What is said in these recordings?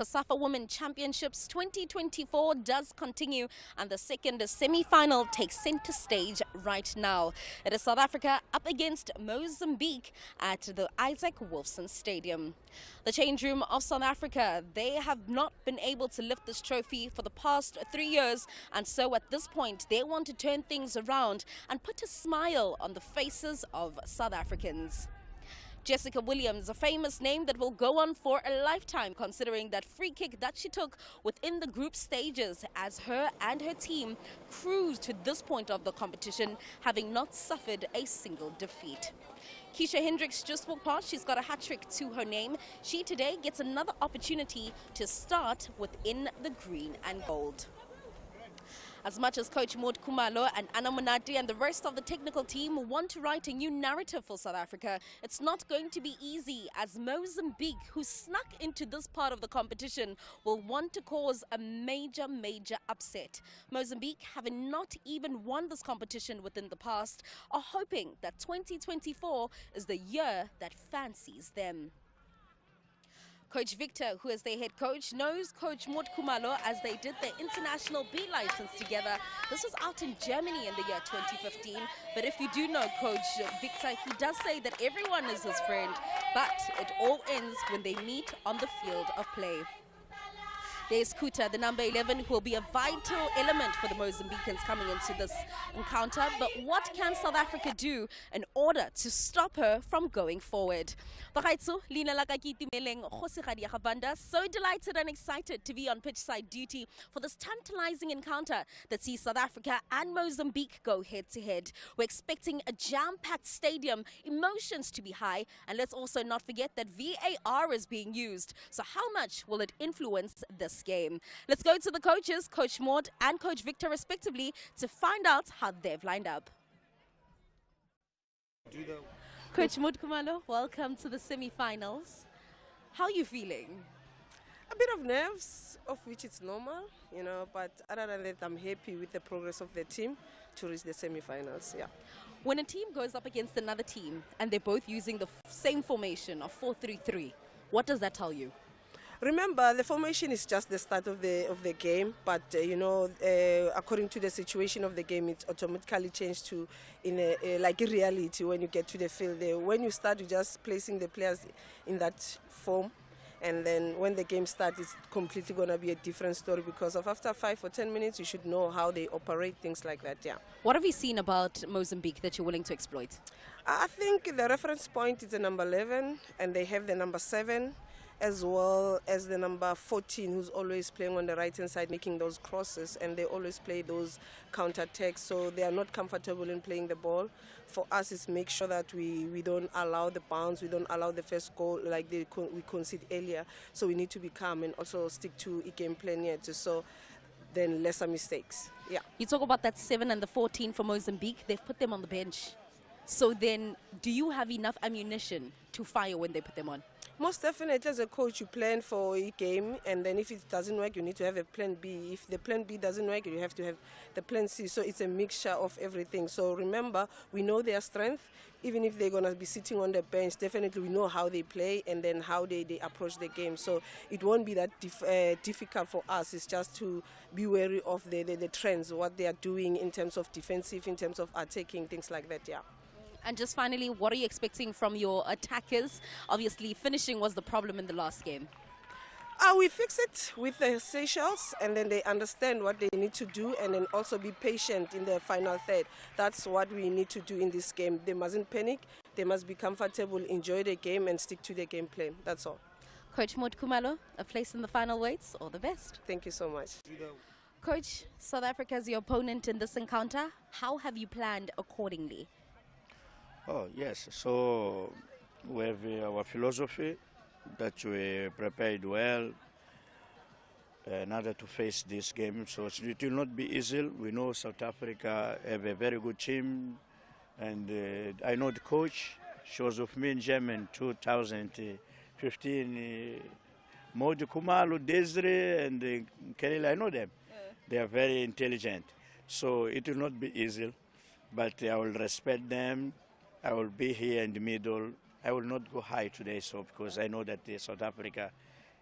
COSAFA Women Championships 2024 does continue, and the second semi-final takes center stage right now. It is South Africa up against Mozambique at the Isaac Wolfson Stadium. The change room of South Africa, they have not been able to lift this trophy for the past 3 years, and so at this point they want to turn things around and put a smile on the faces of South Africans. Jessica Williams, a famous name that will go on for a lifetime, considering that free kick that she took within the group stages as her and her team cruised to this point of the competition, having not suffered a single defeat. Keisha Hendricks just walked past. She's got a hat-trick to her name. She today gets another opportunity to start within the green and gold. As much as Coach Maud Khumalo and Anna Monati and the rest of the technical team want to write a new narrative for South Africa, it's not going to be easy, as Mozambique, who snuck into this part of the competition, will want to cause a major upset. Mozambique, having not even won this competition within the past, are hoping that 2024 is the year that fancies them. Coach Victor, who is their head coach, knows Coach Maud Khumalo as they did their international B license together. This was out in Germany in the year 2015. But if you do know Coach Victor, he does say that everyone is his friend, but it all ends when they meet on the field of play. There's Kuta, the number 11, who will be a vital element for the Mozambicans coming into this encounter. But what can South Africa do in order to stop her from going forward? So delighted and excited to be on pitchside duty for this tantalizing encounter that sees South Africa and Mozambique go head-to-head. We're expecting a jam-packed stadium, emotions to be high, and let's also not forget that VAR is being used. So how much will it influence this game? Let's go to the coaches, Coach Maud and Coach Victor respectively, to find out how they've lined up. Coach Maud Khumalo, welcome to the semi-finals. How are you feeling? A bit of nerves, of which it's normal, you know, but other than that, I'm happy with the progress of the team to reach the semi-finals. Yeah. When a team goes up against another team and they're both using the same formation of 4-3-3, what does that tell you? Remember, the formation is just the start of the game, but according to the situation of the game, it's automatically changed to like a reality when you get to the field. When you start, you're just placing the players in that form, and then when the game starts, it's completely going to be a different story, because after 5 or 10 minutes, you should know how they operate, things like that. Yeah. What have you seen about Mozambique that you're willing to exploit? I think the reference point is the number 11, and they have the number 7. As well as the number 14, who's always playing on the right-hand side, making those crosses, and they always play those counter-attacks, so they are not comfortable in playing the ball. For us, it's make sure that we don't allow the bounce, we don't allow the first goal like we conceded earlier, so we need to be calm and also stick to a game plan here, so then lesser mistakes. Yeah. You talk about that 7 and the 14 for Mozambique, they've put them on the bench. So then, do you have enough ammunition to fire when they put them on? Most definitely, as a coach, you plan for a game, and then if it doesn't work, you need to have a plan B. If the plan B doesn't work, you have to have the plan C. So it's a mixture of everything. So remember, we know their strength. Even if they're going to be sitting on the bench, definitely we know how they play and then how they approach the game. So it won't be that difficult for us. It's just to be wary of the trends, what they are doing in terms of defensive, in terms of attacking, things like that, yeah. And just finally, what are you expecting from your attackers? Obviously, finishing was the problem in the last game. We fix it with the Seychelles, and then they understand what they need to do, and then also be patient in the final third. That's what we need to do in this game. They mustn't panic. They must be comfortable, enjoy the game, and stick to the game plan. That's all. Coach Maud Khumalo, a place in the final weights. All the best. Thank you so much. Coach, South Africa is your opponent in this encounter. How have you planned accordingly? Oh, yes. So we have our philosophy that we prepared well in order to face this game. So it will not be easy. We know South Africa have a very good team. And I know the coach. She was with me in Germany in 2015. Maud Khumalo, Desiree, and Kelly, I know them. Yeah. They are very intelligent. So it will not be easy. But I will respect them. I will be here in the middle. I will not go high today, so because I know that South Africa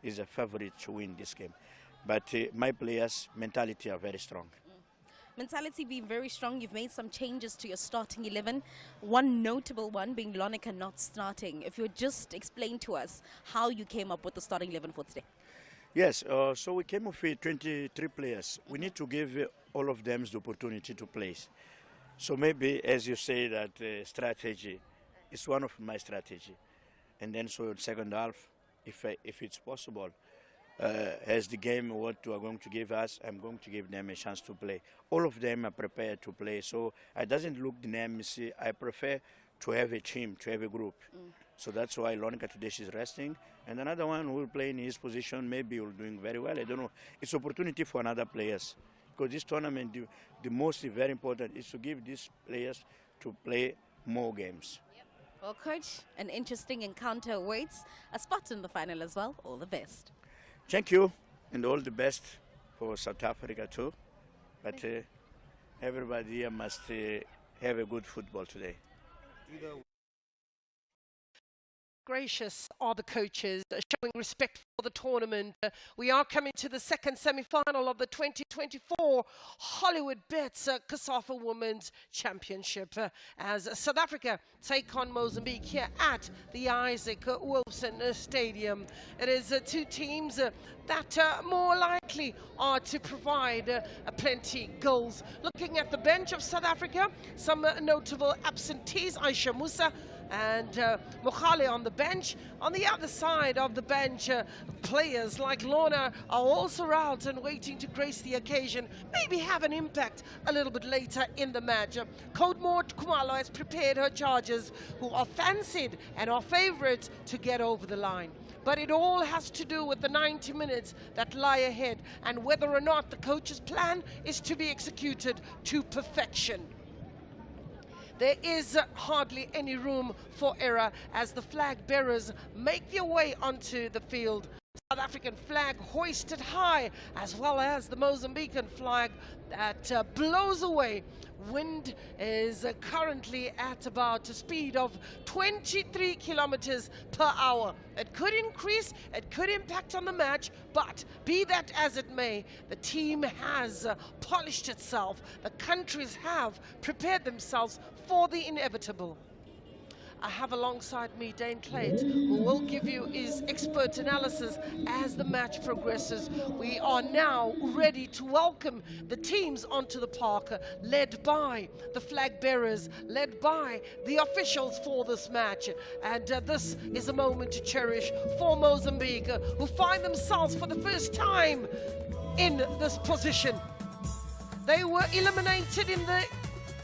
is a favorite to win this game. But my players' mentality are very strong. Mentality being very strong. You've made some changes to your starting 11. One notable one being Lonica not starting. If you would just explain to us how you came up with the starting 11 for today. Yes, so we came up with 23 players. We need to give all of them the opportunity to play. So maybe, as you say, that strategy is one of my strategy. And then so second half, if it's possible, as the game what you are going to give us, I'm going to give them a chance to play. All of them are prepared to play, so I doesn't look the name. See, I prefer to have a team, to have a group. So that's why Lonica today she's resting, and another one who will play in his position maybe will doing very well. I don't know. It's opportunity for another players, because this tournament, the most very important is to give these players to play more games. Well, Coach, an interesting encounter awaits. A spot in the final as well. All the best. Thank you, and all the best for South Africa too. But everybody here must have a good football today. Gracious are the coaches, showing respect for the tournament. We are coming to the second semi-final of the 2024 HollywoodBets COSAFA Women's Championship as South Africa take on Mozambique here at the Isaac Wilson Stadium. It is two teams that more likely are to provide plenty goals. Looking at the bench of South Africa, some notable absentees: Aisha Musa and Mokhale on the bench. On the other side of the bench, players like Lorna are also out and waiting to grace the occasion, maybe have an impact a little bit later in the match. Codemore Kumalo has prepared her charges, who are fancied and are favourites to get over the line. But it all has to do with the 90 minutes that lie ahead and whether or not the coach's plan is to be executed to perfection. There is hardly any room for error as the flag bearers make their way onto the field. South African flag hoisted high, as well as the Mozambican flag that blows away. Wind is currently at about a speed of 23 kilometers per hour. It could increase, it could impact on the match, but be that as it may, the team has polished itself. The countries have prepared themselves for the inevitable. I have alongside me Dane Clayt, who will give you his expert analysis as the match progresses. We are now ready to welcome the teams onto the park, led by the flag bearers, led by the officials for this match. And this is a moment to cherish for Mozambique, who find themselves for the first time in this position. They were eliminated in the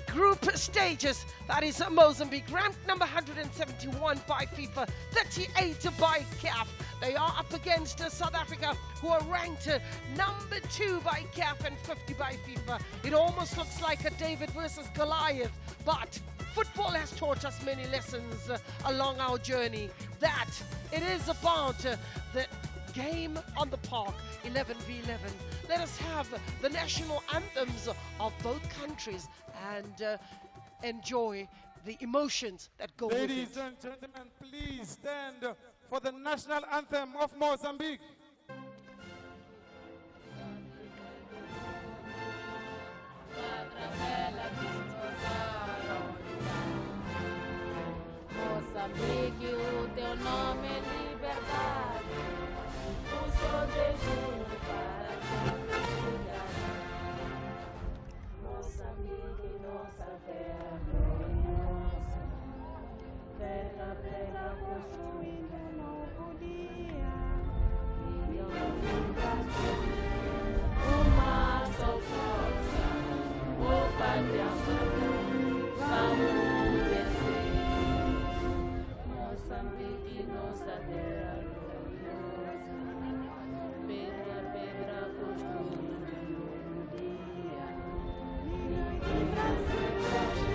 group stages. That is Mozambique, ranked number 171 by FIFA, 38 by CAF. They are up against South Africa, who are ranked number 2 by CAF and 50 by FIFA. It almost looks like a David versus Goliath, but football has taught us many lessons along our journey. That it is about the game on the park, 11 v 11. Let us have the national anthems of both countries and enjoy the emotions that go with it. Ladies and gentlemen, please stand for the national anthem of Mozambique. Moçambique, o teu nome é liberdade, o sol te juro para te brilhar. Moçambique, nossa terra gloriosa, terra bela construída novo dia, milhões de braços, uma só força, o pátria amada, vamos vencer. Moçambique, nossa terra gloriosa, pedra, pedra construída no dia, milhões de braços,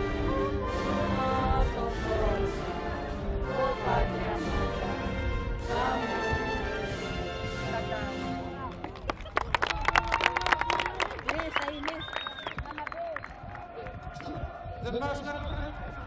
nossa força, o pátria amada, vamos The national anthem.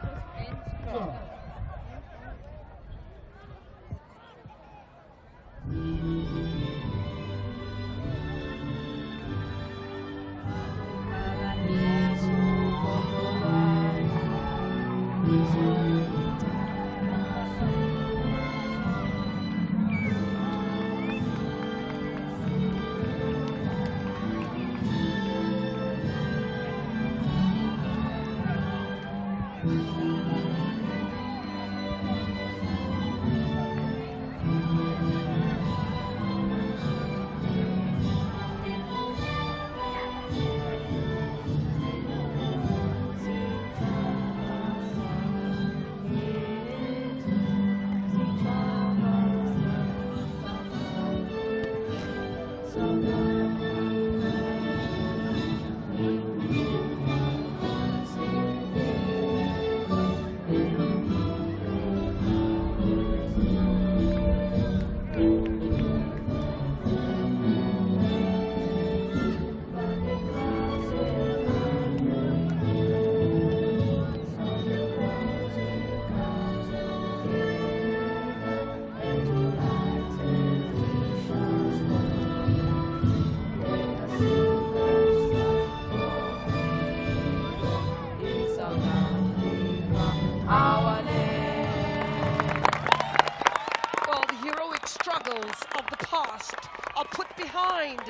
Of the past are put behind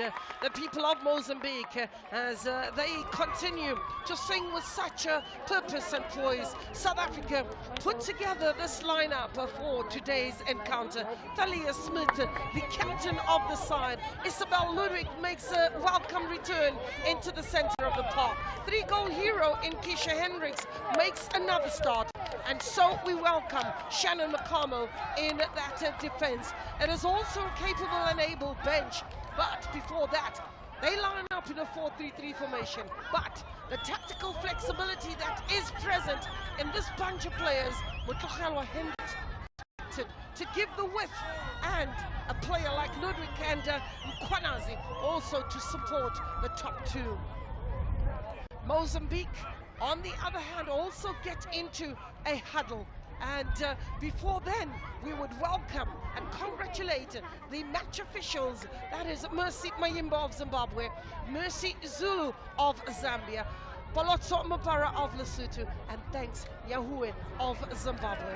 the people of Mozambique as they continue to sing with such purpose and poise. South Africa put together this lineup for today's encounter. Thalia Smith, the captain of the side. Isabel Ludwig makes a welcome return into the center of the park. 3-goal hero in Keisha Hendricks makes another start. And so we welcome Shannon McCarmo in that defense. It is also a capable and able bench, but before that, they line up in a 4-3-3 formation. But the tactical flexibility that is present in this bunch of players, Mutlogelwa Hendricks, to give the width, and a player like Ludwig and Mkwanazi also to support the top two. Mozambique, on the other hand, also get into a huddle. And before then, we would welcome and congratulate the match officials. That is Mercy Mayimba of Zimbabwe, Mercy Zulu of Zambia, Palotso Mapara of Lesotho, and thanks Yahweh of Zimbabwe.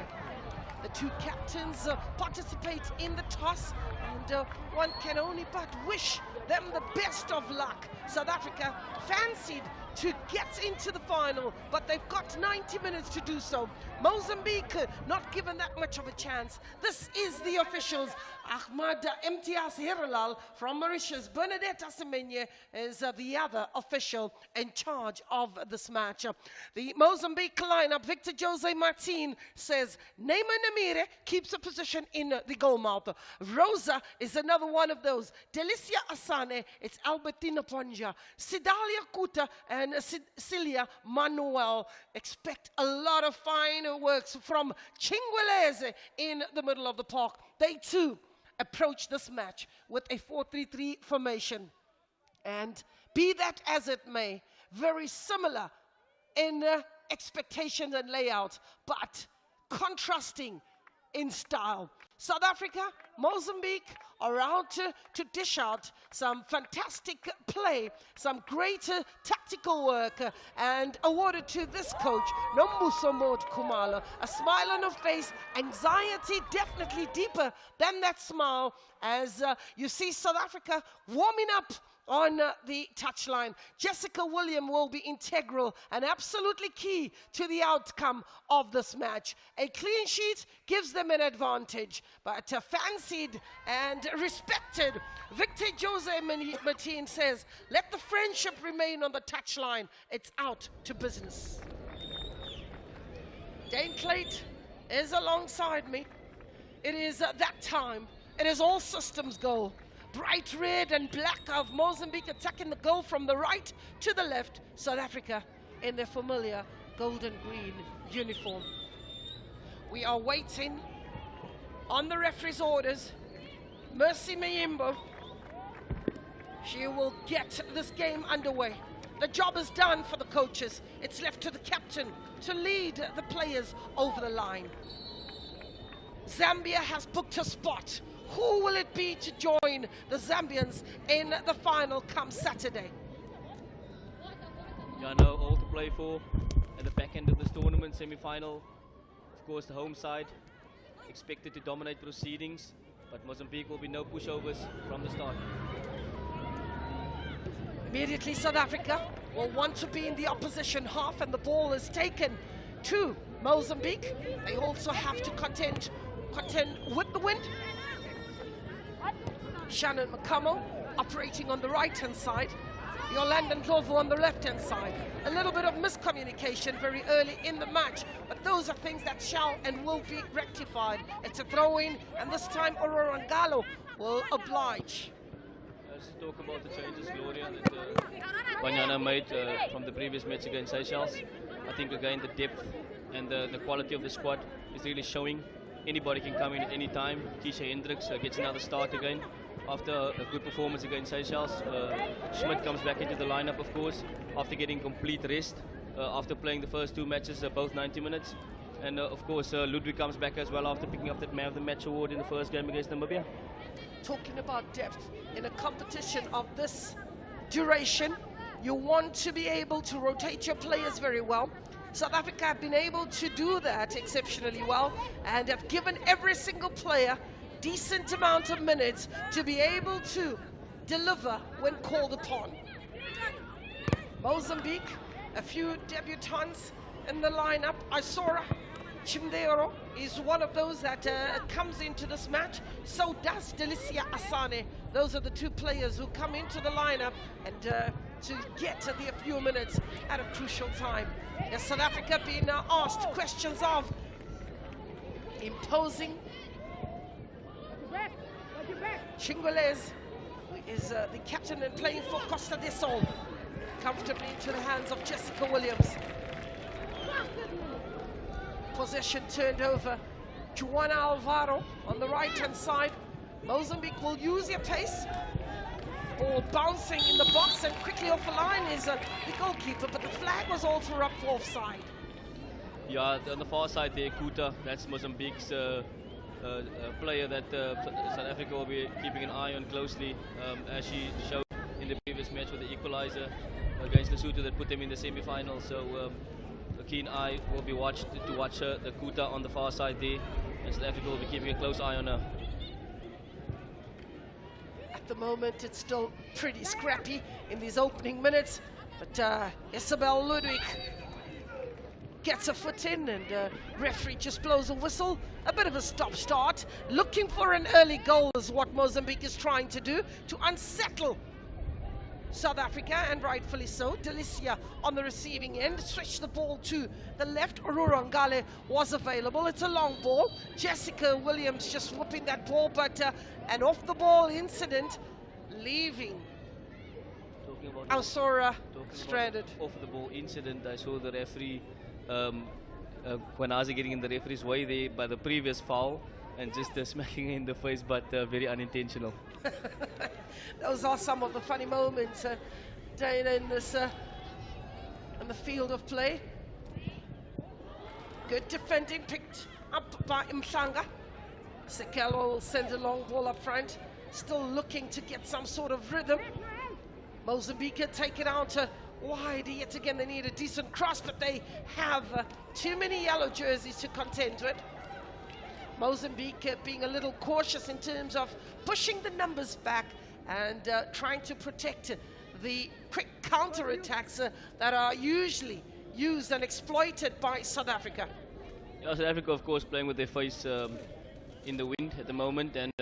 The two captains participate in the toss, and one can only but wish them the best of luck. South Africa fancied to get into the final, but they've got 90 minutes to do so. Mozambique not given that much of a chance. This is the officials. Ahmad Imtiaz Hiralal from Mauritius. Bernadetta Semenye is the other official in charge of this match. The Mozambique lineup, Victor Jose Martin says, Neymar Namire keeps a position in the goal mouth. Rosa is another one of those. Delicia Asane, it's Albertina Ponja. Sidalia Kuta and Celia Manuel. Expect a lot of fine works from Chingweleze in the middle of the park. They too approach this match with a 4-3-3 formation. And be that as it may, very similar in expectations and layout, but contrasting in style. South Africa, Mozambique are out to dish out some fantastic play, some great tactical work, and awarded to this coach, Nombuso Mod Kumalo. A smile on her face, anxiety definitely deeper than that smile, as you see South Africa warming up on the touchline. Jessica William will be integral and absolutely key to the outcome of this match. A clean sheet gives them an advantage, but fancied and respected Victor Jose Martin says, let the friendship remain on the touchline. It's out to business. Dane Clayt is alongside me. It is that time. It is all systems go. Bright red and black of Mozambique attacking the goal from the right to the left. South Africa in their familiar golden green uniform. We are waiting on the referee's orders. Mercy Mayimbo, she will get this game underway. The job is done for the coaches. It's left to the captain to lead the players over the line. Zambia has booked a spot. Who will it be to join the Zambians in the final come Saturday? Yeah, I know all to play for at the back end of this tournament, semi-final. Of course, the home side expected to dominate proceedings, but Mozambique will be no pushovers from the start. Immediately, South Africa will want to be in the opposition half, and the ball is taken to Mozambique. They also have to contend with the wind. Shannon McCummel operating on the right-hand side, Yolanda Ndlovu on the left-hand side. A little bit of miscommunication very early in the match, but those are things that shall and will be rectified. It's a throw-in, and this time Aurora Ngalo will oblige. Let's talk about the changes, Gloria, that Banyana made from the previous match against Seychelles. I think again the depth and the quality of the squad is really showing. Anybody can come in at any time. Keisha Hendricks gets another start again after a good performance against Seychelles. Schmidt comes back into the lineup, of course, after getting complete rest, after playing the first 2 matches, both 90 minutes. And of course, Ludwig comes back as well after picking up that Man of the Match award in the first game against Namibia. Talking about depth in a competition of this duration, you want to be able to rotate your players very well. South Africa have been able to do that exceptionally well and have given every single player decent amount of minutes to be able to deliver when called upon. Mozambique, a few debutants in the lineup. Isora Chimdeoro is one of those that comes into this match. So does Delicia Asane. Those are the 2 players who come into the lineup and to get the few minutes at a crucial time. As South Africa being asked questions of imposing Chingwelez, who is the captain and playing for Costa del Sol, comfortably into the hands of Jessica Williams. Possession turned over. Juana Alvaro on the right-hand side. Mozambique will use their pace. Ball bouncing in the box and quickly off the line is the goalkeeper, but the flag was also up for offside. Yeah, on the far side there, Kuta, that's Mozambique's player that South Africa will be keeping an eye on closely, as she showed in the previous match with the Equalizer against Lesotho that put them in the semi-final. So a keen eye will be watched to watch the Kuta on the far side there, and South Africa will be keeping a close eye on her. At the moment, it's still pretty scrappy in these opening minutes, but Isabel Ludwig gets a foot in, and referee just blows a whistle. A bit of a stop-start. Looking for an early goal is what Mozambique is trying to do to unsettle South Africa, and rightfully so. Delicia on the receiving end, switched the ball to the left. Aurora Ngale was available. It's a long ball. Jessica Williams just whooping that ball, but an off-the-ball incident, leaving Ausora stranded. Off-the-ball incident, I saw the referee, Kwanazi getting in the referee's way there by the previous foul, and just smacking in the face, but very unintentional. Those are some of the funny moments, Dana, in this in the field of play. Good defending, picked up by Mhlanga. Sekelo will send a long ball up front, still looking to get some sort of rhythm. Mozambique take it out wide. Yet again, they need a decent cross, but they have too many yellow jerseys to contend with. Mozambique being a little cautious in terms of pushing the numbers back and trying to protect the quick counter-attacks that are usually used and exploited by South Africa. Yeah, South Africa, of course, playing with their face in the wind at the moment, and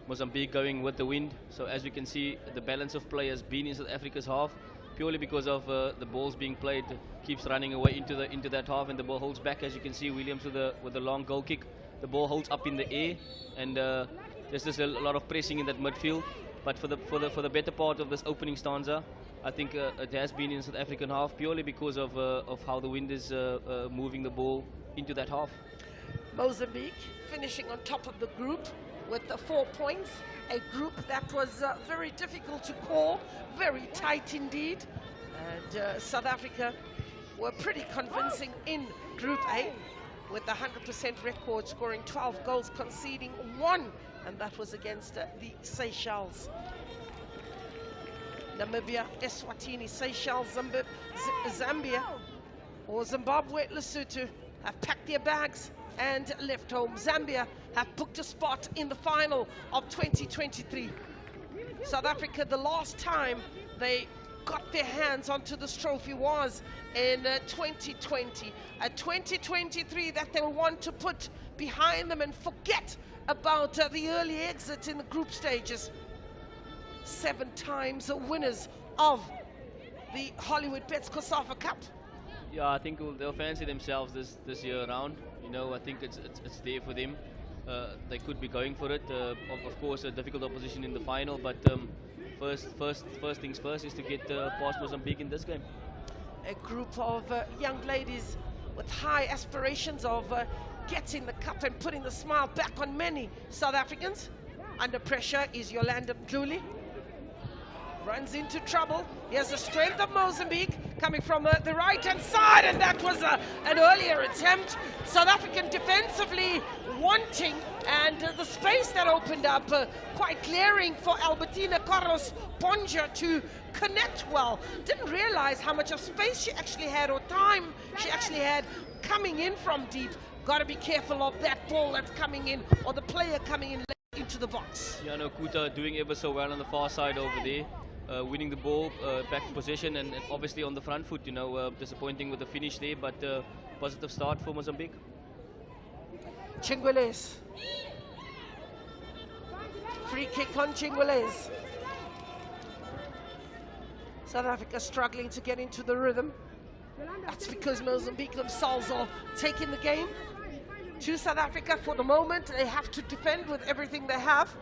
Mozambique going with the wind. So as we can see, the balance of play has been in South Africa's half, purely because of the balls being played, keeps running away into that half, and the ball holds back. As you can see, Williams with the long goal kick. The ball holds up in the air, and there's just a lot of pressing in that midfield. But for the better part of this opening stanza, I think it has been in South African half, purely because of how the wind is moving the ball into that half. Mozambique finishing on top of the group with the 4 points. A group that was very difficult to call, very tight indeed. And South Africa were pretty convincing in Group A, with the 100% record, scoring 12 goals, conceding 1, and that was against the Seychelles. Namibia, Eswatini, Seychelles, Zambia, or Zimbabwe, Lesotho have packed their bags and left home. Zambia have booked a spot in the final of 2023. South Africa, the last time they got their hands onto this trophy was in 2020, a 2023 that they will want to put behind them and forget about the early exit in the group stages. 7 times winners of the HollywoodBets COSAFA Cup. Yeah, I think they'll fancy themselves this year around. You know, I think it's there for them. They could be going for it. Of course, a difficult opposition in the final, but first things first is to get past Mozambique in this game. A group of young ladies with high aspirations of getting the cup and putting the smile back on many South Africans. Under pressure is Yolanda Mdluli. Runs into trouble. Here's the strength of Mozambique coming from the right-hand side, and that was an earlier attempt. South African defensively wanting, and the space that opened up quite glaring for Albertina Carlos Ponja to connect well. Didn't realize how much of space she actually had, or time she actually had coming in from deep. Got to be careful of that ball that's coming in, or the player coming in into the box. Yeah, no, Kuta doing ever so well on the far side over there. Winning the ball, back in position, and obviously on the front foot, you know, disappointing with the finish there, but positive start for Mozambique. Chingwelez. Free kick on Chingwelez. South Africa struggling to get into the rhythm. That's because Mozambique themselves are taking the game to South Africa for the moment. They have to defend with everything they have.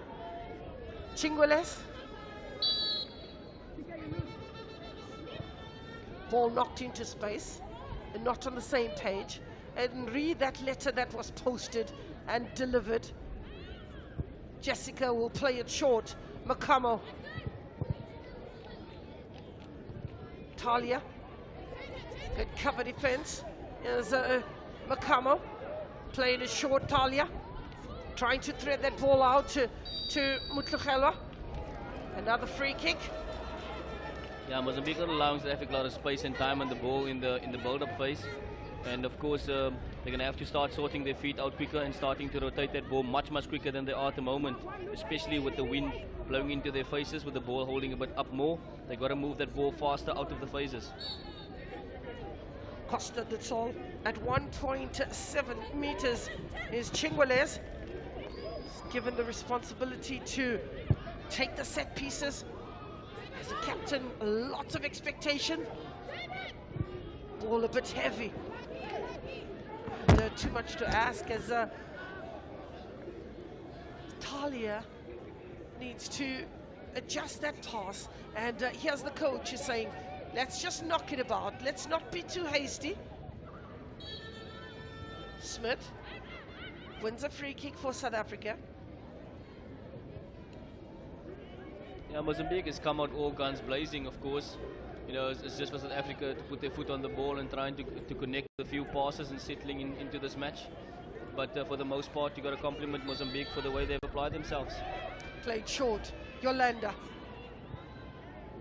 Chingwelez. Ball knocked into space and not on the same page. And read that letter that was posted and delivered. Jessica will play it short. Makamo. Talia. Good cover defense. There's Makamo playing it short. Talia trying to thread that ball out to Mutlugelwa. Another free kick. Yeah, Mozambique not allowing South Africa a lot of space and time on the ball in the build-up phase, and of course they're going to have to start sorting their feet out quicker and starting to rotate that ball much quicker than they are at the moment, especially with the wind blowing into their faces, with the ball holding a bit up more. They got to move that ball faster out of the phases. Costa del Sol at 1.7 meters is Chingwelez. Given the responsibility to take the set pieces. As a captain, lots of expectation. Ball a bit heavy. And, too much to ask, as Talia needs to adjust that pass. And here's the coach is saying, let's just knock it about. Let's not be too hasty. Smith wins a free kick for South Africa. Yeah, Mozambique has come out all guns blazing, of course. You know, it's just for South Africa to put their foot on the ball and trying to connect a few passes and settling into this match. But for the most part, you got to compliment Mozambique for the way they've applied themselves. Played short. Yolanda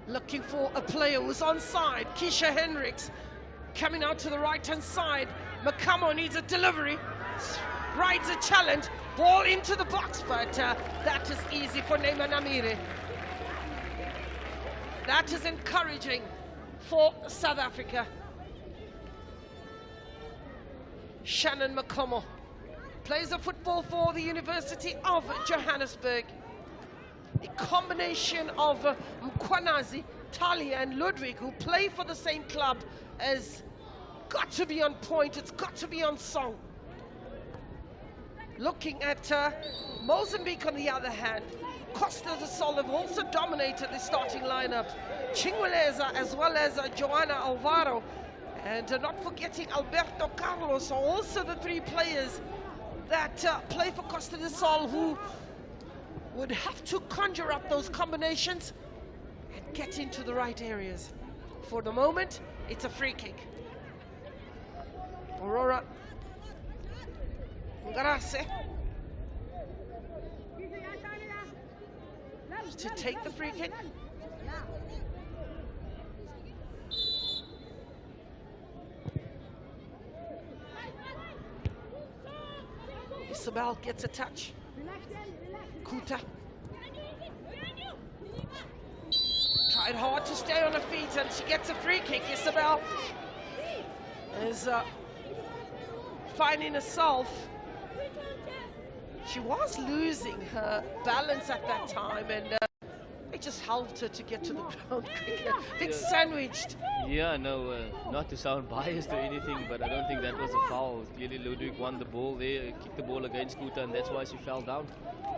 looking for a player who's onside. Keisha Hendricks coming out to the right-hand side. Makamo needs a delivery. Rides a challenge. Ball into the box, but that is easy for Neema Namire. That is encouraging for South Africa. Shannon Makamo plays a football for the University of Johannesburg. A combination of Mkwanazi, Talia and Ludwig, who play for the same club, has got to be on point. It's got to be on song. Looking at Mozambique on the other hand, Costa del Sol have also dominated the starting lineup. Chingweleza as well as Joana Alvaro. And not forgetting Alberto Carlos are also the three players that play for Costa del Sol, who would have to conjure up those combinations and get into the right areas. For the moment, it's a free kick. Aurora Ngarase to take the free kick. Isabel gets a touch. Kuta tried hard to stay on her feet and she gets a free kick. Isabel is finding herself. She was losing her balance at that time, and it just helped her to get to the ground quicker. Big sandwiched. Yeah, no, not to sound biased or anything, but I don't think that was a foul. Clearly Ludwig won the ball there, kicked the ball against Kuta, and that's why she fell down.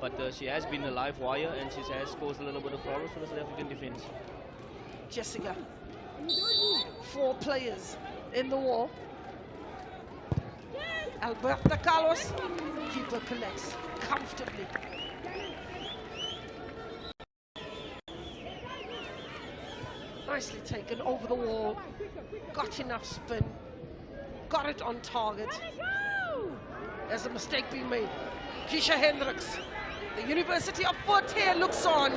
but she has been a live wire and she has caused a little bit of problems for the South African defence. Jessica, 4 players in the wall. Alberta Carlos, keeper collects comfortably. Nicely taken over the wall, got enough spin, got it on target. There's a mistake being made. Keisha Hendricks, the University of Fort Hare looks on,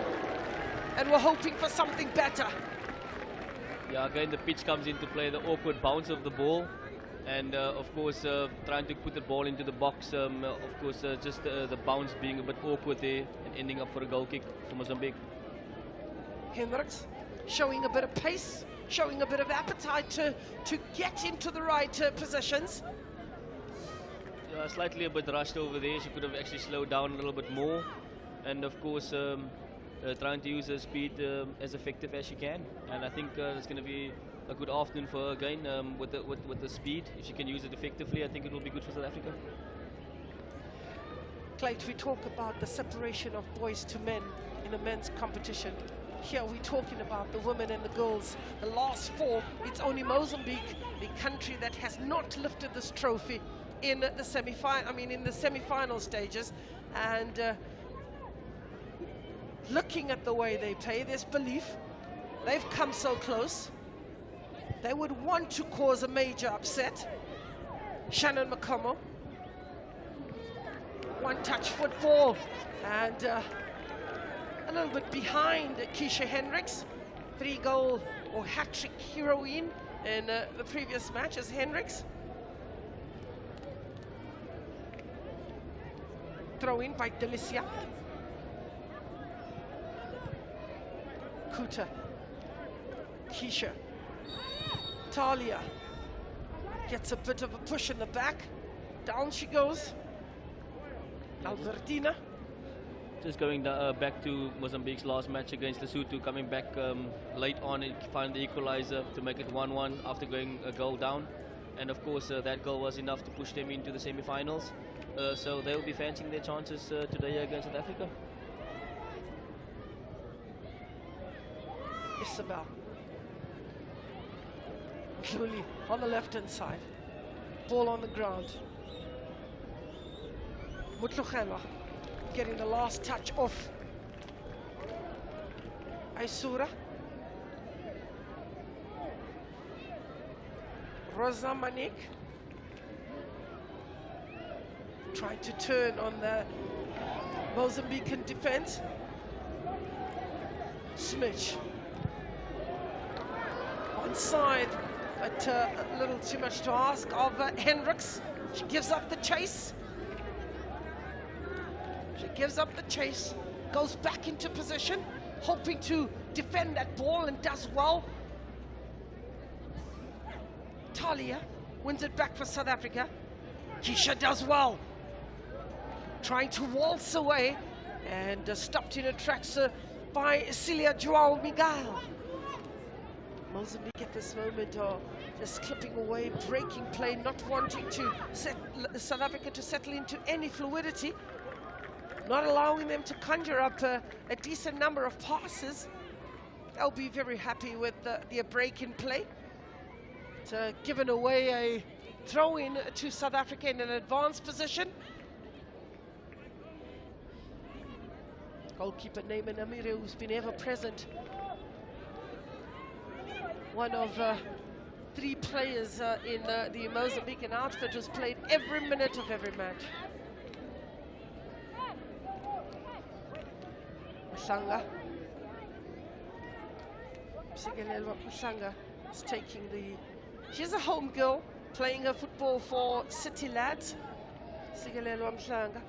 and we're hoping for something better. Yeah, again the pitch comes into play, the awkward bounce of the ball, and of course trying to put the ball into the box, of course just the bounce being a bit awkward there and ending up for a goal kick for Mozambique. Hendricks showing a bit of pace, showing a bit of appetite to get into the right positions. Slightly a bit rushed over there. She could have actually slowed down a little bit more, and of course trying to use her speed as effective as she can. And I think it's going to be a good afternoon for her again with the speed. If she can use it effectively, I think it will be good for South Africa. Clyde, we talk about the separation of boys to men in a men's competition. Here we're talking about the women and the girls. The last 4, it's only Mozambique, the country that has not lifted this trophy in the semi-final stages. And looking at the way they play, there's belief. They've come so close. They would want to cause a major upset. Shannon Makomo, one-touch football, and a little bit behind Keisha Hendricks, 3-goal or hat-trick heroine in the previous match as Hendricks. Throw in by Delicia. Kuta, Keisha, Talia gets a bit of a push in the back. Down she goes. Albertina. Just going back to Mozambique's last match against Lesotho, coming back late on and find the equalizer to make it 1-1 after going a goal down. And of course that goal was enough to push them into the semi-finals. So they will be fancying their chances today against South Africa. Isabel. Clearly on the left-hand side. Ball on the ground. Mutlukhela getting the last touch off. Aisura. Rosa Manik. Trying to turn on the Mozambican defense. Smith. Onside, but a little too much to ask of Hendricks. She gives up the chase. She gives up the chase, goes back into position, hoping to defend that ball and does well. Talia wins it back for South Africa. Keisha does well. Trying to waltz away and stopped in her tracks by Celia Joao Miguel. Mozambique at this moment are just clipping away, breaking play, not wanting to South Africa to settle into any fluidity, not allowing them to conjure up a decent number of passes. They'll be very happy with the break in play. It's given away a throw-in to South Africa in an advanced position. Goalkeeper Neyman Amire, who's been ever present. One of 3 players in the Mozambican outfit who's played every minute of every match. Mhlanga. Sigelelwa Mhlanga is taking the... She's a home girl, playing her football for City Lads. Sigelelwa Mhlanga.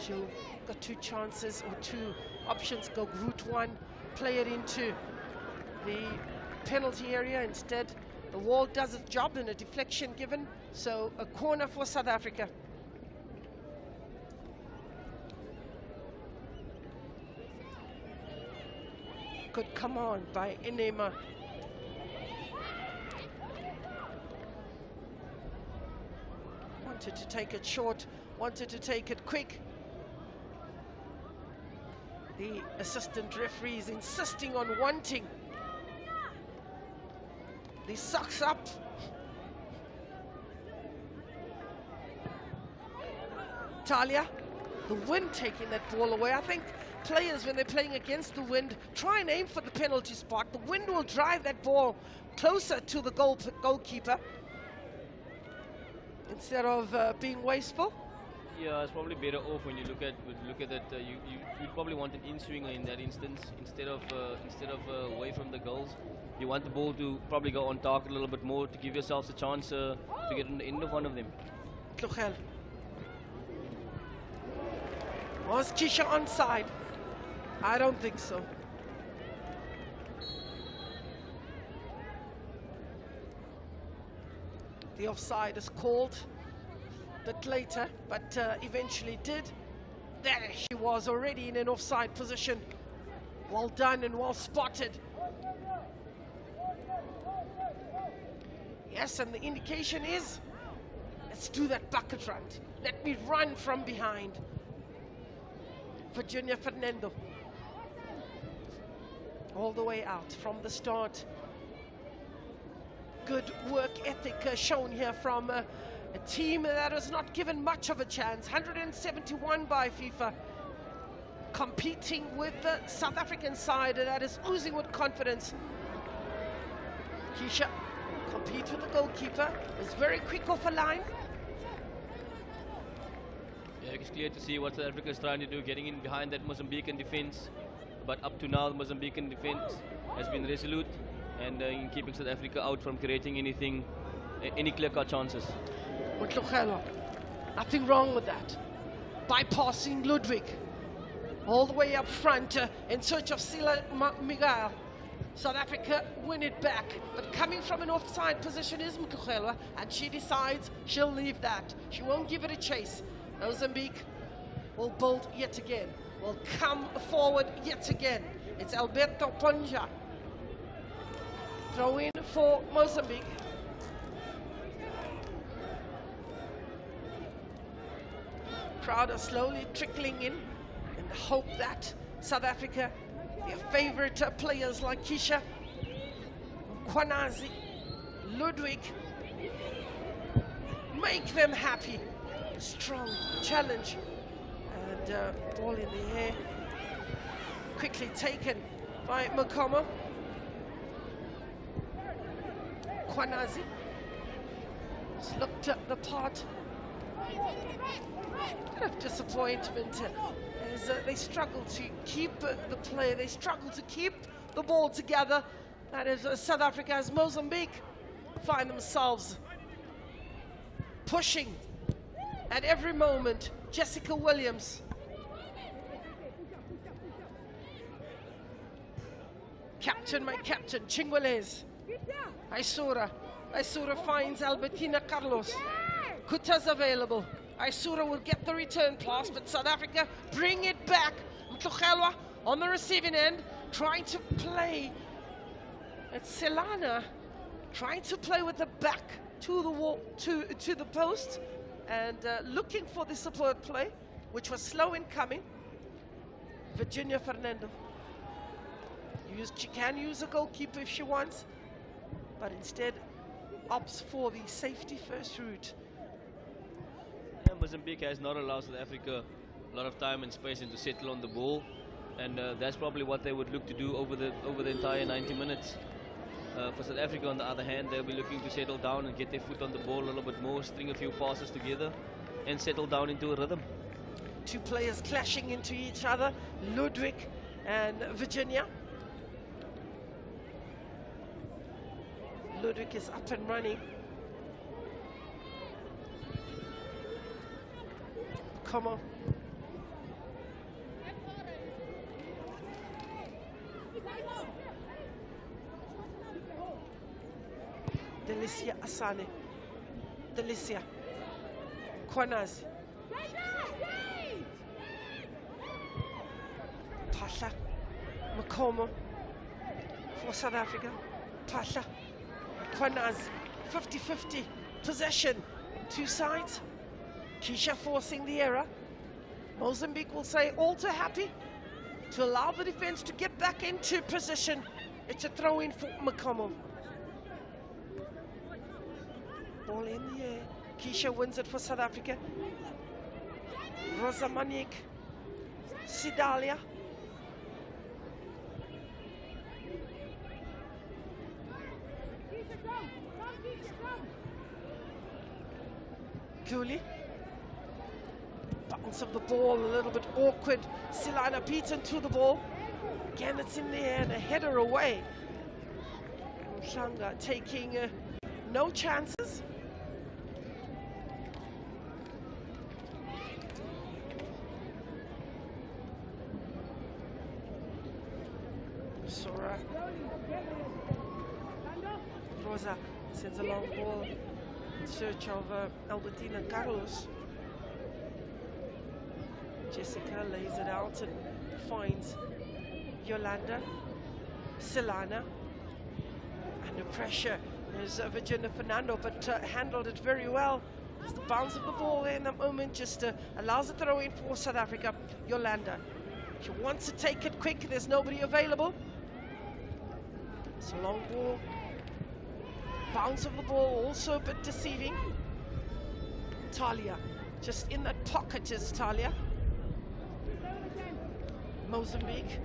She'll got 2 chances or 2 options. Go route 1, play it into the penalty area. Instead, the wall does its job and a deflection given. So a corner for South Africa. Good come on by Inema. Wanted to take it short. wanted to take it quick. The assistant referee is insisting on wanting the socks up. Talia, the wind taking that ball away. I think players, when they're playing against the wind, try and aim for the penalty spot. The wind will drive that ball closer to the goalkeeper instead of being wasteful. Yeah, it's probably better off when you look at that. You probably want an in-swinger in that instance instead of away from the goals. You want the ball to probably go on target a little bit more to give yourselves a chance to get in the end of one of them. Tuchel. Was Kisha onside? I don't think so. The offside is called a bit later, but eventually did. There she was, already in an offside position. Well done and well spotted. Yes, and the indication is, let's do that bucket run. Let me run from behind. Virginia Fernando. All the way out from the start. Good work ethic shown here from a team that has not given much of a chance. 171 by FIFA. Competing with the South African side that is oozing with confidence. Keisha compete with the goalkeeper. Is very quick off a line. Yeah, it's clear to see what South Africa is trying to do, getting in behind that Mozambican defense. But up to now, the Mozambican defense has been resolute and in keeping South Africa out from creating any clear-cut chances. Nothing wrong with that. Bypassing Ludwig. All the way up front in search of Sila Miguel. South Africa win it back. But coming from an offside position is Mkugelwa, and she decides she'll leave that. She won't give it a chase. Mozambique will build yet again. Will come forward yet again. It's Alberto Ponja. Throw in for Mozambique. Crowd are slowly trickling in the hope that South Africa, their favorite players like Kisha, Kwanazi, Ludwig, make them happy. Strong challenge. And ball in the air, quickly taken by Makoma. Kwanazi has looked at the part. Bit of disappointment as they struggle to keep the play. They struggle to keep the ball together. That is South Africa, as Mozambique find themselves pushing at every moment. Jessica Williams. Captain, my captain, Chingwelez. Aisura finds Albertina Carlos. Kuta's available. Aisura will get the return pass, but South Africa bring it back. Mtlogelwa on the receiving end, trying to play. It's Selana trying to play with the back to the wall, to the post, and looking for the support play, which was slow in coming. Virginia Fernando. She can use a goalkeeper if she wants, but instead opts for the safety first route. Yeah, Mozambique has not allowed South Africa a lot of time and space and to settle on the ball, and that's probably what they would look to do over the entire 90 minutes. For South Africa, on the other hand, they'll be looking to settle down and get their foot on the ball a little bit more, string a few passes together, and settle down into a rhythm. Two players clashing into each other, Ludwig and Virginia. Ludwig is up and running. Come on. Delicia Asane. Delicia. Kwanazi. Pasha. Makomo for South Africa. Pasha. Kwanazi. 50-50 possession. Two sides. Keisha forcing the error. Mozambique will say all too happy to allow the defense to get back into position. It's a throw-in for Makomo. Ball in the air. Keisha wins it for South Africa. Mozambique. Sidalia. Cooley. Bounce of the ball, a little bit awkward. Silana beaten to the ball. Again, it's in the air and a header away. Mshanga taking no chances. Sora. Rosa sends a long ball in search of Albertina Carlos. Jessica lays it out and finds Yolanda. Silana under pressure. There's Virginia Fernando, but handled it very well. Just the bounce of the ball in that moment just allows a throw in for South Africa. Yolanda, she wants to take it quick. There's nobody available. It's a long ball. Bounce of the ball also a bit deceiving. Talia, just in that pocket is Talia. Mozambique.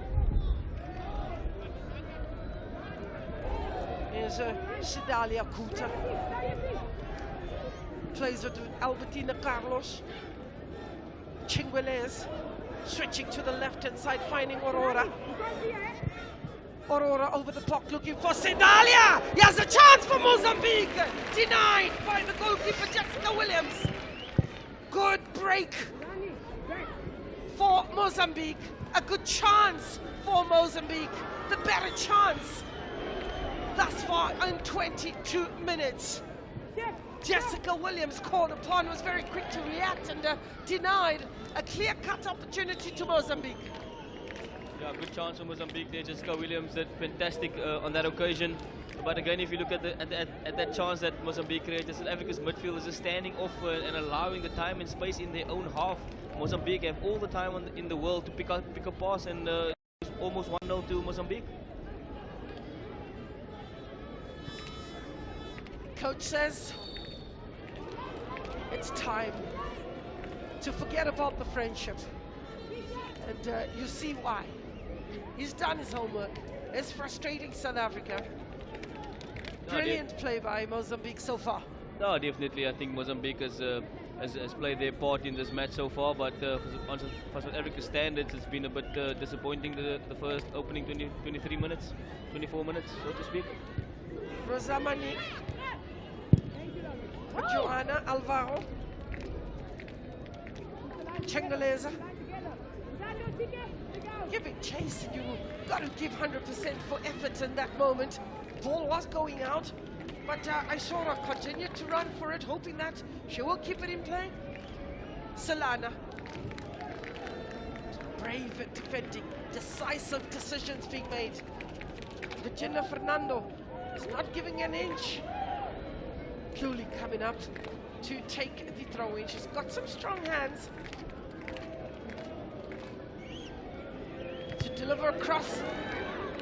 Here's Sidalia Kuta. Plays it with Albertina Carlos. Chingwelez switching to the left-hand side, finding Aurora. Aurora over the puck looking for Sidalia. He has a chance for Mozambique. Denied by the goalkeeper Jessica Williams. Good break for Mozambique. A good chance for Mozambique. The better chance thus far in 22 minutes. Jessica Williams, called upon, was very quick to react and denied a clear-cut opportunity to Mozambique. Yeah, good chance for Mozambique there. Jessica Williams did fantastic on that occasion. But again, if you look at that chance that Mozambique created, South Africa's midfielders are standing off and allowing the time and space in their own half. Mozambique have all the time in the world to pick a pass, and it's almost 1-0 to Mozambique. Coach says it's time to forget about the friendship, and you see why. He's done his homework. It's frustrating South Africa. Brilliant play by Mozambique so far. No, definitely. I think Mozambique has played their part in this match so far, but for South Africa's standards, it's been a bit disappointing the first opening 23 minutes, 24 minutes, so to speak. Rosamani. Joanna Alvaro. Chengaleza. Giving chase, and you got to give 100% for effort in that moment. Ball was going out, but I saw her continue to run for it, hoping that she will keep it in play. Solana. Brave at defending, decisive decisions being made. Virginia Fernando is not giving an inch. Cooley coming up to take the throw in. She's got some strong hands. To deliver across.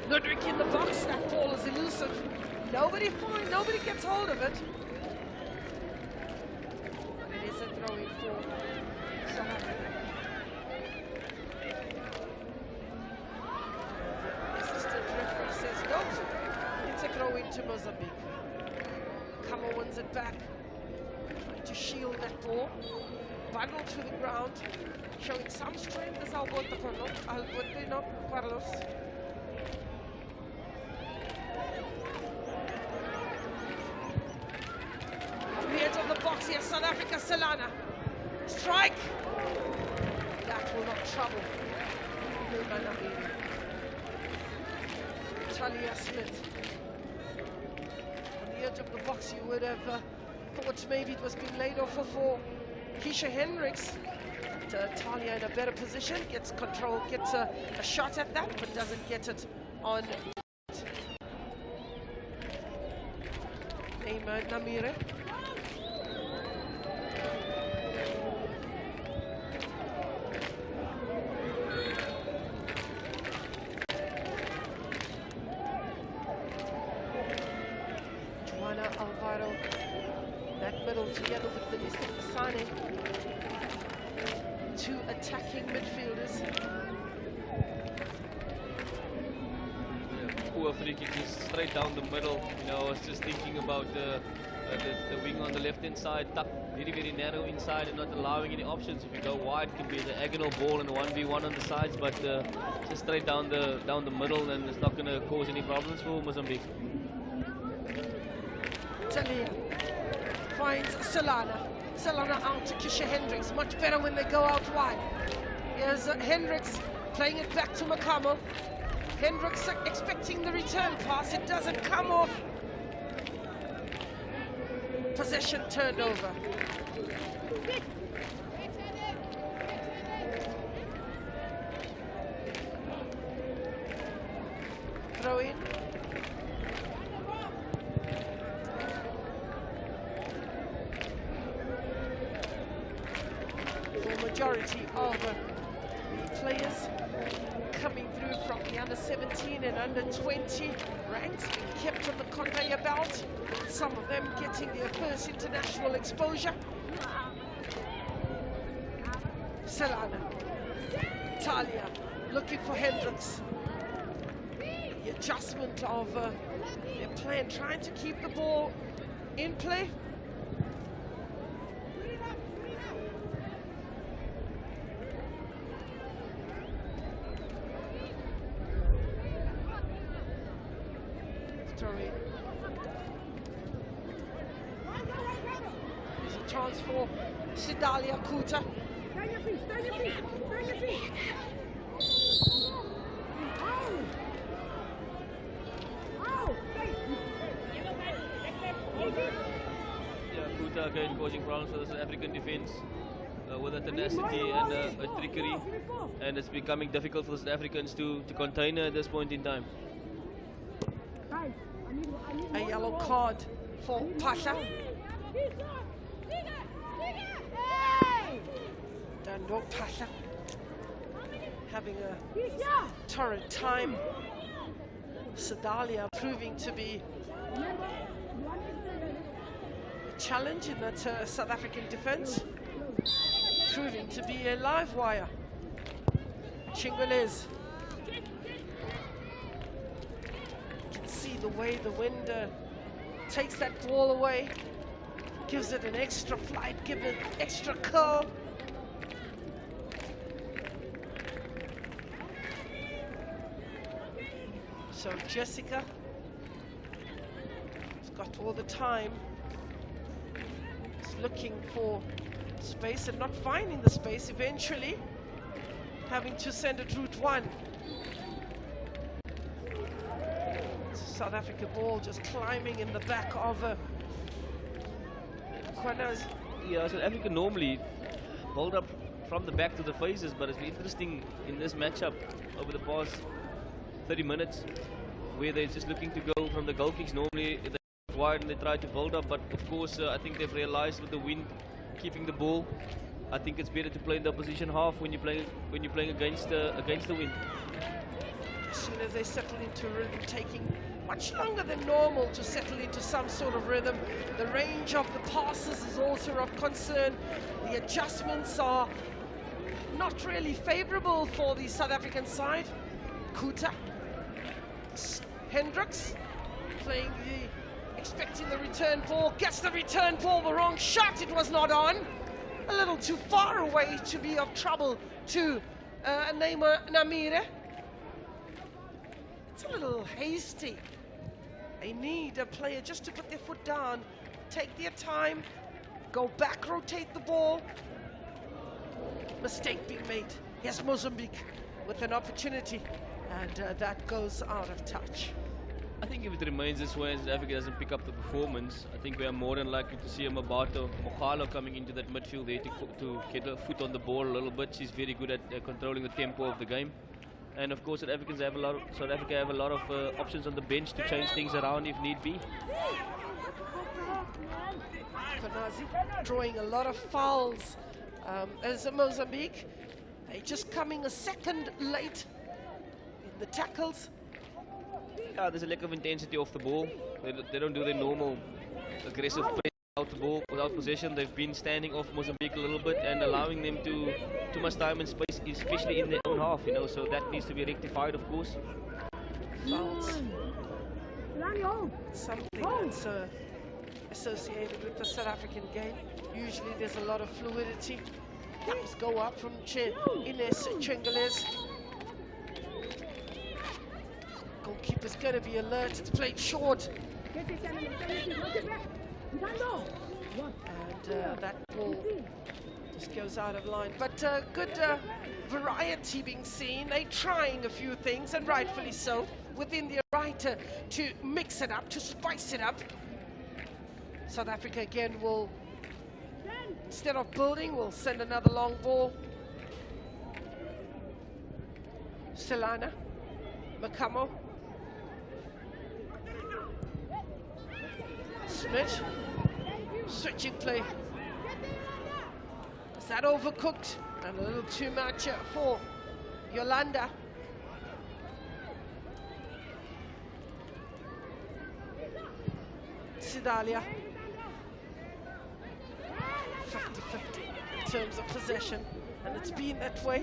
Ludwig in the box. That ball is elusive. Nobody gets hold of it. And it is a throw in for South Africa. The assistant referee says no. It's a throw in to Mozambique. Kamo wins it back. Trying to shield that ball. Bundled to the ground. Showing some strength as Albertino Carlos. On the edge of the box here, South Africa, Solana. Strike! That will not trouble Talia Smith. On the edge of the box, you would have thought maybe it was being laid off for Keisha Hendricks. Talia in a better position, gets control, gets a shot at that, but doesn't get it on Neymar Namire. middle together with the Sane. Two attacking midfielders. Poor free kick just straight down the middle. You know, I was just thinking about the wing on the left-hand side, tucked very, very narrow inside and not allowing any options. If you go wide, it can be a diagonal ball and 1v1 on the sides, but just straight down the middle, and it's not going to cause any problems for Mozambique. Talia finds Solana. Solana out to Kisha Hendricks. Much better when they go out wide. Here's Hendricks playing it back to Makamo. Hendricks expecting the return pass. It doesn't come off. Possession turned over. Throw in. The majority of the players coming through from the under 17 and under 20 ranks, being kept on the conveyor belt. Some of them getting their first international exposure. Solana, Talia looking for Hendricks. The adjustment of their plan, trying to keep the ball in play. There's a chance for Sidalia Kuta. Yeah, Kuta again causing problems for the South African defense with a tenacity and a trickery, and it's becoming difficult for the South Africans to contain her at this point in time. A yellow card for Pasha. Dando Pasha having a torrid time. Sidalia proving to be a challenge in that South African defense, proving to be a live wire. Chingwelez. See the way the wind takes that ball away, gives it an extra flight, gives it extra curl. So Jessica has got all the time. Is looking for space and not finding the space, eventually having to send it route one. South Africa ball just climbing in the back of Kwanaz. Yeah, South Africa normally hold up from the back to the faces, but it's been interesting in this matchup over the past 30 minutes where they're just looking to go from the goal kicks. Normally they go wide and they try to build up, but of course I think they've realized with the wind keeping the ball, I think it's better to play in the opposition half when you're playing against the wind. As soon as they settle into rhythm, taking much longer than normal to settle into some sort of rhythm. The range of the passes is also of concern. The adjustments are not really favorable for the South African side. Kuta, Hendricks playing expecting the return ball, gets the return ball, the wrong shot, it was not on. A little too far away to be of trouble to Neymar Namire. It's a little hasty. They need a player just to put their foot down, take their time, go back, rotate the ball. Mistake being made. Yes, Mozambique with an opportunity, and that goes out of touch. I think if it remains this way and South Africa doesn't pick up the performance, I think we are more than likely to see a Mabato Mogalo coming into that midfield there to get her foot on the ball a little bit. She's very good at controlling the tempo of the game. And of course, South Africa have a lot of options on the bench to change things around if need be. Konazi drawing a lot of fouls as a Mozambique. They're just coming a second late in the tackles. Yeah, there's a lack of intensity off the ball. They don't do their normal aggressive play without the ball, without possession. They've been standing off Mozambique a little bit and allowing them too much time and space, especially in their own half, you know, so that needs to be rectified, of course. Fouls. Something that's associated with the South African game. Usually there's a lot of fluidity. Taps go up from Ines Chengeles. Goalkeeper's going to be alert. It's played short. And that ball just goes out of line. But good variety being seen. They're trying a few things, and rightfully so, within their right to mix it up, to spice it up. South Africa again will, instead of building, will send another long ball. Selana, Makamo, Smith, switching play. Is that overcooked? And a little too much for Yolanda. Sidalia. 50-50 in terms of possession, and it's been that way.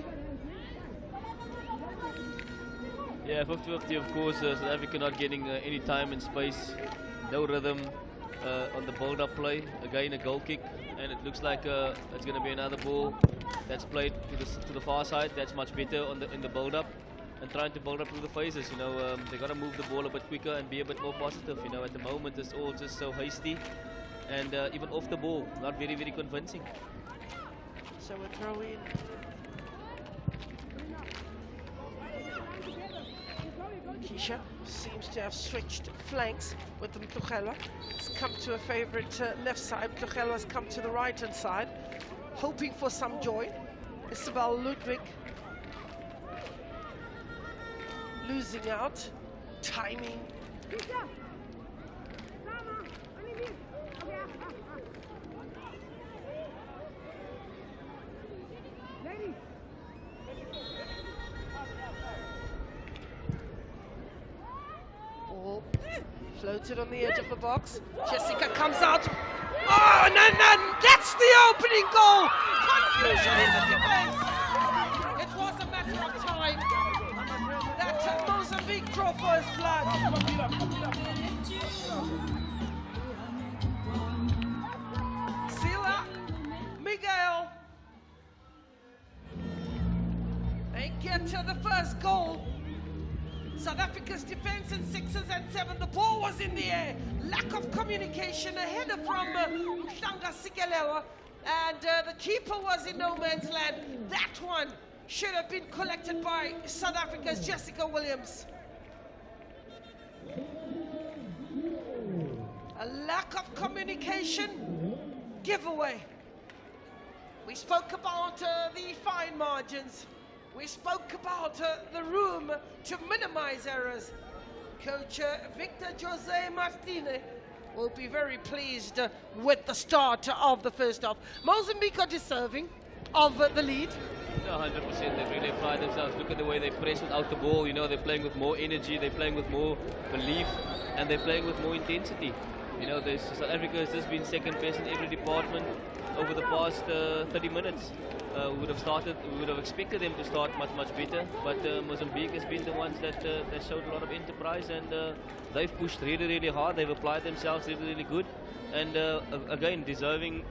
Yeah, 50-50 of course. South Africa not getting any time and space, no rhythm on the build-up play. Again, a goal kick, and it looks like it's going to be another ball that's played to the far side. That's much better in the build-up, and trying to build up through the phases. You know, they got to move the ball a bit quicker and be a bit more positive. You know, at the moment it's all just so hasty, and even off the ball, not very, very convincing. So we're throwing. Keisha seems to have switched flanks with Mtlogela. It's come to a favorite left side. Mtlogela has come to the right hand side, hoping for some joy. Isabel Ludwig losing out, timing. Ball floated on the edge of the box. Jessica comes out. Oh, and that's the opening goal. Confusion in the defense. It was a matter of time that Mozambique draw for his blood. Sila, Miguel. They get to the first goal. South Africa's defense in 6s and 7. The ball was in the air. Lack of communication. A header from Mhlanga Sikelewa. And the keeper was in no man's land. That one should have been collected by South Africa's Jessica Williams. A lack of communication. Giveaway. We spoke about the fine margins. We spoke about the room to minimize errors. Coach Victor Jose Martinez will be very pleased with the start of the first half. Mozambique are deserving of the lead. No, 100%. They really applied themselves. Look at the way they press without the ball. You know, they're playing with more energy, they're playing with more belief, and they're playing with more intensity. You know, South Africa has just been second best in every department over the past 30 minutes. We would have expected them to start much better, but Mozambique has been the ones that showed a lot of enterprise, and they've pushed really hard. They've applied themselves really good, and again deserving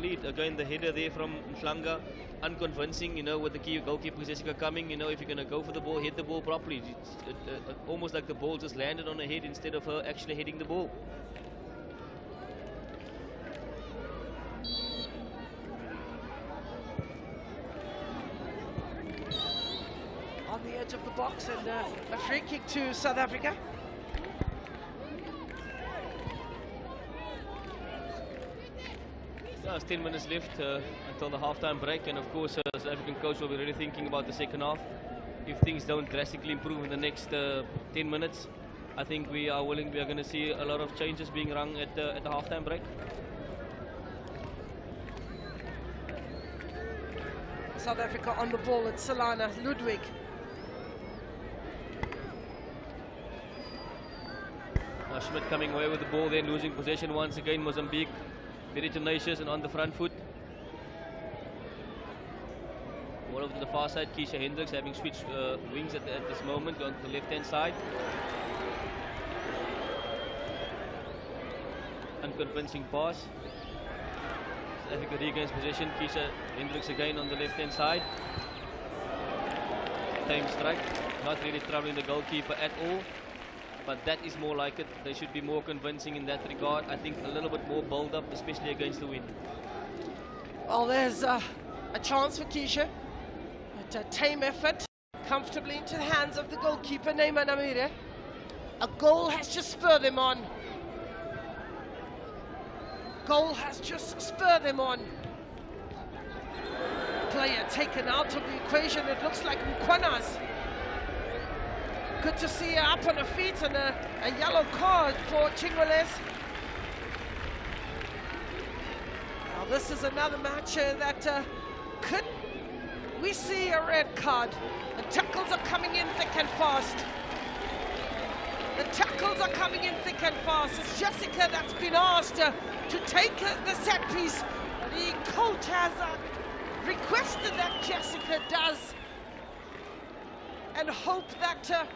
lead. Again, the header there from Mhlanga, unconvincing. You know, with the key goalkeeper Jessica coming. You know, if you're going to go for the ball, hit the ball properly. Almost like the ball just landed on her head instead of her actually hitting the ball. On the edge of the box, and a free kick to South Africa. There's 10 minutes left until the halftime break, and of course the South African coach will be really thinking about the second half. If things don't drastically improve in the next 10 minutes, I think we are going to see a lot of changes being rung at the halftime break. South Africa on the ball at Selana Ludwig. Schmidt coming away with the ball, then losing possession once again. Mozambique Very tenacious and on the front foot. All over to the far side, Keisha Hendricks having switched wings at this moment, going to the left-hand side. Unconvincing pass. South Africa regains possession. Keisha Hendricks again on the left-hand side. Time strike. Not really troubling the goalkeeper at all. But that is more like it. They should be more convincing in that regard. I think a little bit more build-up, especially against the wind. Well, there's a chance for Keisha. A tame effort, comfortably into the hands of the goalkeeper, Neymar Namire. A goal has just spurred them on. Goal has just spurred them on. Player taken out of the equation. It looks like Mkwana's. Good to see her up on her feet, and a yellow card for Chingwales. Now this is another match that could we see a red card. The tackles are coming in thick and fast. The tackles are coming in thick and fast. It's Jessica that's been asked to take the set piece. The coach has requested that Jessica does, and hope that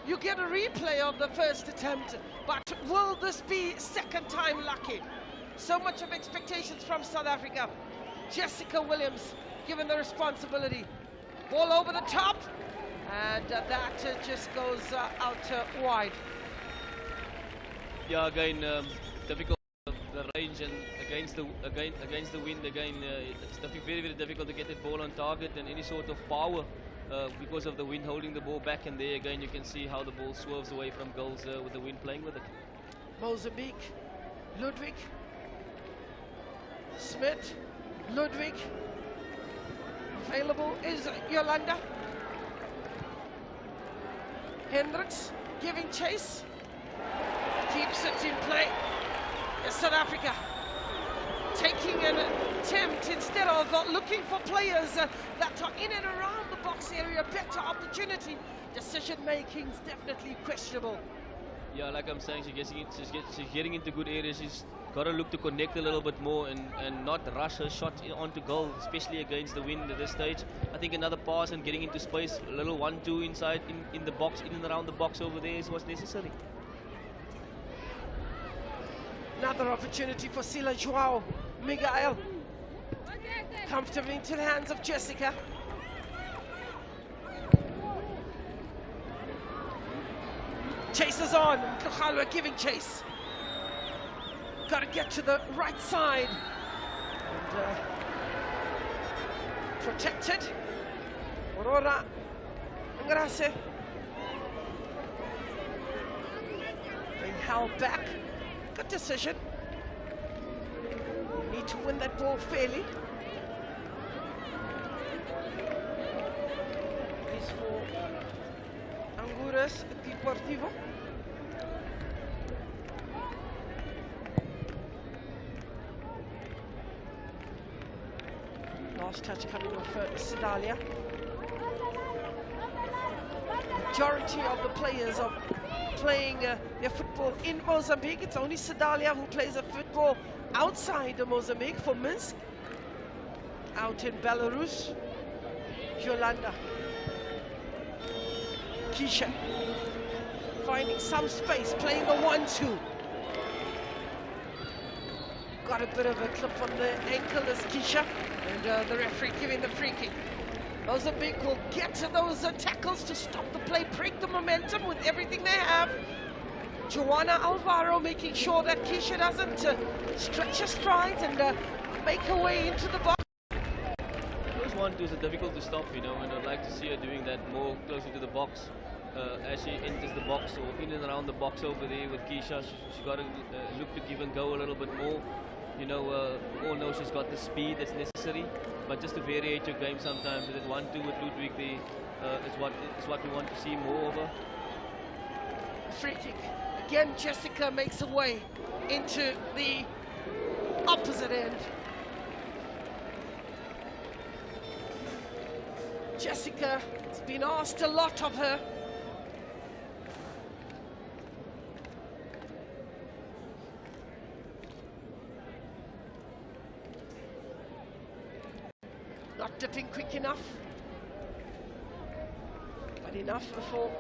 you get a replay of the first attempt. But will this be second time lucky? So much of expectations from South Africa. Jessica Williams given the responsibility. Ball over the top, and that just goes out wide. Yeah, again, difficult the range, and against the wind again, it's very, very difficult to get that ball on target, and any sort of power because of the wind holding the ball back. And there again, you can see how the ball swerves away from goals with the wind playing with it. Mozambique, Ludwig, Smith, Ludwig. Available is Yolanda. Hendricks giving chase. Keeps it in play. South Africa taking an attempt instead of looking for players that are in and around the box area. Better opportunity. Decision making is definitely questionable. Yeah, like I'm saying, she's getting into good areas. She's got to look to connect a little bit more and not rush her shot onto goal, especially against the wind at this stage. I think another pass and getting into space, a little 1-2 inside in the box, in and around the box over there is what's necessary. Another opportunity for Sila Joao Miguel. Comfortably into the hands of Jessica. Chases on. Kuchalwa giving chase. Got to get to the right side. And, protected. Aurora Ngrase. Being held back. Good decision. You need to win that ball fairly. This for Anguras Deportivo. Last touch coming off Sedalia. Majority of the players are playing their football in Mozambique. It's only Sedalia who plays a football outside of Mozambique for Minsk. Out in Belarus, Yolanda. Keisha finding some space, playing the 1-2. Got a bit of a clip on the ankle as Keisha, and the referee giving the free kick. Mozambique will get to those tackles to stop the play, break the momentum with everything they have. Joanna Alvaro making sure that Keisha doesn't stretch her strides and make her way into the box. Those 1-2s are difficult to stop, you know, and I'd like to see her doing that more closer to the box. As she enters the box or in and around the box over there with Keisha, she's got to look to give and go a little bit more. You know, we all know she's got the speed that's necessary, but just to variate your game sometimes with that 1-2 with Ludwig is what we want to see more of her. Free kick. Again, Jessica makes her way into the opposite end. Jessica has been asked a lot of her. dipping quick enough. But enough for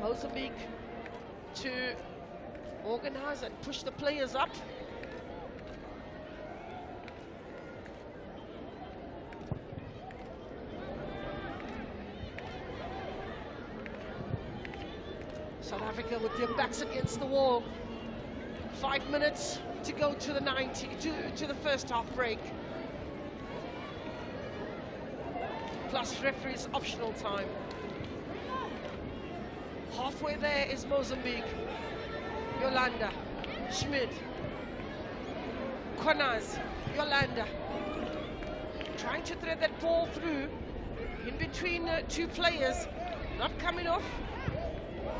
Mozambique to organize and push the players up. South Africa with their backs against the wall. 5 minutes to go to the 90, to the first half break. Plus referee's optional time. Halfway there is Mozambique. Yolanda, Schmidt, Quanaz, Yolanda. Trying to thread that ball through in between two players. Not coming off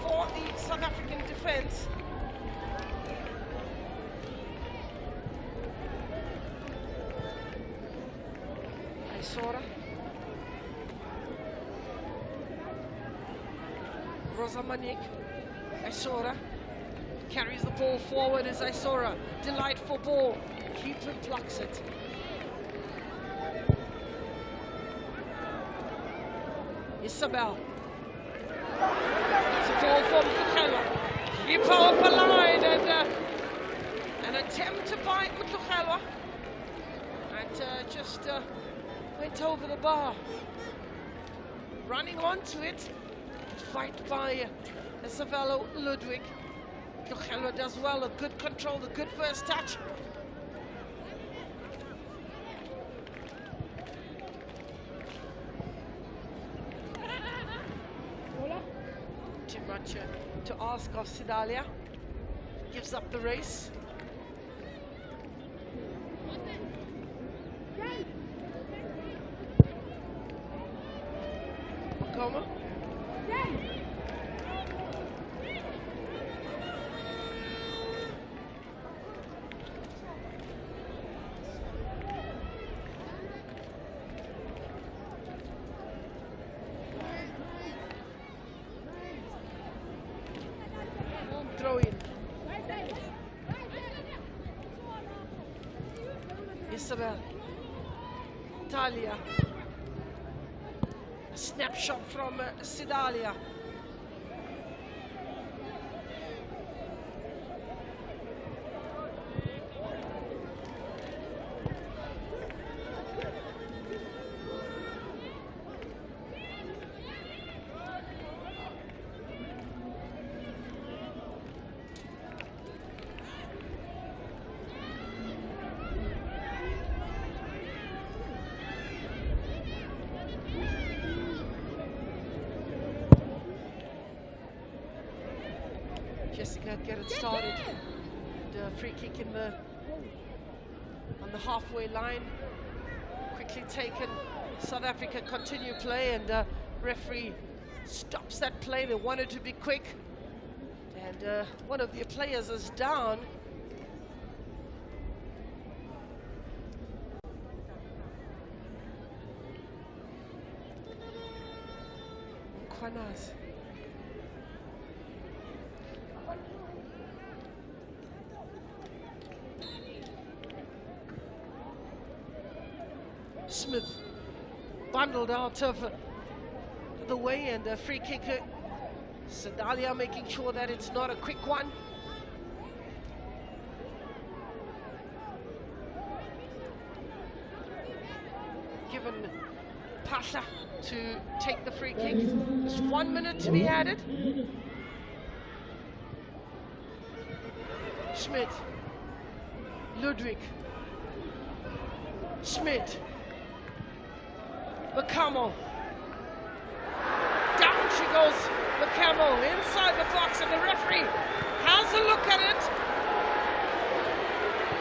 for the South African defense. Isora. Mozambique. Isora carries the ball forward as Isora. Delightful ball. Keeper plucks it. Isabel. It's a ball from Mtlugelwa. Keeper off the line and an attempt to bite Mtlugelwa. And just went over the bar. Running onto it. Fight by Savelo Ludwig. Mtlugelwa does well, a good control, a good first touch. Too much to ask of Sidalia. Gives up the race. Makoma. Throw in. Isabel. Talia. A snapshot from Sidalia. Jessica get it started. And free kick in on the halfway line. Quickly taken. South Africa continue play, and referee stops that play. They wanted to be quick, and one of their players is down. Quanaz. Smith bundled out of the way, and a free kick. Sidalia making sure that it's not a quick one. Given Pasha to take the free kick. There's 1 minute to be added. Schmidt. Ludwig. Schmidt. Makamo. Down she goes, Makamo, inside the box, and the referee has a look at it.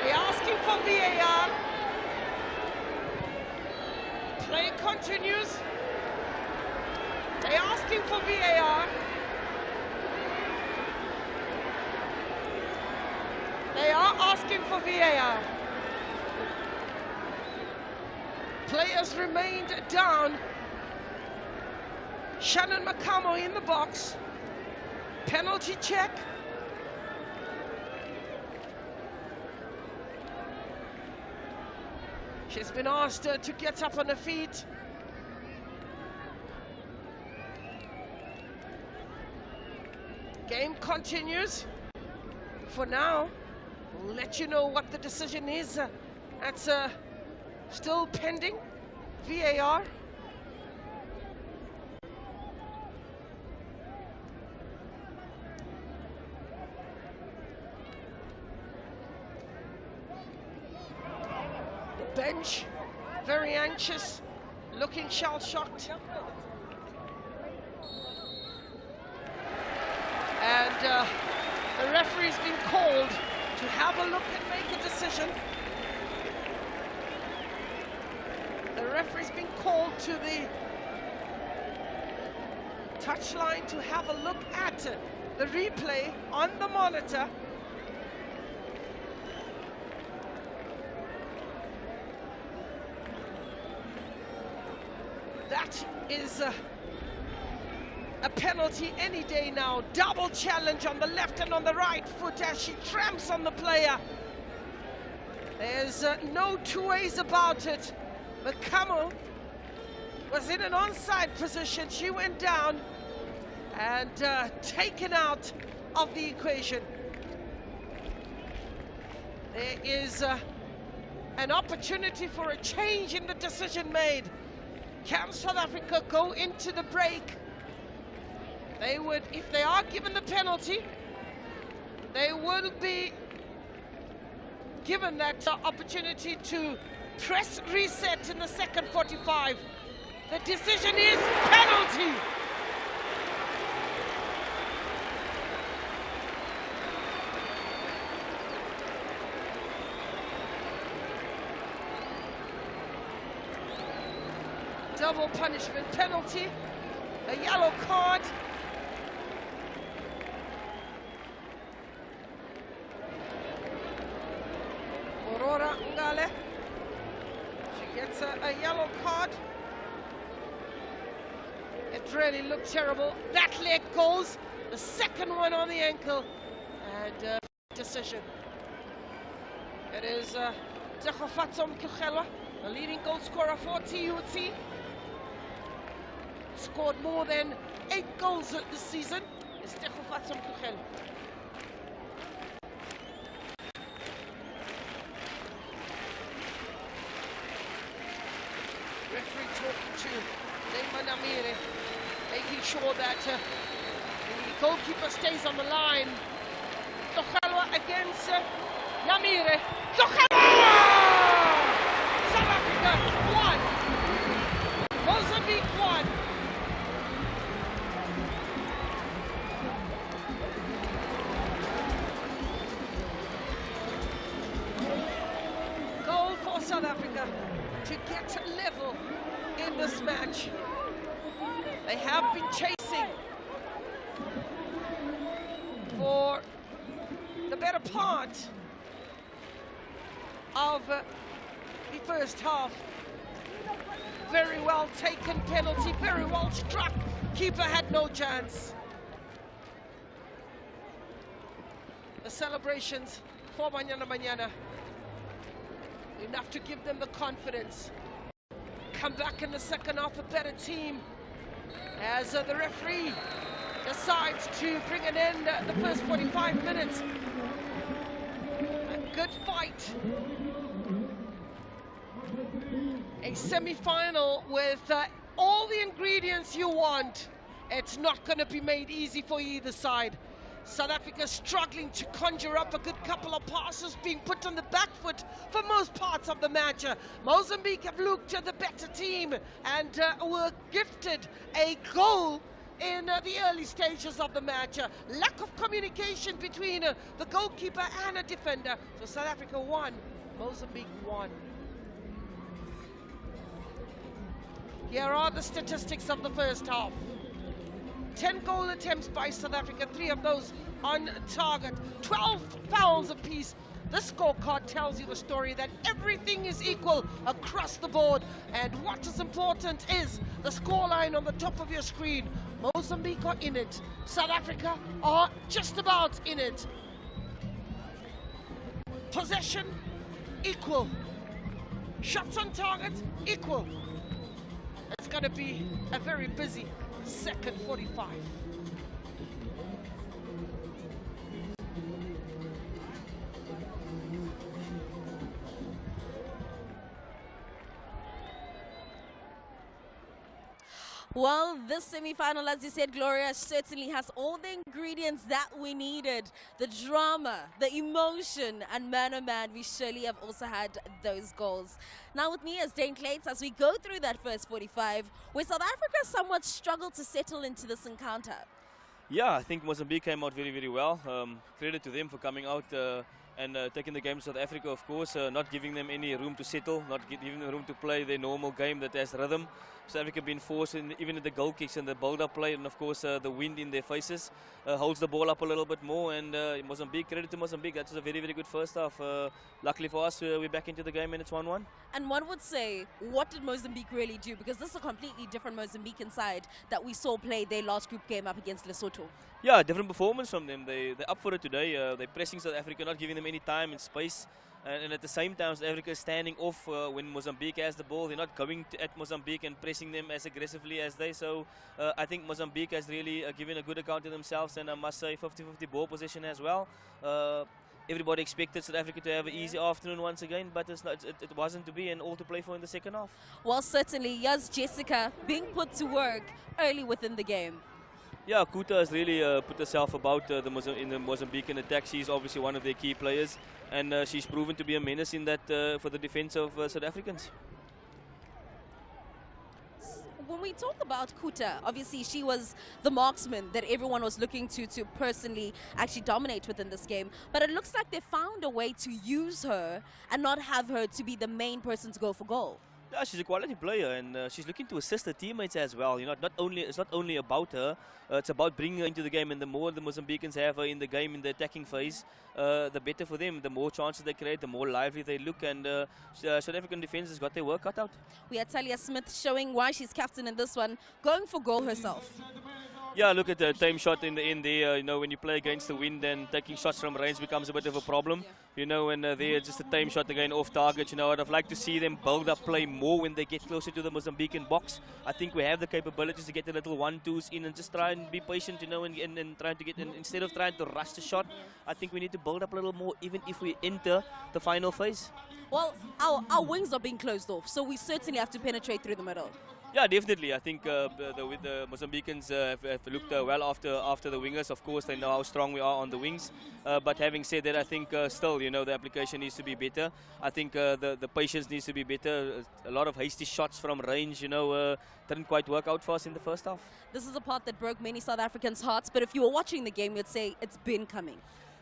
They're asking for VAR. Play continues. They're asking for VAR. They are asking for VAR. Players remained down. Shannon Makamo in the box. Penalty check. She's been asked to get up on her feet. Game continues. For now, we'll let you know what the decision is. That's still pending. VAR. The bench, very anxious, looking shell-shocked. And the referee's been called to have a look and make a decision. The referee's been called to the touchline to have a look at the replay on the monitor. That is a penalty any day now. Double challenge on the left and on the right foot as she tramps on the player. There's no two ways about it. Makamo was in an onside position. She went down and taken out of the equation. There is an opportunity for a change in the decision made. Can South Africa go into the break? They would, if they are given the penalty, they will be given that opportunity to press reset in the second 45. The decision is penalty. Double punishment penalty, a yellow card. Aurora Ngale, she gets a yellow card. It really looked terrible. That leg goes, the second one on the ankle, and decision. It is Tsegofatso Mkughelwa, the leading goal scorer for TUT. Scored more than 8 goals this season. Is Tsegofatso Mkughelwa. Referee talking to Neymar Namire, making sure that the goalkeeper stays on the line. Mkughelwa against Namire. Mkughelwa! South Africa 1. Mozambique 1. Goal for South Africa to get level in this match. They have been chasing for the better part of the first half. Very well taken penalty, very well struck. Keeper had no chance. The celebrations for Banyana Banyana, enough to give them the confidence. Come back in the second half a better team as the referee decides to bring an end the first 45 minutes. A good fight. A semi-final with all the ingredients you want. It's not going to be made easy for either side. South Africa struggling to conjure up a good couple of passes, being put on the back foot for most parts of the match. Mozambique have looked the better team and were gifted a goal in the early stages of the match. Lack of communication between the goalkeeper and a defender. So South Africa 1, Mozambique 1. Here are the statistics of the first half. 10 goal attempts by South Africa, 3 of those on target, 12 fouls apiece. This scorecard tells you the story that everything is equal across the board, and what is important is the scoreline on the top of your screen. Mozambique are in it, South Africa are just about in it. Possession equal. Shots on target, equal. It's going to be a very busy second 45. Well, this semi-final, as you said, Gloria, certainly has all the ingredients that we needed. The drama, the emotion, and man, oh man, we surely have also had those goals. Now with me as Dane Clates, as we go through that first 45, where South Africa somewhat struggled to settle into this encounter. Yeah, I think Mozambique came out very, very well. Credit to them for coming out and taking the game to South Africa, of course, not giving them any room to settle, not giving them room to play their normal game that has rhythm. South Africa been forced, even in the goal kicks and the build-up play, and of course the wind in their faces holds the ball up a little bit more. And Mozambique, credit to Mozambique, that was a very, very good first half. Luckily for us, we're back into the game and it's 1-1. And one would say, what did Mozambique really do? Because this is a completely different Mozambican side that we saw play their last group game up against Lesotho. Yeah, different performance from them. They're up for it today. They're pressing South Africa, not giving them any time and space. And at the same time, South Africa is standing off when Mozambique has the ball. They're not going at Mozambique and pressing them as aggressively as they. So I think Mozambique has really given a good account of themselves, and I must say 50-50 ball possession as well. Everybody expected South Africa to have an easy afternoon once again, but it wasn't to be, and all to play for in the second half. Well, certainly, yes, Jessica being put to work early within the game. Yeah, Kuta has really put herself about in the Mozambican attack. She's obviously one of their key players, and she's proven to be a menace in that for the defense of South Africans. When we talk about Kuta, obviously she was the marksman that everyone was looking to personally actually dominate within this game. But it looks like they found a way to use her and not have her to be the main person to go for goal. Yeah, she's a quality player, and she's looking to assist her teammates as well. You know, it's not only about her. It's about bringing her into the game, and the more the Mozambicans have her in the game in the attacking phase, the better for them. The more chances they create, the more lively they look, and South African defense has got their work cut out. We had Talia Smith showing why she's captain in this one, going for goal herself. Yeah, look at the time shot in the end there. You know, when you play against the wind and taking shots from range becomes a bit of a problem. You know, and there just a time shot again off target. You know, I'd have liked to see them build up play more when they get closer to the Mozambican box. I think we have the capabilities to get the little 1-2s in and just try and be patient, you know, and trying to get in, instead of trying to rush the shot. I think we need to build up a little more, even if we enter the final phase. Well, our wings are being closed off, so we certainly have to penetrate through the middle. Yeah, definitely. I think the Mozambicans have looked well after the wingers. Of course, they know how strong we are on the wings. But having said that, I think still, you know, the application needs to be better. I think the patience needs to be better. A lot of hasty shots from range, you know, didn't quite work out for us in the first half. This is the part that broke many South Africans' hearts. But if you were watching the game, you'd say it's been coming.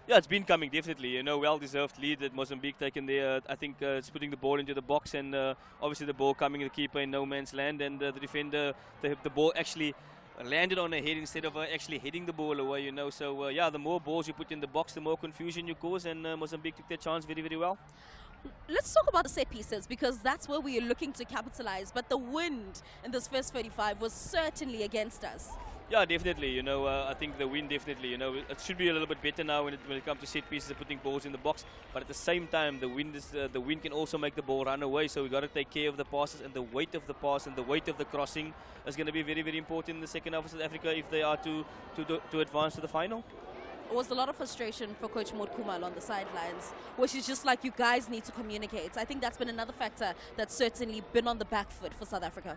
Yeah, it's been coming, definitely. You know, well-deserved lead that Mozambique taken there. I think it's putting the ball into the box, and obviously the ball coming to the keeper in no man's land, and the defender, the ball actually landed on her head instead of actually heading the ball away, you know. So, yeah, the more balls you put in the box, the more confusion you cause, and Mozambique took their chance very, very well. Let's talk about the set pieces, because that's where we are looking to capitalize. But the wind in this first 35 was certainly against us. Yeah, definitely. You know, I think the wind definitely, you know, it should be a little bit better now when it comes to set pieces and putting balls in the box. But at the same time, the wind can also make the ball run away. So we've got to take care of the passes, and the weight of the pass and the weight of the crossing is going to be very, very important in the second half of South Africa if they are to advance to the final. It was a lot of frustration for Coach Maud Kumal on the sidelines, which is just like, you guys need to communicate. I think that's been another factor that's certainly been on the back foot for South Africa.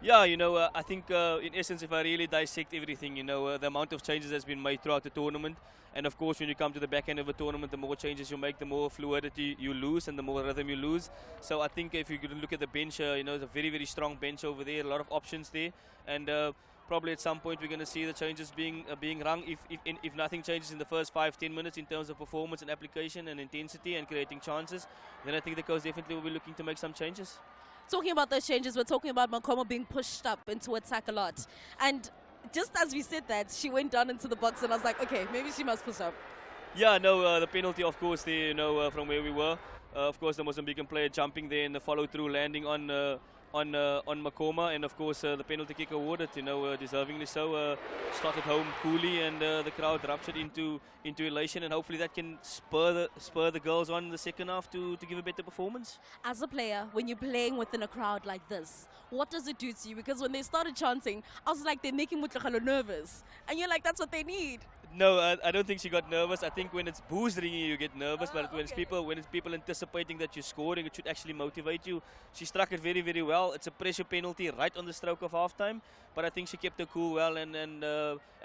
Yeah, you know, I think in essence, if I really dissect everything, you know, the amount of changes that's been made throughout the tournament. And of course, when you come to the back end of a tournament, the more changes you make, the more fluidity you lose and the more rhythm you lose. So I think if you could look at the bench, you know, it's a very, very strong bench over there, a lot of options there. And probably at some point we're going to see the changes being rung. If nothing changes in the first 5-10 minutes in terms of performance and application and intensity and creating chances, then I think the coach definitely will be looking to make some changes. Talking about those changes, we're talking about Makomo being pushed up into attack a lot. And just as we said that, she went down into the box, and I was like, okay, maybe she must push up. Yeah, no, the penalty, of course, there, you know, from where we were. Of course, the Mozambican player jumping there and the follow-through landing on on Makoma, and of course the penalty kick awarded, deservingly so. Started home coolly, and the crowd ruptured into elation, and hopefully that can spur the girls on in the second half to give a better performance. As a player, when you're playing within a crowd like this, what does it do to you? Because when they started chanting, I was like, they're making Mutlakalo nervous. And you're like, that's what they need. No, I don't think she got nervous. I think when it's booze ringing, you get nervous. But when it's people anticipating that you're scoring, it should actually motivate you. She struck it very, very well. It's a pressure penalty right on the stroke of halftime. But I think she kept her cool well and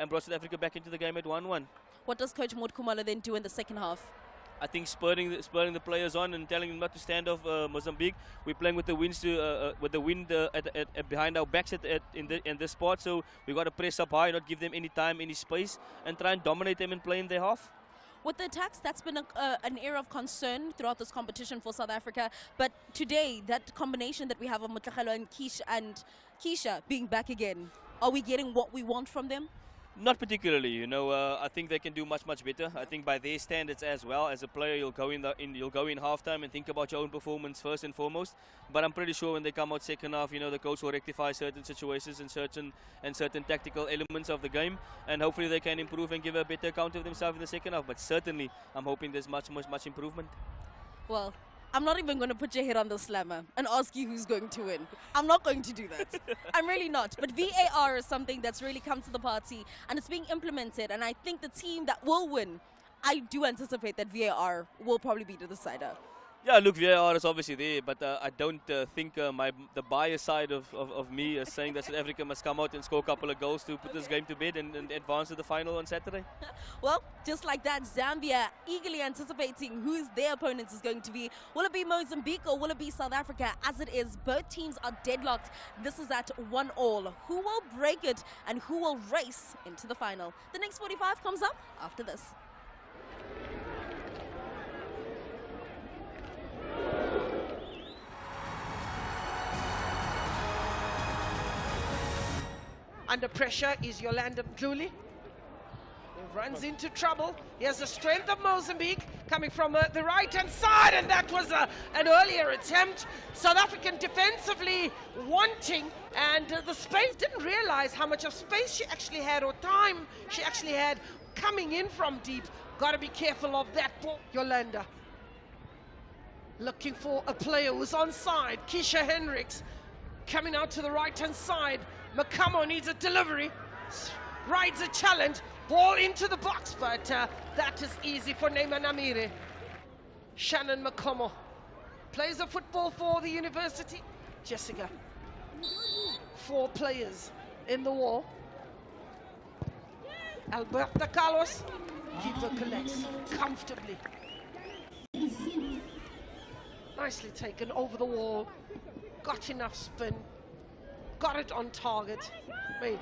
brought South Africa back into the game at 1-1. What does Coach Maud Khumalo then do in the second half? I think spurring the players on and telling them not to stand off Mozambique. We're playing with the wind behind our backs in this spot, so we got to press up high, not give them any time, any space, and try and dominate them and play in their half. With the attacks, that's been an area of concern throughout this competition for South Africa. But today, that combination that we have of Mutlakalo and Keisha being back again, are we getting what we want from them? Not particularly, I think they can do much better. I think by their standards as well, as a player, you'll go in halftime and think about your own performance first and foremost. But I'm pretty sure when they come out second half, the coach will rectify certain situations and certain tactical elements of the game, and hopefully they can improve and give a better account of themselves in the second half. But certainly, I'm hoping there's much improvement. Well, I'm not even going to put your head on the slammer and ask you who's going to win. I'm not going to do that. I'm really not. But VAR is something that's really come to the party, and it's being implemented. And I think the team that will win, I do anticipate that VAR will probably be the decider. Yeah, look, VAR is obviously there, but I don't think the bias side of me is saying that South Africa must come out and score a couple of goals to put this game to bed and advance to the final on Saturday. Well, just like that, Zambia eagerly anticipating who their opponent is going to be. Will it be Mozambique or will it be South Africa? As it is, both teams are deadlocked. This is at 1-1. Who will break it and who will race into the final? The next 45 comes up after this. Under pressure is Yolanda Mdluli. He runs into trouble. He has the strength of Mozambique coming from the right-hand side, and that was an earlier attempt. South African defensively wanting, and the space, didn't realize how much of space she actually had, or time she actually had coming in from deep. Got to be careful of that ball. Yolanda looking for a player who's onside. Keisha Hendricks coming out to the right-hand side. Makamo needs a delivery, rides a challenge, ball into the box, but that is easy for Neema Namire. Shannon Makamo plays the football for the university. Jessica, 4 players in the wall. Alberta Carlos, keeper collects comfortably. Nicely taken over the wall, got enough spin. Got it on target. Made.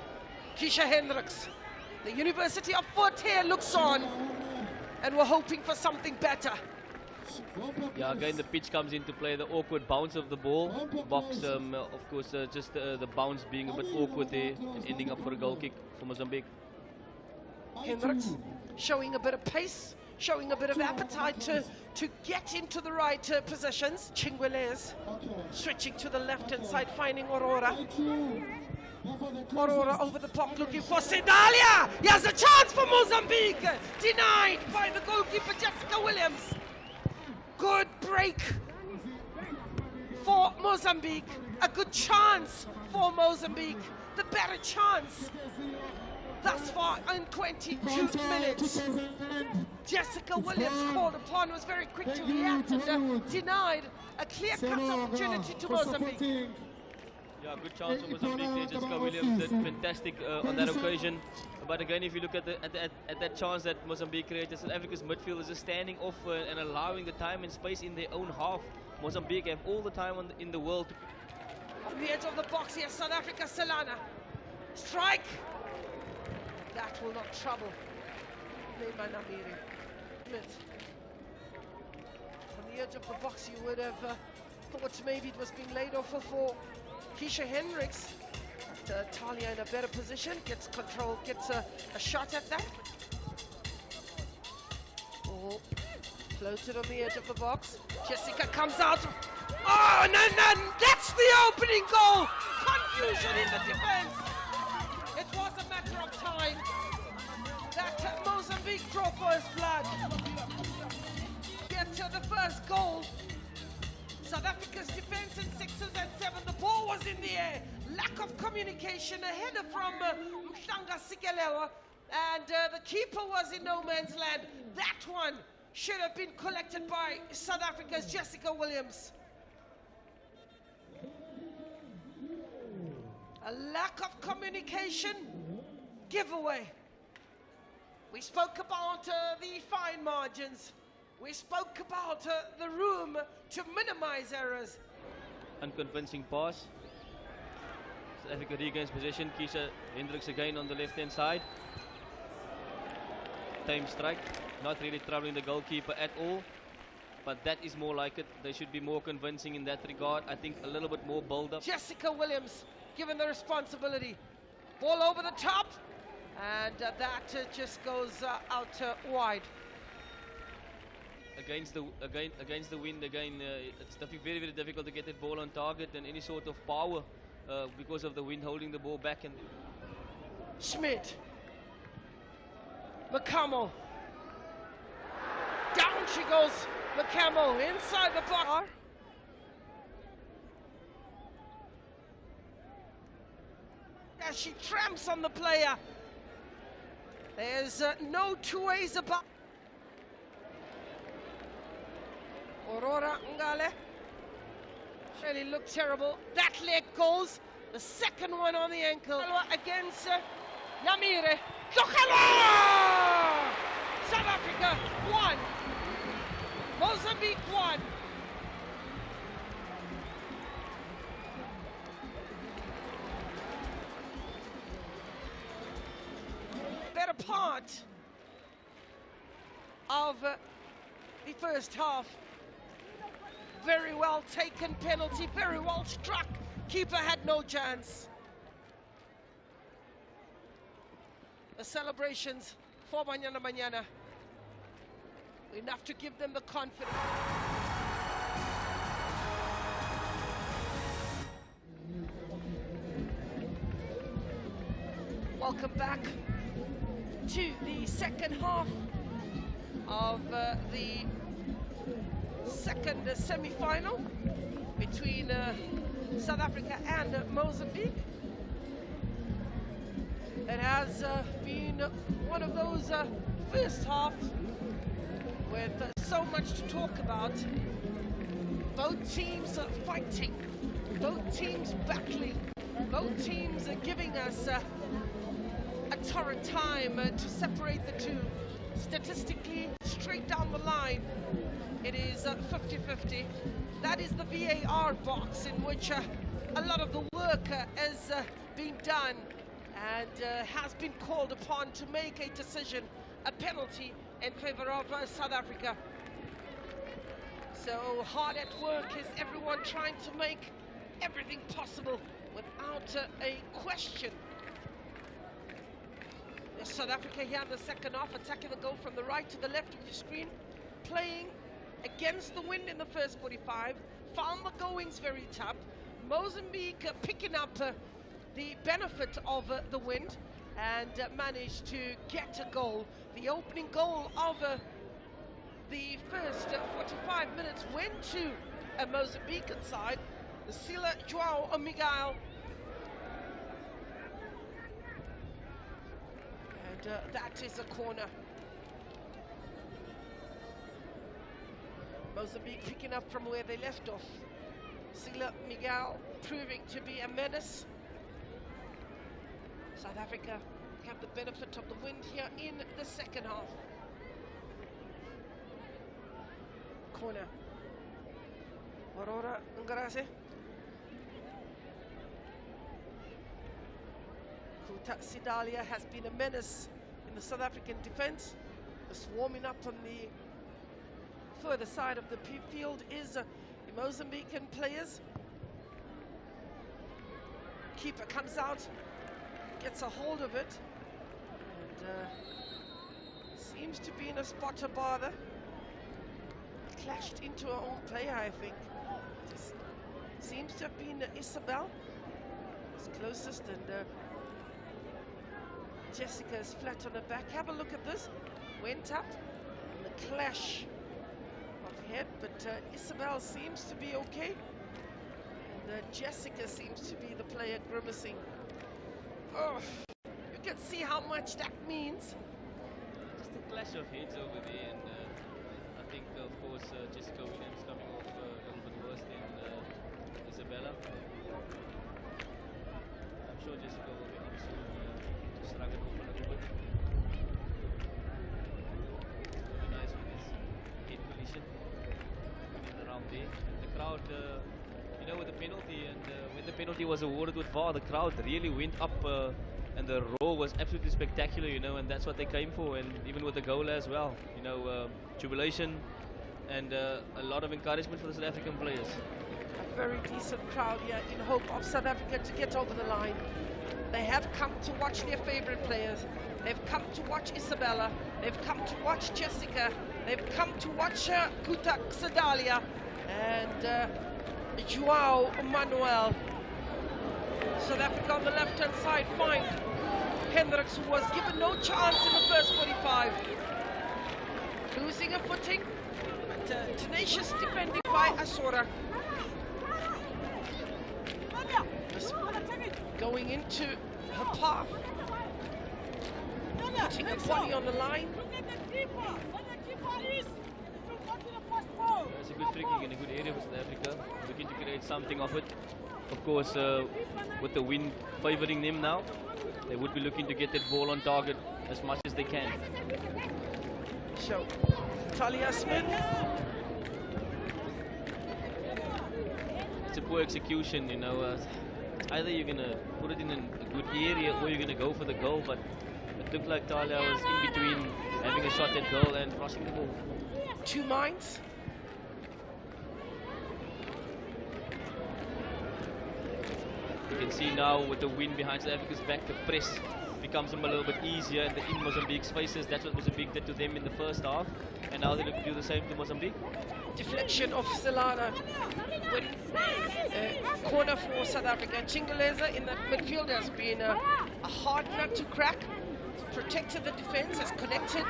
Keisha Hendricks, the University of Fort Hare, looks on, and we're hoping for something better. Yeah, again the pitch comes into play, the awkward bounce of the ball. Box, of course, just the bounce being a bit awkward there and ending up for a goal kick for Mozambique. Hendricks showing a bit of pace, showing a bit of appetite to get into the right positions. Chingwelez switching to the left-hand side, finding Aurora. Aurora over the top looking for Sedalia. He has a chance for Mozambique. Denied by the goalkeeper, Jessica Williams. Good break for Mozambique. A good chance for Mozambique. The better chance thus far in 22 minutes. Jessica Williams called upon, was very quick to react, and denied a clear-cut opportunity to Mozambique. Yeah, good chance for Mozambique there. Jessica Williams did fantastic on that occasion. But again, if you look at that chance that Mozambique created, South Africa's midfielders are standing off and allowing the time and space in their own half. Mozambique have all the time in the world. On the edge of the box here, South Africa, Selana. Strike. That will not trouble Neema Namire. On the edge of the box, you would have thought maybe it was being laid off for Keisha Hendricks. But Talia in a better position, gets control, gets a shot at that. Oh, floated on the edge of the box. Jessica comes out Oh, and that's the opening goal. Confusion in the defense. It was a matter of time that Mozambique draw first blood. Get to the first goal. South Africa's defense in 6s and 7. The ball was in the air. Lack of communication. A header from Mhlanga Sikelelwa. And the keeper was in no man's land. That one should have been collected by South Africa's Jessica Williams. A lack of communication, giveaway. We spoke about the fine margins. We spoke about the room to minimize errors. Unconvincing pass. South Africa regains possession. Keisha Hendricks again on the left-hand side. Time strike. Not really troubling the goalkeeper at all. But that is more like it. They should be more convincing in that regard. I think a little bit more build-up. Jessica Williams given the responsibility. Ball over the top. And that just goes out wide. Against the wind again, it's very, very difficult to get that ball on target and any sort of power because of the wind holding the ball back. And Schmidt, Makamo, down she goes. Makamo inside the box. As she tramps on the player. There's no two ways about. Aurora Ngale really looked terrible. That leg goes. The second one on the ankle against Yamire. South Africa 1. Mozambique 1. Better part of the first half. Very well taken penalty, very well struck. Keeper had no chance. The celebrations for Banyana Banyana. Enough to give them the confidence. Welcome back to the second half of the second semi-final between South Africa and Mozambique. It has been one of those first halves with so much to talk about. Both teams fighting, both teams battling, both teams giving us a torrid time to separate the two. Statistically, straight down the line, it is 50-50. That is the VAR box in which a lot of the work has been done and has been called upon to make a decision, a penalty in favor of South Africa. So hard at work is everyone trying to make everything possible without a question. South Africa here in the second half, attacking the goal from the right to the left of your screen, playing against the wind in the first 45, found the goings very tough. Mozambique picking up the benefit of the wind and managed to get a goal. The opening goal of the first 45 minutes went to a Mozambican side, the Sila João Miguel. That is a corner. Mozambique picking up from where they left off. Sila Miguel proving to be a menace. South Africa have the benefit of the wind here in the second half. Corner. Aurora Ngarase. Kuta Sidalia has been a menace in the South African defense. Swarming up on the further side of the field is the Mozambican players. Keeper comes out, gets a hold of it, and seems to be in a spot to bother. Clashed into her own player, I think. This seems to have been Isabel. It's closest, and Jessica is flat on her back. Have a look at this. Went up, and the clash of head, but Isabel seems to be okay. And Jessica seems to be the player grimacing. Oh, you can see how much that means. Just a clash of heads over there, and I think, of course, Jessica Williams coming off a little bit worse than Isabella. I'm sure Jessica will be able to struggle off a little bit. Very nice with this head collision around there. And the crowd, you know, with the penalty, and when the penalty was awarded with VAR, the crowd really went up, and the roar was absolutely spectacular, you know, and that's what they came for. And even with the goal as well, you know, jubilation and a lot of encouragement for the South African players. A very decent crowd here in hope of South Africa to get over the line. They have come to watch their favorite players. They've come to watch Isabella. They've come to watch Jessica. They've come to watch Kuta Sedalia and Joao Manuel. South Africa on the left-hand side find Hendricks, who was given no chance in the first 45. Losing a footing, but tenacious defending by Asora. Just going into her path, putting her body on the line. It's a good free kick in a good area for South Africa, looking to create something of it. Of course, with the wind favouring them now, they would be looking to get that ball on target as much as they can. So, Talia Smith. It's a poor execution, you know. Either you're going to put it in a good area or you're going to go for the goal, but it looked like Talia was in between having a shot at goal and crossing the ball. Two minds. You can see now with the wind behind South Africa's back, the press becomes them a little bit easier in Mozambique's faces. That's what Mozambique did to them in the first half, and now they look to do the same to Mozambique. Deflection of Selana. Corner for South Africa. Chingaleza in the midfield has been a hard nut to crack. It's protected the defense, has connected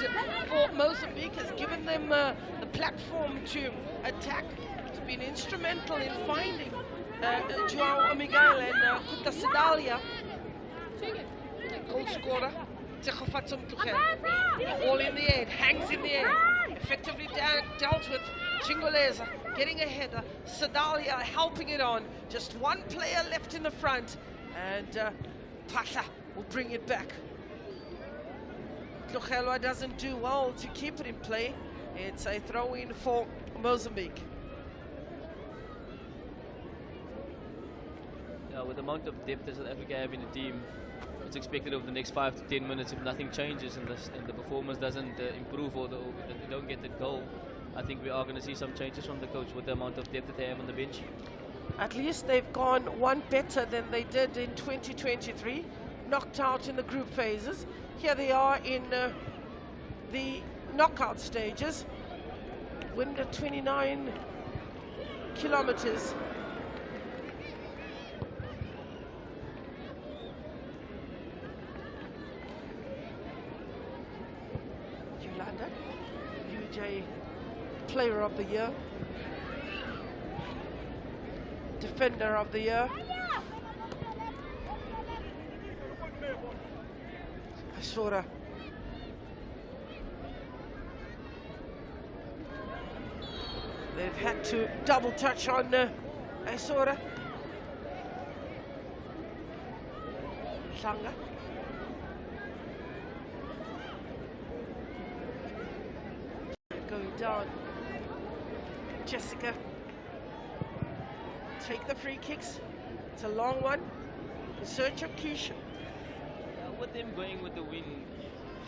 for Mozambique, has given them the platform to attack. It's been instrumental in finding Joao Miguel and Kuta Sedalia. Goal scorer. All in the air, hangs in the air. Effectively dealt with. Chingaleza getting a header. Sedalia helping it on. Just one player left in the front. And Pasha will bring it back. Tlogelwa doesn't do well to keep it in play. It's a throw-in for Mozambique. With the amount of depth that South Africa have in the team, it's expected over the next 5 to 10 minutes, if nothing changes and the performance doesn't improve or they don't get the goal, I think we are going to see some changes from the coach with the amount of depth that they have on the bench. At least they've gone one better than they did in 2023, knocked out in the group phases. Here they are in the knockout stages. Wind at 29 kilometers. Yolanda, UJ Player of the Year, Defender of the Year. Asora. They've had to double touch on Asora. Sanga. Going down. Jessica. Take the free kicks. It's a long one. In search of Keisha. With them going with the wind,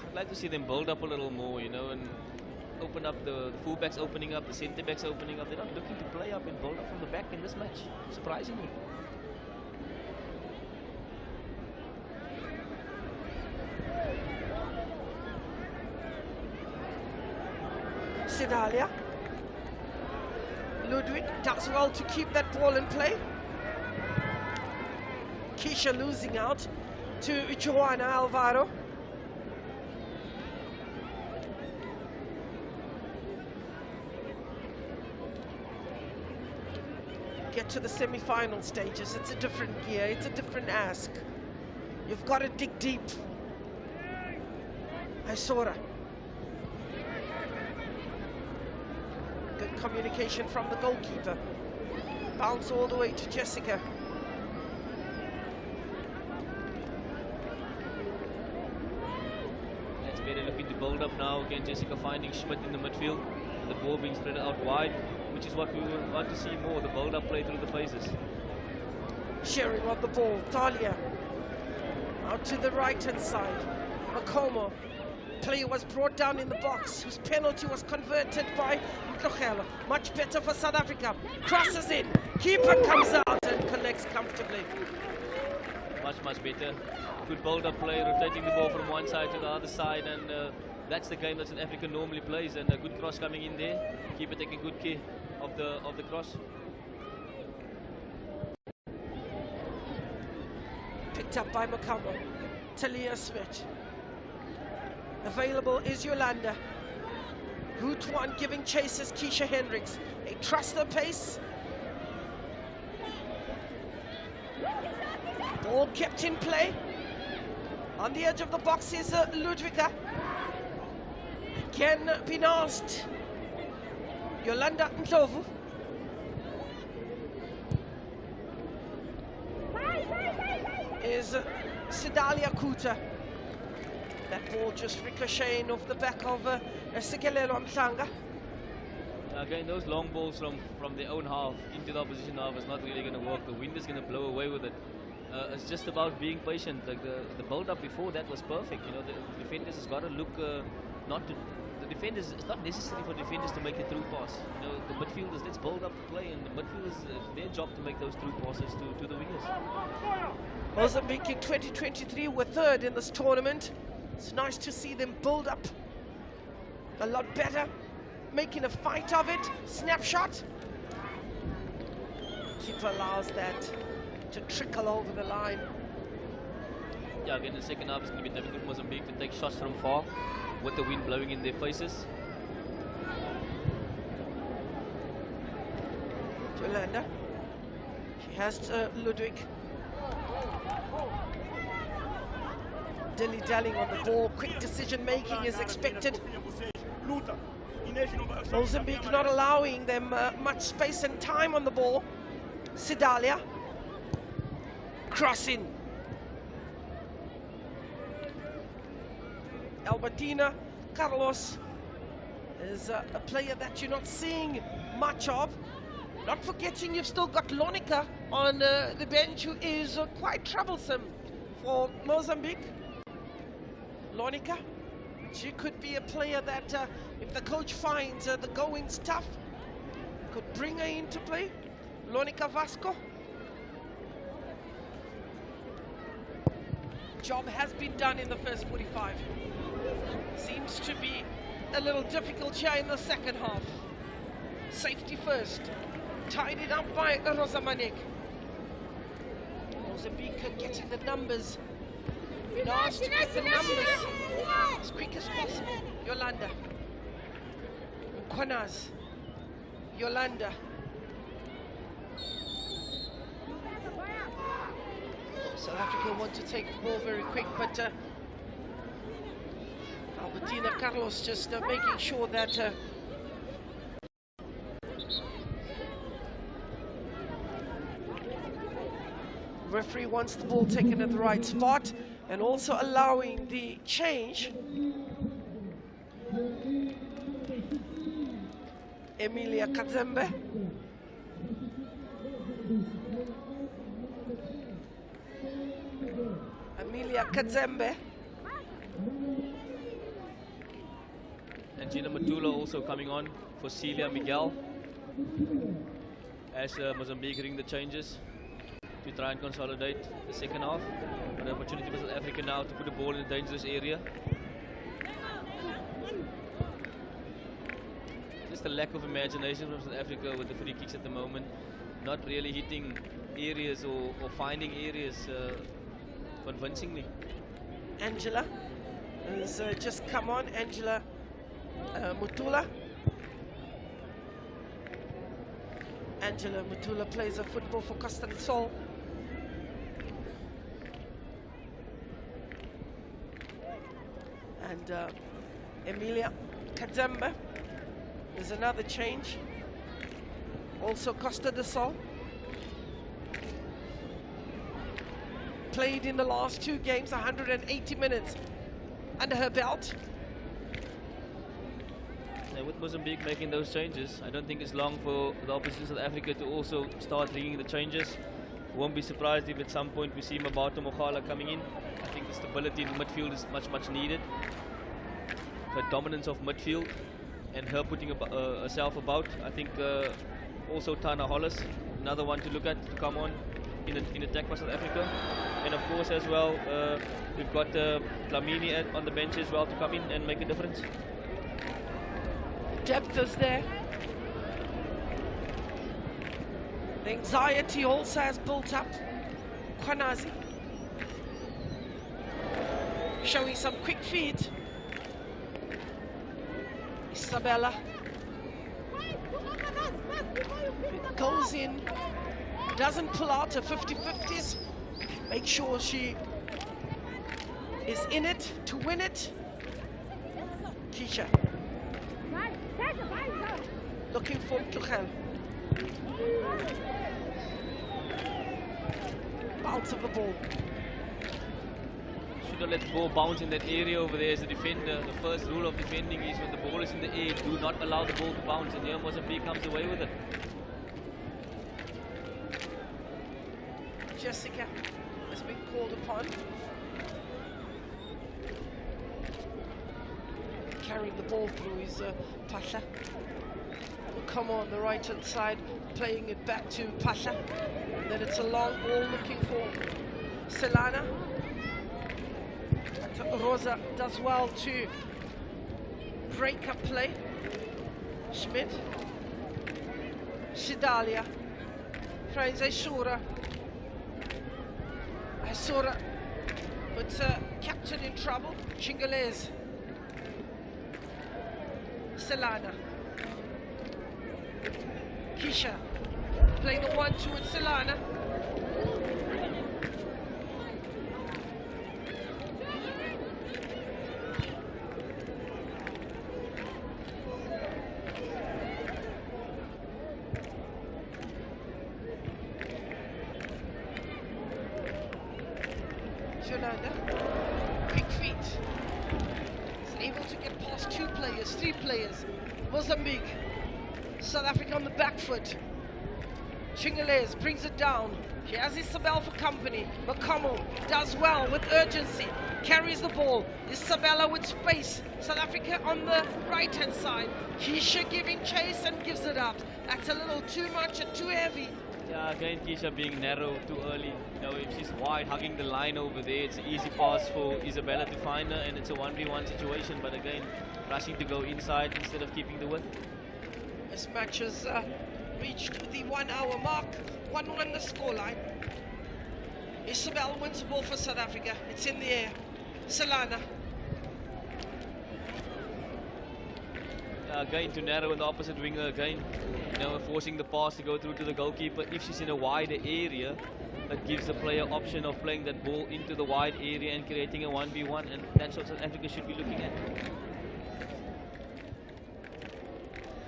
I'd like to see them build up a little more, you know, and open up the fullbacks opening up, the centre backs opening up. They're not looking to play up and build up from the back in this match, surprisingly. Sedalia. Ludwig does well to keep that ball in play. Keisha losing out to Joanna Alvaro. Get to the semi-final stages, it's a different gear, it's a different ask. You've got to dig deep. Isora. Good communication from the goalkeeper. Bounce all the way to Jessica. Let's better look into build-up now. Again, Jessica finding Schmidt in the midfield. The ball being spread out wide, which is what we would want to see more, the build-up play through the phases. Sharing of the ball, Thalia. Out to the right-hand side. Makomo. Player was brought down in the box, whose penalty was converted by Mtlogelo. Much better for South Africa. Crosses in. Keeper comes out and collects comfortably. Much better. Good build-up play, rotating the ball from one side to the other side, and that's the game that South Africa normally plays. And a good cross coming in there. Keeper taking good care of the cross. Picked up by Makamo. Talia Smith. Available is Yolanda. Route 1 giving chase is Keisha Hendricks. They trust their pace. Ball kept in play. On the edge of the box is Ludwika. Again been asked. Yolanda Ndlovu. Is Sidalia Kuta. That ball just ricocheting off the back of Sikelelo Mhlanga. Again, those long balls from their own half into the opposition half is not really going to work. The wind is going to blow away with it. It's just about being patient. Like the build-up before that was perfect. You know, the defenders has got to look not to. The defenders, it's not necessary for defenders to make the through pass. You know, the midfielders, let's build up the play, and the midfielders, their job to make those through passes to the wingers. Mozambique in 2023 were third in this tournament. It's nice to see them build up a lot better, making a fight of it. Snapshot. Keeper allows that to trickle over the line. Yeah, again, the second half is going to be difficult for Mozambique to take shots from far with the wind blowing in their faces. Yolanda. She has Ludwig. Dilly-dallying on the ball. Quick decision-making is expected. Mozambique not allowing them much space and time on the ball. Sidalia. Crossing. Albertina Carlos is a player that you're not seeing much of. Not forgetting you've still got Lonica on the bench, who is quite troublesome for Mozambique. Lonica, she could be a player that if the coach finds the going's tough, could bring her into play. Lonica Vasco. Job has been done in the first 45. Seems to be a little difficult here in the second half. Safety first. Tied it up by Rosamanek. Mozambique getting the numbers. Been asked to get the numbers as quick as possible. Yolanda. Mkwanaz. Yolanda. South Africa want to take the ball very quick, but Albertina Carlos just making sure that referee wants the ball taken at the right spot, and also allowing the change. Emilia Kazembe. Emilia Kazembe. And Gina Matula also coming on for Celia Miguel as Mozambique ring the changes to try and consolidate the second half. An opportunity for South Africa now to put the ball in a dangerous area. just a lack of imagination from South Africa with the free kicks at the moment. Not really hitting areas or finding areas convincingly. Angela has just come on. Angela Mutula. Angela Mutula plays a football for Costa del Sol. And Emilia Kadzembe is another change. Also Costa del Sol. Played in the last 2 games, 180 minutes under her belt. And with Mozambique making those changes, I don't think it's long for the opposition South Africa to also start bringing the changes. Won't be surprised if at some point we see Mabato Mogala coming in. I think the stability in the midfield is much needed. Her dominance of midfield and her putting herself about. I think also Tana Hollis, another one to look at to come on in attack for South Africa. And of course as well, we've got Dlamini on the bench as well to come in and make a difference. Depth is there. The anxiety also has built up. Kwanazi showing some quick feet. Isabella goes in, doesn't pull out her 50-50s, make sure she is in it to win it. Keisha looking for Tuchel. Bounce of the ball. Should have let the ball bounce in that area over there as a defender. The first rule of defending is when the ball is in the air, do not allow the ball to bounce, and here Mozambique comes away with it. Jessica has been called upon. Carrying the ball through is Pasha. Come on the right hand side, playing it back to Pasha. And then it's a long ball looking for Selana. And Rosa does well to break up play. Schmidt. Shidalia. Finds Aishura. Aishura puts captain in trouble. Chingalese. Selana. Keisha playing the 1-2 with Selana. Yolanda, quick feet. Is able to get past 2 players, 3 players. Mozambique. South Africa on the back foot. Chingalese brings it down. She has Isabel for company. Makomo does well with urgency. Carries the ball. Isabella with space. South Africa on the right-hand side. Keisha giving chase and gives it up. That's a little too much and too heavy. Yeah, again Keisha being narrow too early. You know, if she's wide, hugging the line over there, it's an easy pass for Isabella to find her, and it's a 1v1 situation. But again, rushing to go inside instead of keeping the width. This match has reached the 1 hour mark. 1-1 the scoreline. Isabel wins the ball for South Africa. It's in the air. Selana. Again to narrow in the opposite winger again. You know, forcing the pass to go through to the goalkeeper. If she's in a wider area, that gives the player option of playing that ball into the wide area and creating a 1v1, and that's what South Africa should be looking at.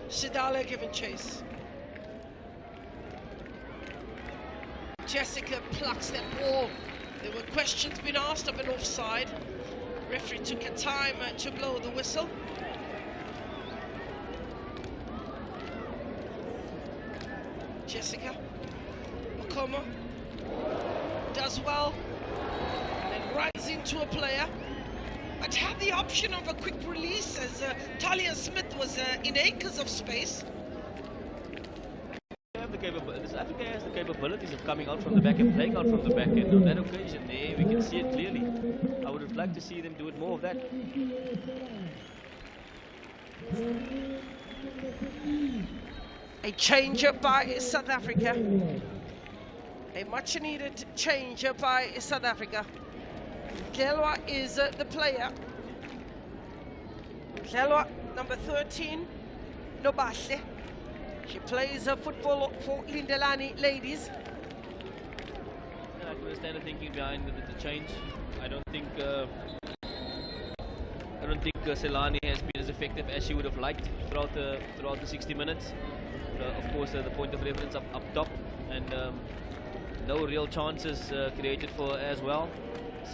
Sidala giving chase. Jessica plucks that ball. There were questions being asked of an offside. Referee took a time to blow the whistle. Jessica Makomo does well and then runs into a player, but had the option of a quick release as Talia Smith was in acres of space. South Africa has the capabilities of coming out from the back and playing out from the back end. On that occasion there, we can see it clearly. I would have liked to see them do it more of that. A change up by South Africa. A much needed change up by South Africa. Kelwa is the player. Kelwa, number 13, Nobahle. She plays football for Lindelani Ladies. I can understand the thinking behind the change. I don't think Selani has been as effective as she would have liked throughout the 60 minutes. Of course, the point of reference up top, and no real chances created for her as well.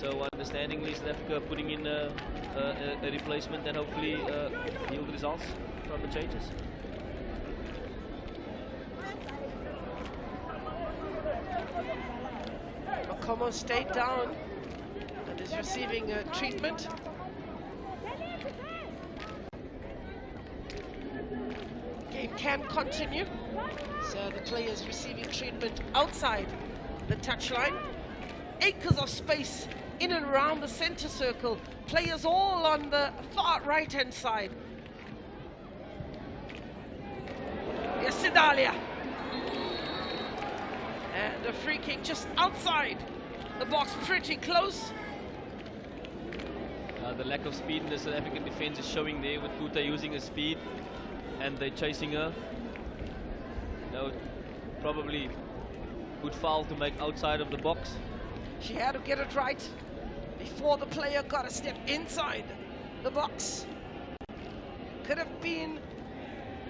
So understandingly, South Africa putting in a replacement and hopefully yield results from the changes. Makomo stayed down and is receiving treatment. Game can continue. So the players receiving treatment outside the touchline. Acres of space in and around the center circle. Players all on the far right-hand side. Yes, Sidalia. And a free kick just outside the box, pretty close. The lack of speed in the South African defense is showing there, with Kuta using his speed and they're chasing her. Now, probably good foul to make outside of the box. She had to get it right before the player got a step inside the box. Could have been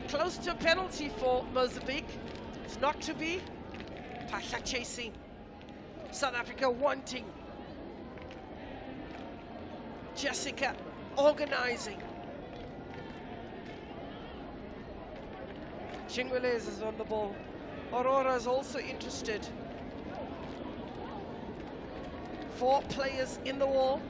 close to a penalty for Mozambique. It's not to be. Pasha chasing. South Africa wanting. Jessica organizing. Chingwelez is on the ball. Aurora is also interested. 4 players in the wall.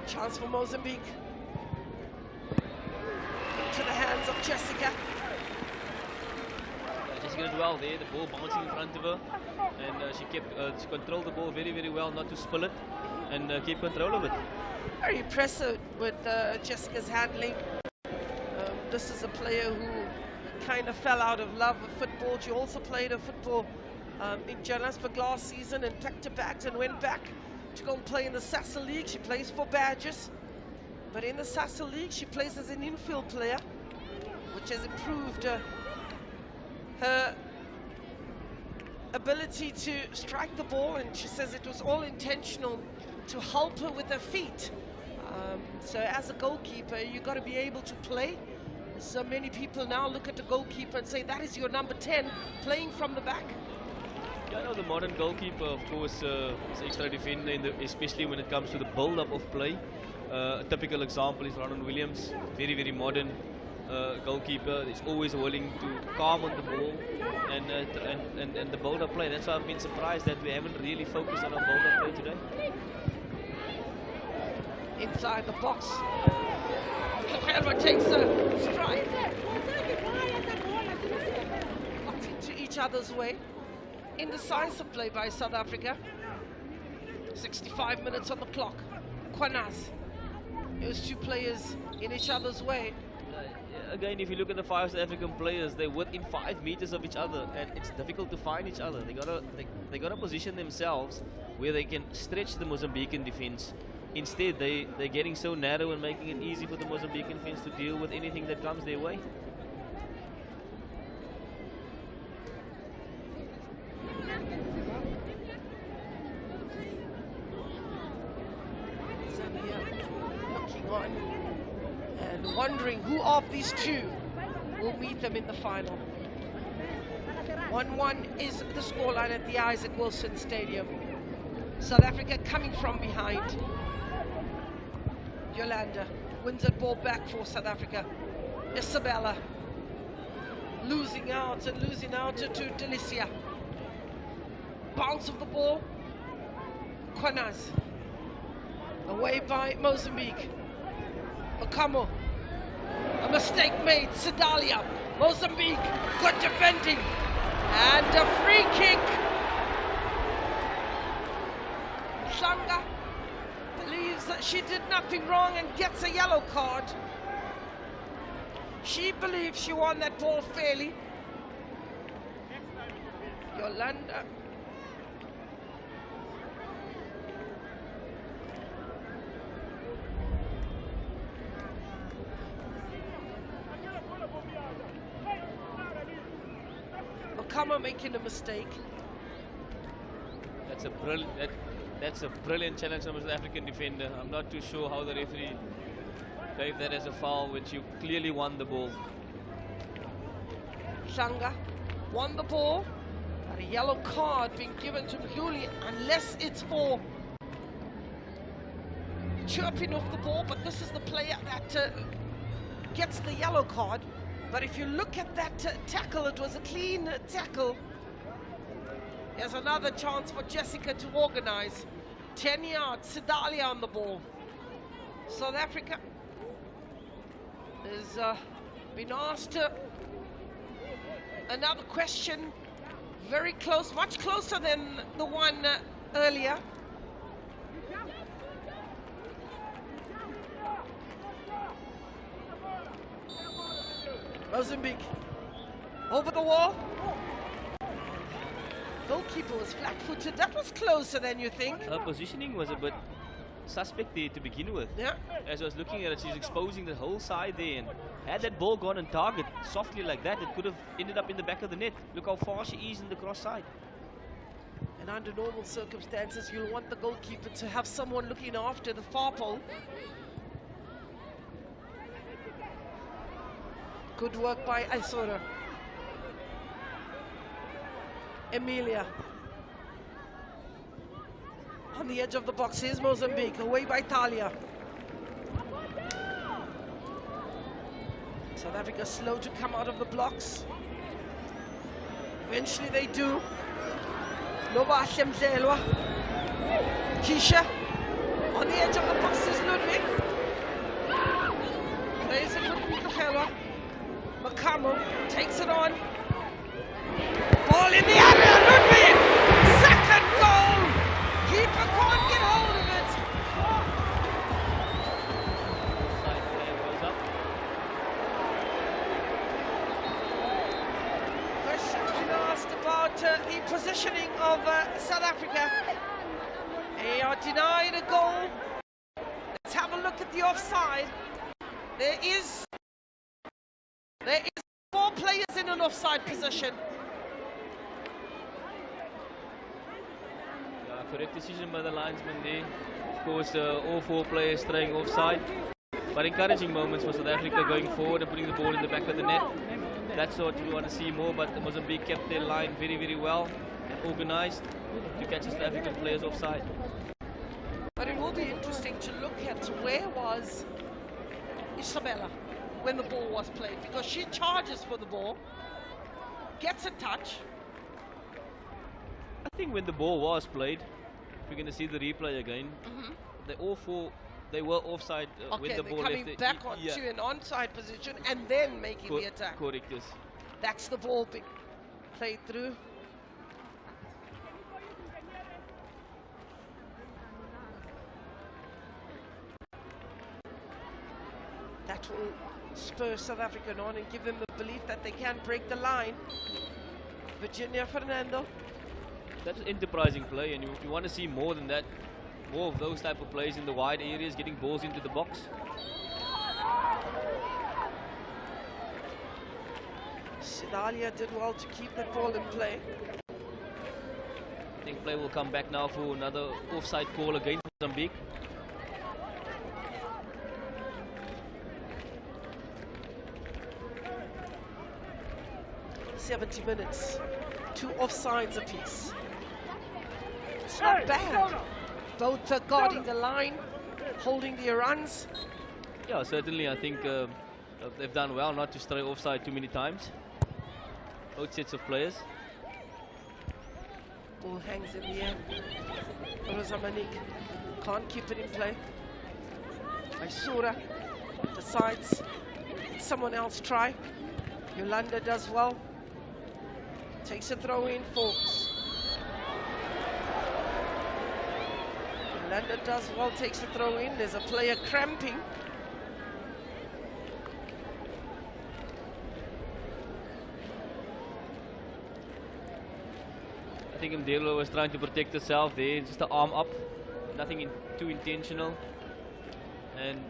Chance for Mozambique. Into the hands of Jessica. Jessica did well there, the ball bouncing in front of her, and she controlled the ball very, very well, not to spill it, and keep control of it. Very impressive with Jessica's handling. This is a player who kind of fell out of love with football. She also played a football in Johannesburg last season and packed her bags and went back to go and play in the Sasol League. She plays for Badgers, but in the Sasol League she plays as an infield player, which has improved her ability to strike the ball, and she says it was all intentional to help her with her feet. So as a goalkeeper, you've got to be able to play. So many people now look at the goalkeeper and say that is your number 10 playing from the back. Yeah, I know the modern goalkeeper, of course, is extra defender, especially when it comes to the build-up of play. A typical example is Ronald Williams, very, very modern goalkeeper. Is always willing to calm on the ball and the build-up play. That's why I've been surprised that we haven't really focused on our build-up play today. Inside the box, Helma takes a stride. Not into each other's way. Indecisive play by South Africa. 65 minutes on the clock. Kwanaz. Those 2 players in each other's way. Again, if you look at the 5 South African players, they're within 5 meters of each other, and it's difficult to find each other. They gotta position themselves where they can stretch the Mozambican defense. Instead, they're getting so narrow and making it easy for the Mozambican defense to deal with anything that comes their way. Looking on and wondering who of these 2 will meet them in the final. 1-1 is the scoreline at the Isaac Wilson Stadium. South Africa coming from behind. Yolanda wins that ball back for South Africa. Isabella losing out to Delicia. Bounce of the ball. Kwanaz. Away by Mozambique. Okamo. A mistake made. Sedalia Mozambique, good defending. And a free kick. Shanga believes that she did nothing wrong and gets a yellow card. She believes she won that ball fairly. Yolanda. Okama making a mistake. That's a brilliant challenge from the South African defender. I'm not too sure how the referee gave that as a foul when she clearly won the ball. Shanga won the ball. But a yellow card being given to Mhuli unless it's for chirping off the ball. But this is the player that gets the yellow card. But if you look at that tackle, it was a clean tackle. There's another chance for Jessica to organize. 10 yards, Sidalia on the ball. South Africa has been asked another question. Very close, much closer than the one earlier. Mozambique over the wall. Goalkeeper was flat-footed. That was closer than you think. Her positioning was a bit suspect there to begin with. Yeah. As I was looking at it, she's exposing the whole side there, and had that ball gone on target softly like that, it could have ended up in the back of the net. Look how far she is in the cross side. And under normal circumstances, you'll want the goalkeeper to have someone looking after the far pole. Good work by Isora. Emilia. On the edge of the box, here's Mozambique, away by Italia. South Africa slow to come out of the blocks. Eventually they do. Nobahle Mdlelwa. Kisha. On the edge of the box is Ludwig. Plays it for Mdlelwa. Makamo takes it on. Ball in the area, Ludwig! Second goal! Keeper can't get hold of it. Side player goes up. Questions been asked about the positioning of South Africa. They are denied a goal. Let's have a look at the offside. There is 4 players in an offside position. Correct decision by the linesman there. Of course, all 4 players straying offside. But encouraging moments for South Africa going forward and putting the ball in the back of the net. That's what we want to see more, but Mozambique kept their line very, very well and organized to catch the South African players offside. But it will be interesting to look at where was Isabella when the ball was played, because she charges for the ball, gets a touch. I think when the ball was played, if we're going to see the replay again, they all 4, they were offside when the ball left. Coming back onto an onside position and then making the attack. Correct, yes. That's the ball being played through. That will spur South Africa on and give them the belief that they can break the line. Virginia Fernando. That's an enterprising play, and you want to see more than that. More of those type of plays in the wide areas, getting balls into the box. Sidalia did well to keep that ball in play. I think play will come back now for another offside call against Mozambique. "70 minutes, 2 offsides apiece." It's not bad. Both are guarding the line, holding their runs. Yeah, certainly. I think they've done well not to stray offside too many times. Both sets of players. Ball hangs in the air. Mozambique can't keep it in play. Isura decides someone else try. Yolanda does well. Takes a throw in, folks. Yolanda does well, takes a throw in. There's a player cramping. I think Mdelo was trying to protect herself there, just the arm up, nothing too intentional, and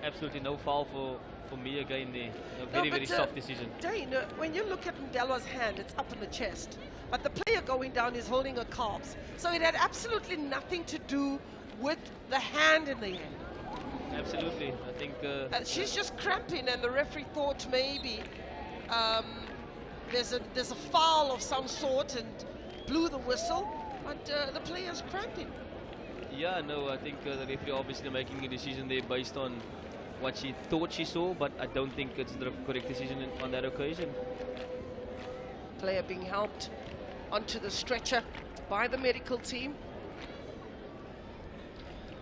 absolutely no foul for me again there. A very soft decision. Dane, when you look at Mdelo's hand, it's up in the chest, but the player going down is holding her calves, so it had absolutely nothing to do with the hand in the end. Absolutely, I think she's just cramping, and the referee thought maybe there's a foul of some sort and blew the whistle, but the player's cramping. Yeah, no, I think the referee obviously making a decision there based on what she thought she saw, but I don't think it's the correct decision on that occasion. Player being helped onto the stretcher by the medical team.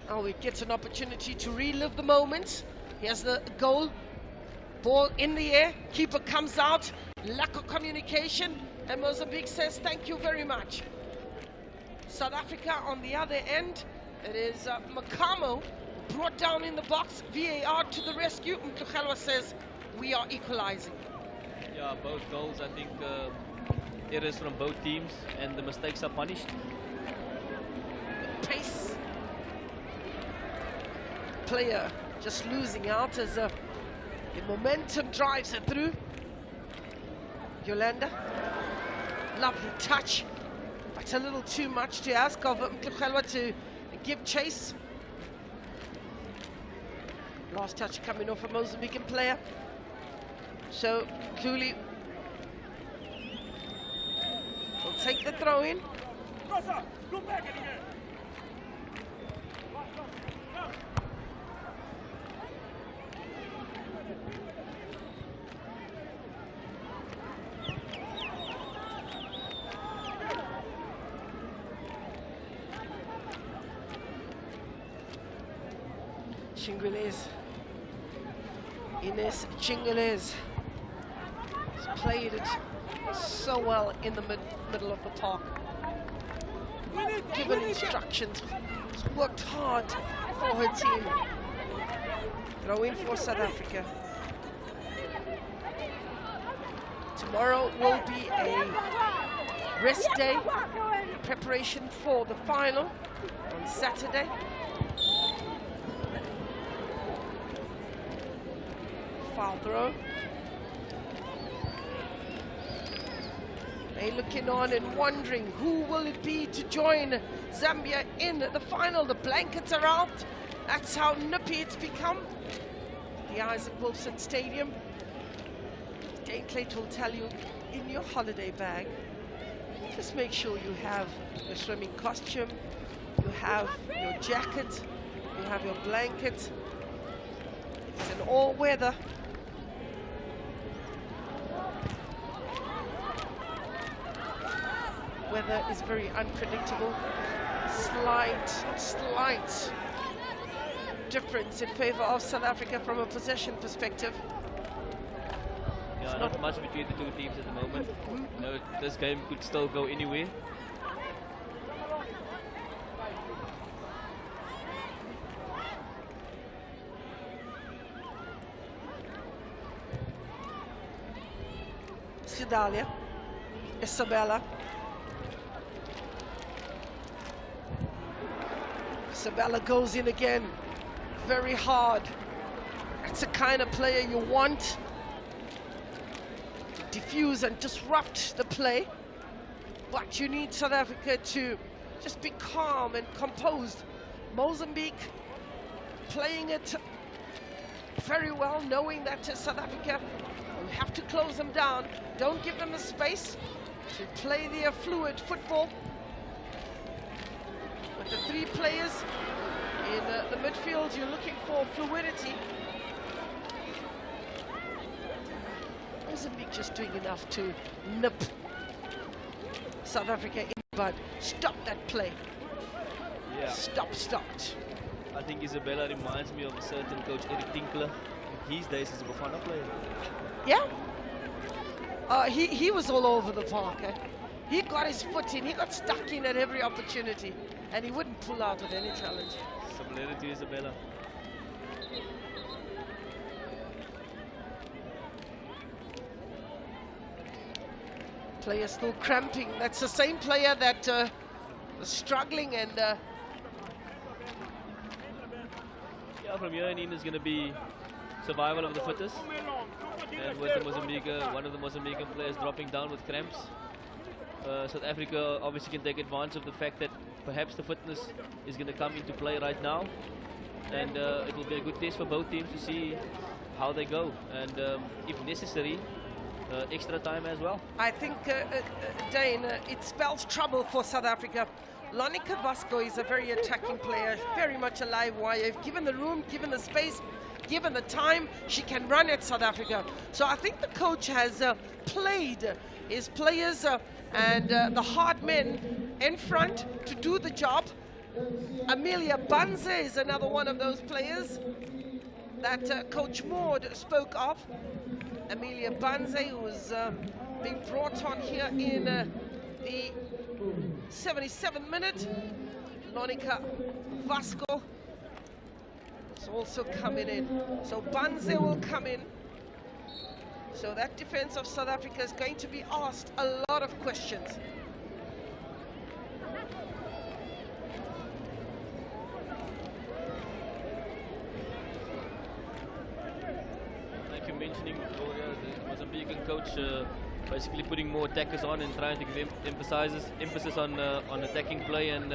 Now he gets an opportunity to relive the moment. Here's the goal. Ball in the air, keeper comes out, lack of communication, and Mozambique says thank you very much. South Africa on the other end, it is Makamo brought down in the box, VAR to the rescue. Mtluchelwa says we are equalizing. Yeah, both goals, I think errors from both teams, and the mistakes are punished. Pace. Player just losing out as the momentum drives her through. Yolanda, lovely touch, but a little too much to ask of Mtluchelwa to give chase. Last touch coming off a Mozambican player. So Kuli will take the throw in. Chinguelez. Ines Chinguelez has played it so well in the middle of the park. Given instructions, has worked hard for her team. Throw in for South Africa. Tomorrow will be a rest day, preparation for the final on Saturday. Foul throw. They looking on and wondering who will it be to join Zambia in the final. The blankets are out. That's how nippy it's become. The Isaac Wilson Stadium. Dane Clayton will tell you, in your holiday bag, just make sure you have your swimming costume, you have your jacket, you have your blanket. It's an all-weather. Weather is very unpredictable. Slight difference in favor of South Africa from a possession perspective. Yeah, not much between the two teams at the moment. You know, this game could still go anywhere. Sidalia, Isabella. Isabella goes in again, very hard. That's the kind of player you want. Diffuse and disrupt the play. But you need South Africa to just be calm and composed. Mozambique playing it very well, knowing that South Africa, you have to close them down. Don't give them the space to play their fluid football. With the three players in the midfield, you're looking for fluidity. Mozambique just doing enough to nip South Africa in the bud. Stop that play. Yeah. Start. I think Isabella reminds me of a certain coach, Eric Tinkler. In his days as a Bafana player. Yeah. He was all over the park. Eh? He got his foot in. He got stuck in at every opportunity. And he wouldn't pull out with any challenge. Similar to Isabella. Player still cramping. That's the same player that was struggling and... Yeah, from here on in is going to be survival of the fittest. And with the Mozambique, one of the Mozambican players dropping down with cramps. South Africa obviously can take advantage of the fact that perhaps the fitness is going to come into play right now. And it will be a good test for both teams to see how they go. And if necessary, extra time as well. I think, Dane, it spells trouble for South Africa. Lonica Vasco is a very attacking player, very much a live wire. If given the room, given the space, given the time, she can run at South Africa. So I think the coach has played his players and the hard men in front to do the job. Amelia Banze is another one of those players that Coach Maud spoke of. Amelia Banze, who was being brought on here in the 77th minute. Lonica Vasco is also coming in. So Banze will come in. So that defense of South Africa is going to be asked a lot of questions. Like you're mentioning, the Mozambican coach basically putting more attackers on and trying to give emphasis on attacking play and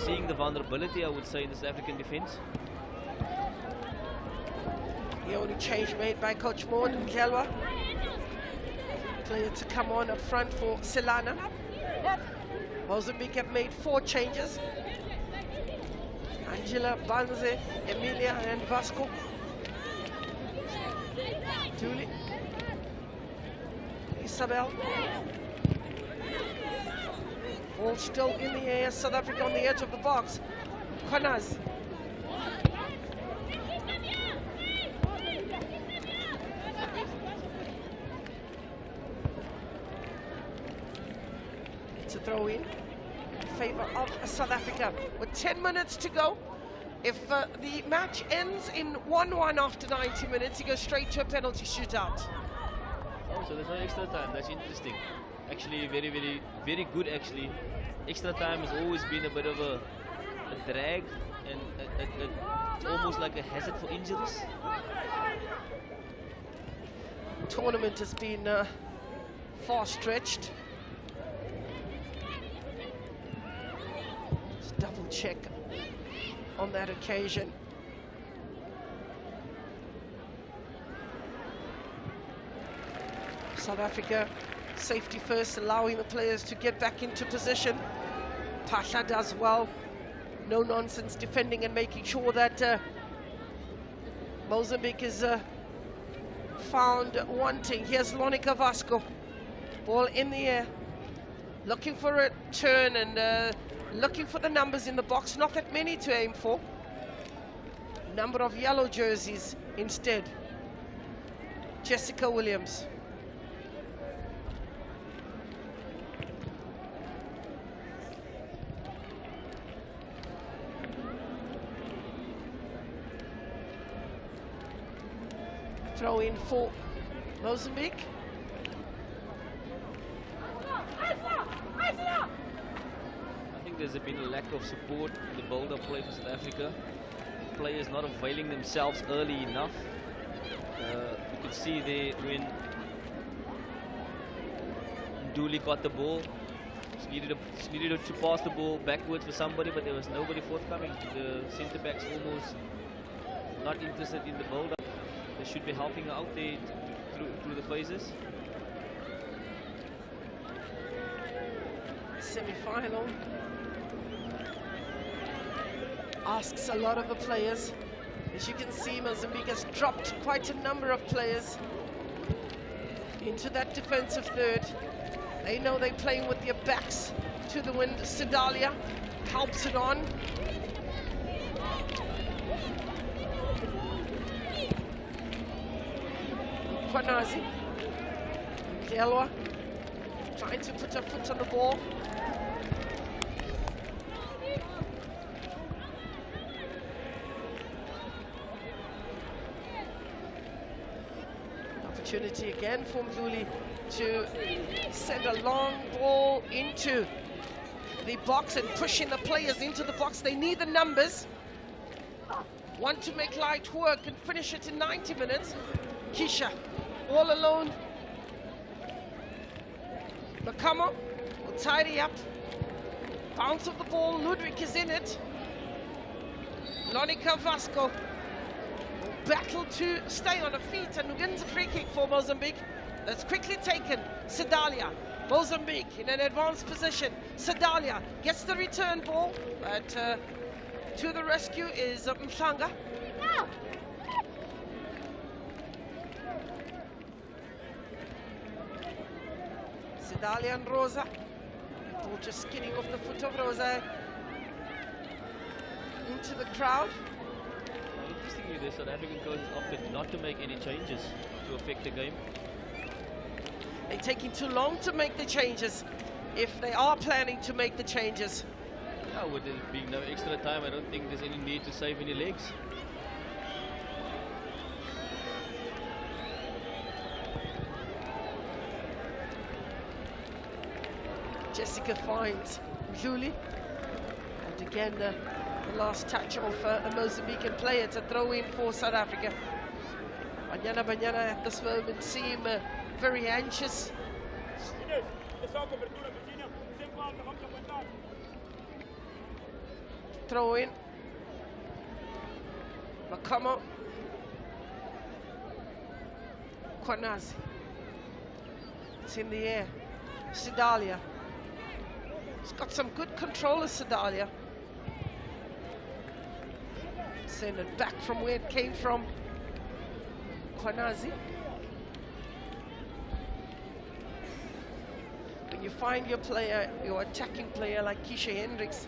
seeing the vulnerability, I would say, in the South African defense. The only change made by Coach Maud Mkelwa. Player to come on up front for Selana. Mozambique have made 4 changes. Angela, Banze, Emilia and Vasco. Julie. Isabel. Ball still in the air. South Africa on the edge of the box. Kwanaz. It's a throw in favor of South Africa with 10 minutes to go. If the match ends in 1-1 after 90 minutes, you go straight to a penalty shootout. Oh, so there's no extra time. That's interesting. Actually, very good, actually. Extra time has always been a bit of a drag and it's almost like a hazard for injuries. Tournament has been far stretched. Let's double check on that occasion. South Africa, safety first, allowing the players to get back into position. Pasha does well. No nonsense defending and making sure that Mozambique is found wanting. Here's Lonica Vasco. Ball in the air. Looking for a turn and looking for the numbers in the box. Not that many to aim for. Number of yellow jerseys instead. Jessica Williams. Throw in for Mozambique. I think there's been a lack of support in the build-up play for South Africa. Players not availing themselves early enough. You could see there when Dooley got the ball, she needed to pass the ball backwards for somebody, but there was nobody forthcoming. The centre-backs almost not interested in the build-up. They should be helping her out there through the phases. Semi-final asks a lot of the players. As you can see, Mozambique has dropped quite a number of players into that defensive third. They know they're playing with their backs to the wind. Sedalia helps it on. Kwanazi. Mdlelwa trying to put her foot on the ball. Opportunity again for Mdluli to send a long ball into the box and pushing the players into the box. They need the numbers. Want to make light work and finish it in 90 minutes. Keisha all alone. Makamo will tidy up. Bounce of the ball. Ludwig is in it. Lonica Vasco will battle to stay on her feet and wins a free kick for Mozambique. That's quickly taken. Sedalia, Mozambique in an advanced position. Sedalia gets the return ball, but to the rescue is Mhlanga. Sedalia and Rosa. Ball just skinning off the foot of Rosa into the crowd. Interestingly, the South African coach opted not to make any changes to affect the game. They're taking too long to make the changes, if they are planning to make the changes. Yeah, with there being no extra time, I don't think there's any need to save any legs. Jessica finds Mdluli, and again the last touch of a Mozambican player to throw in for South Africa. Banyana at this moment seem very anxious. Throw in. Makamo. Kwanazi. It's in the air. Sedalia. He's got some good control of Sedalia. Send it back from where it came from. Kwanazi. When you find your player, your attacking player like Keisha Hendricks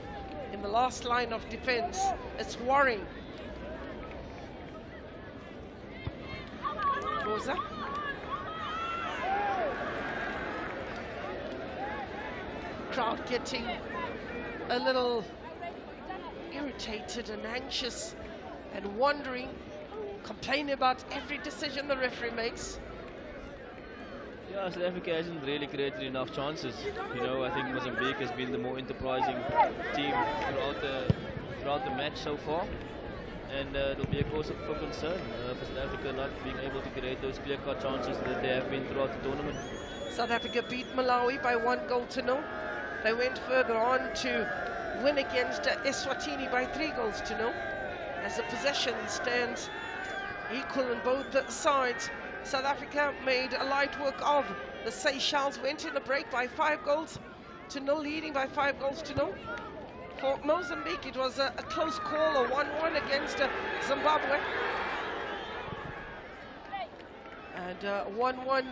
in the last line of defense, it's worrying. Rosa. Crowd getting a little irritated and anxious and wondering, complaining about every decision the referee makes. Yeah, South Africa hasn't really created enough chances. You know, I think Mozambique has been the more enterprising team throughout the match so far, and it'll be a cause for concern for South Africa not being able to create those clear-cut chances that they have been throughout the tournament. South Africa beat Malawi by 1-0. They went further on to win against Eswatini by 3-0. As the possession stands equal on both sides, South Africa made a light work of the Seychelles, went in the break by 5-0, leading by 5-0. For Mozambique, it was a close call, a 1-1 against Zimbabwe. And 1-1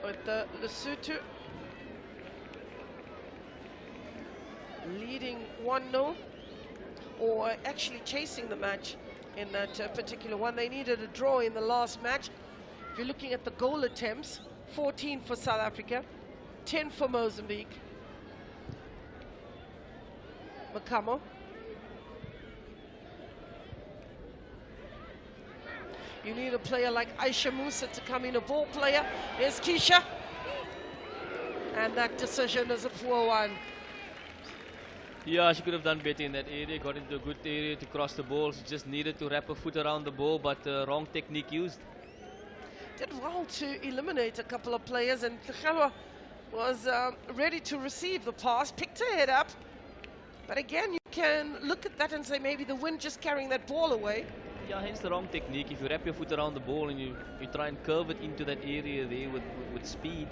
with Lesotho, leading 1-0, or actually chasing the match in that particular one. They needed a draw in the last match. If you're looking at the goal attempts, 14 for South Africa, 10 for Mozambique. Makamo. You need a player like Aisha Musa to come in, a ball player. There's Keisha. And that decision is a poor one. Yeah, she could have done better in that area, got into a good area to cross the ball. She just needed to wrap her foot around the ball, but wrong technique used. Did well to eliminate a couple of players, and Mdlelwa was ready to receive the pass, picked her head up. But again, you can look at that and say maybe the wind just carrying that ball away. Yeah, hence the wrong technique. If you wrap your foot around the ball and you try and curve it into that area there with speed,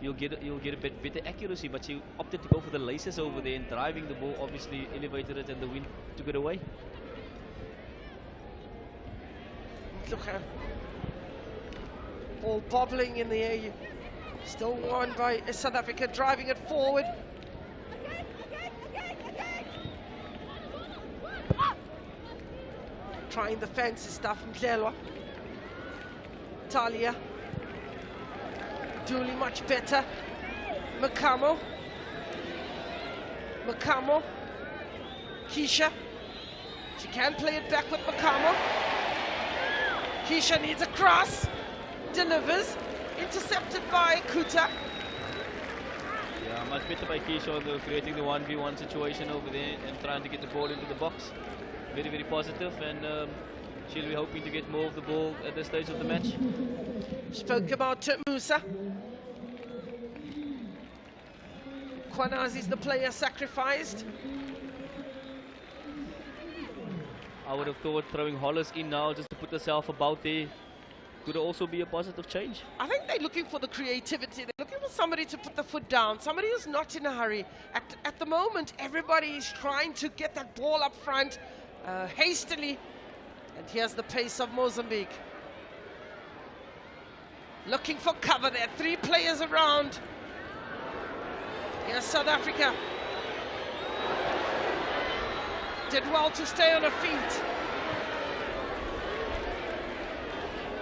you'll get a bit better accuracy. But she opted to go for the laces over there, and driving the ball obviously elevated it, and the wind took it away. Ball bobbling in the air. Still won by South Africa, driving it forward. Trying the fancy stuff from Mdlelwa. Talia. Dooley much better. Makamo. Keisha. She can play it back with Makamo. Keisha needs a cross. Delivers. Intercepted by Kuta. Yeah, much better by Keisha, creating the 1v1 situation over there and trying to get the ball into the box. Very, very positive, and she'll be hoping to get more of the ball at this stage of the match. Spoke about Musa. Kwanazi's the player sacrificed. I would have thought throwing Hollis in now just to put herself about there could also be a positive change. I think they're looking for the creativity. They're looking for somebody to put the foot down, somebody who's not in a hurry. At the moment, everybody is trying to get that ball up front hastily. And here's the pace of Mozambique. Looking for cover there. 3 players around. Here's South Africa. Did well to stay on her feet.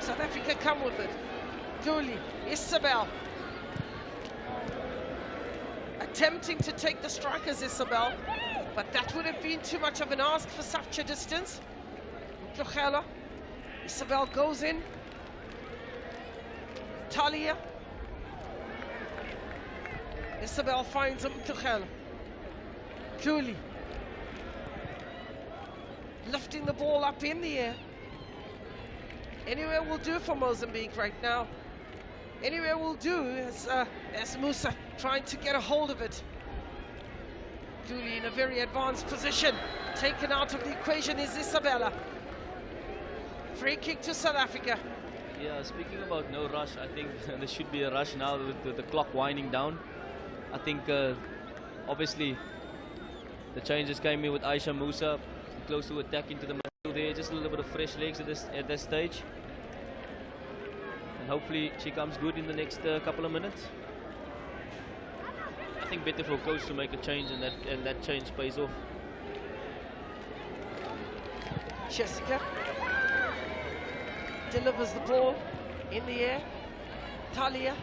South Africa come with it. Dooley, Isabel. Attempting to take the strikers, Isabel. But that would have been too much of an ask for such a distance. Mtugela. Isabel goes in. Talia. Isabel finds Mtugela. Dooley. Lifting the ball up in the air. Anywhere will do for Mozambique right now. Anywhere will do as Musa trying to get a hold of it. Dooley in a very advanced position. Taken out of the equation is Isabella. Free kick to South Africa. Yeah, speaking about no rush, I think there should be a rush now with the clock winding down. I think obviously the changes came in with Aisha Musa close to attack into the middle there. Just a little bit of fresh legs at this stage. And hopefully she comes good in the next couple of minutes. I think better for a coach to make a change, and that change pays off. Jessica delivers the ball in the air. Talia.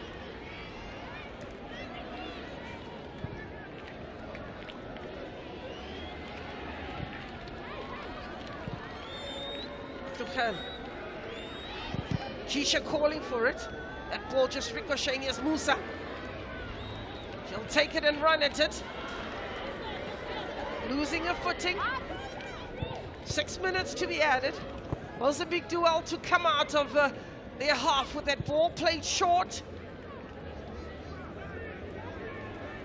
Keisha calling for it. That ball just ricocheting as Musa. She'll take it and run at it. Losing her footing. 6 minutes to be added. Mozambique do well to come out of their half with that ball played short.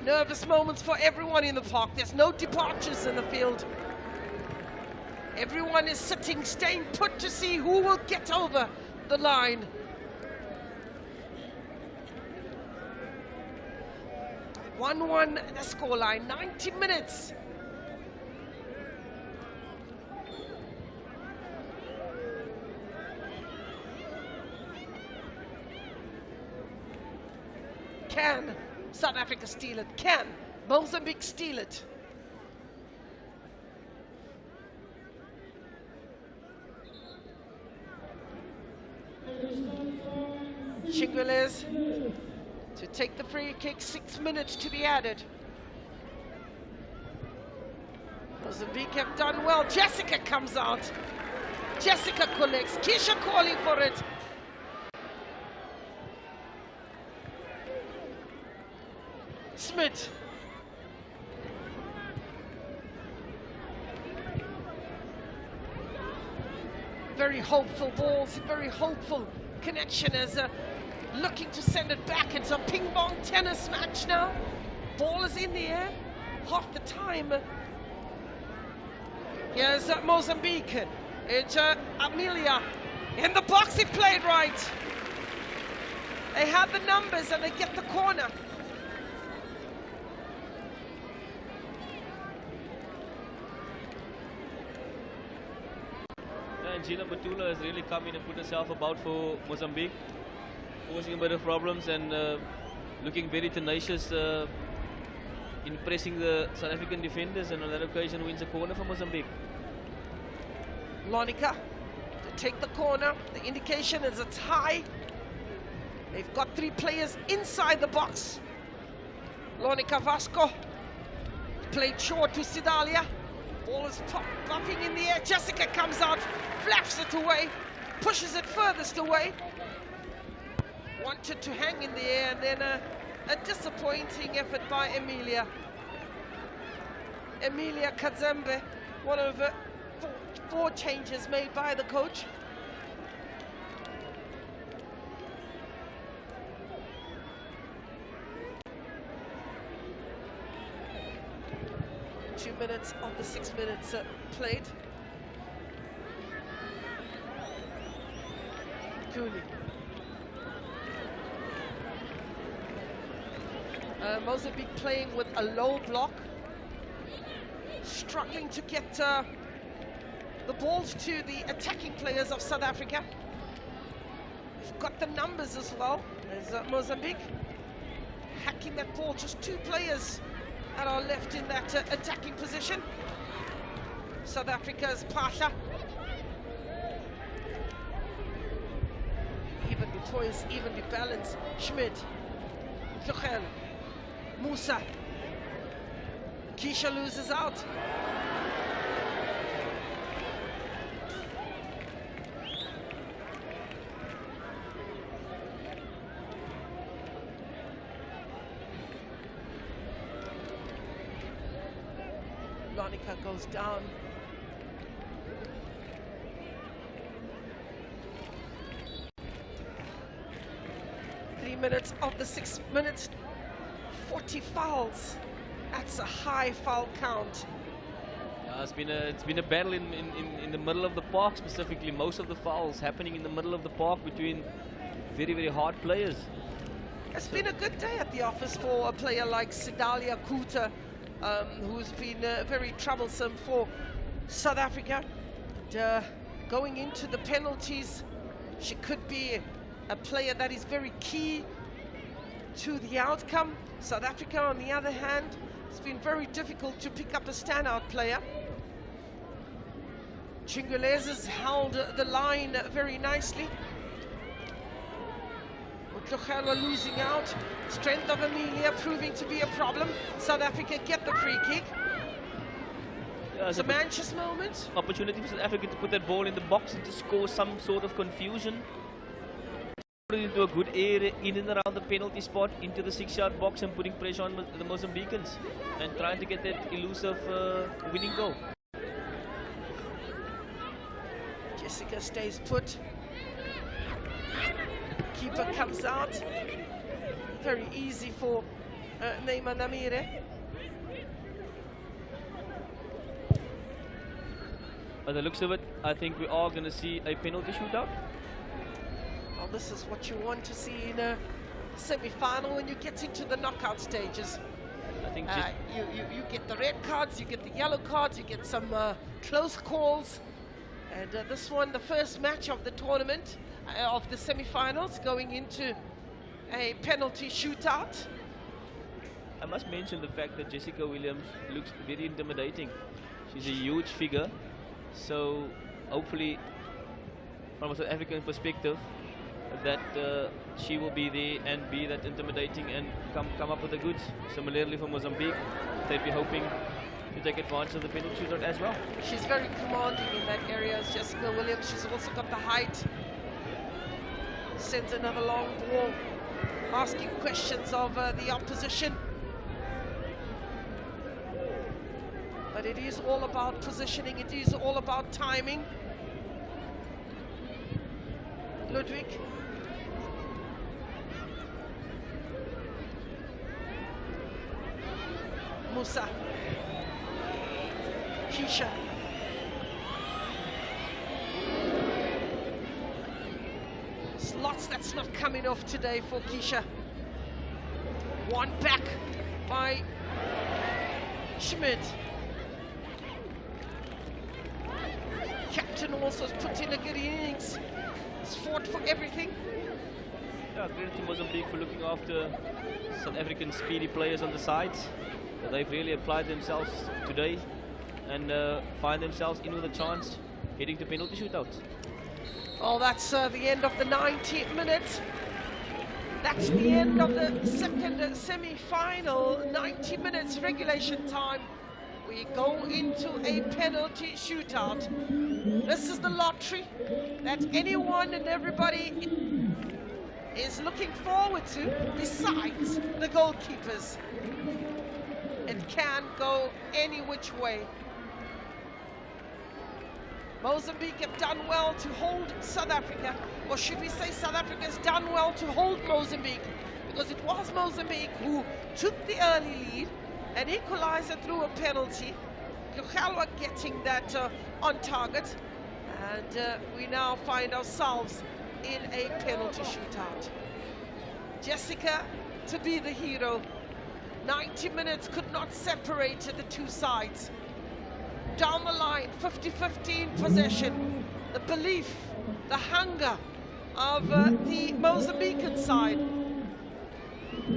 Nervous moments for everyone in the park. There's no departures in the field. Everyone is sitting, staying put to see who will get over the line. One the scoreline, 90 minutes. Can South Africa steal it? Can Mozambique steal it? Chingueles to take the free kick, 6 minutes to be added. Mozambique have done well. Jessica comes out. Jessica collects. Keisha calling for it. Smith. Very hopeful balls, very hopeful connection as looking to send it back. It's a ping-pong tennis match now. Ball is in the air half the time. Here's Mozambique. It's Amelia in the box. He played right. They have the numbers and they get the corner. And Gina Batula has really come in and put herself about for Mozambique, causing a bit of problems and looking very tenacious in pressing the South African defenders, and on that occasion wins a corner for Mozambique. Lonica to take the corner. The indication is it's high. They've got 3 players inside the box. Lonica Vasco played short to Sidalia. Ball is bumping in the air. Jessica comes out, flaps it away, pushes it furthest away. Wanted to hang in the air, and then a disappointing effort by Emilia. Emilia Kazembe, one of the 4 changes made by the coach. Two minutes of the 6 minutes played. Cooley. Mozambique playing with a low block, struggling to get the balls to the attacking players of South Africa. We've got the numbers as well. There's Mozambique hacking that ball, just 2 players that are left in that attacking position. South Africa's Pasha. Evenly poised, evenly balanced. Schmidt, Tuchel, Musa. Keisha loses out. Lonica goes down. Three minutes of the 6 minutes, 40 fouls. That's a high foul count. It's been a battle in the middle of the park, specifically. Most of the fouls happening in the middle of the park between very, very hard players. It's been a good day at the office for a player like Sidalia Kuta, who's been very troublesome for South Africa. And, going into the penalties, she could be a player that is very key to the outcome. South Africa, on the other hand, it's been very difficult to pick up a standout player. Chingules has held the line very nicely. Utlogela losing out. Strength of Emilia proving to be a problem. South Africa get the free kick. Yeah, it's a Manchester moment. Opportunity for South Africa to put that ball in the box and to score some sort of confusion. Put it into a good area in and around the penalty spot, into the 6-yard box, and putting pressure on the Mozambicans and trying to get that elusive winning goal. Jessica stays put. Keeper comes out. Very easy for Neymar Namire. By the looks of it, I think we are going to see a penalty shootout. Well, this is what you want to see in a semi-final when you get into the knockout stages. I think you get the red cards, you get the yellow cards, you get some close calls. And this one, the first match of the tournament, of the semi-finals, going into a penalty shootout. I must mention the fact that Jessica Williams looks very intimidating. She's a huge figure, so hopefully, from a South African perspective, that she will be there and be that intimidating and come up with the goods. Similarly for Mozambique, they'd be hoping to take advantage of the penalty shootout as well. She's very commanding in that area as Jessica Williams. She's also got the height. Sends another long ball, asking questions of the opposition. But it is all about positioning. It is all about timing. Ludwig. Musa. Keisha. Slots that's not coming off today for Keisha. One back by Schmidt. Captain also has put in a good innings. He's fought for everything. Yeah, credit to Mozambique for looking after South African speedy players on the sides. They've really applied themselves today and find themselves in with a chance heading to penalty shootouts. Well, that's the end of the 90th minute. That's the end of the second semi-final. 90 minutes regulation time. We go into a penalty shootout. This is the lottery that anyone and everybody is looking forward to, besides the goalkeepers. It can go any which way. Mozambique have done well to hold South Africa, or should we say South Africa has done well to hold Mozambique, because it was Mozambique who took the early lead, an equalizer through a penalty, Kuchelwa getting that on target, and we now find ourselves in a penalty shootout. Jessica to be the hero. 90 minutes could not separate the two sides. Down the line, 50-50 possession. The belief, the hunger of the Mozambican side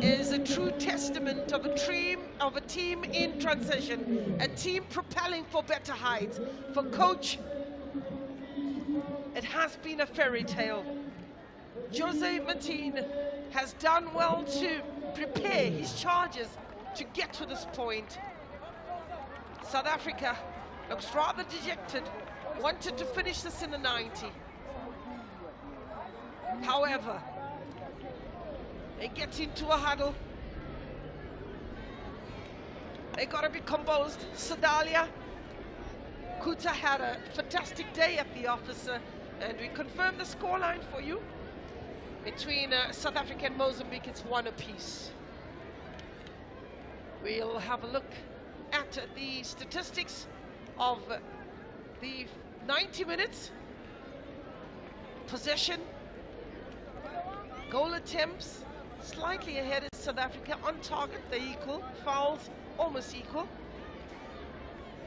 is a true testament of a team in transition, a team propelling for better heights. For coach, it has been a fairy tale. Jose Martin has done well to prepare his charges to get to this point. South Africa looks rather dejected, wanted to finish this in the 90. However, they get into a huddle. They got to be composed. Sedalia Kuta had a fantastic day at the office, and we confirm the scoreline for you. Between South Africa and Mozambique, it's 1 apiece. We'll have a look at the statistics of the 90 minutes. Possession, goal attempts, slightly ahead is South Africa. On target, they're equal. Fouls, almost equal.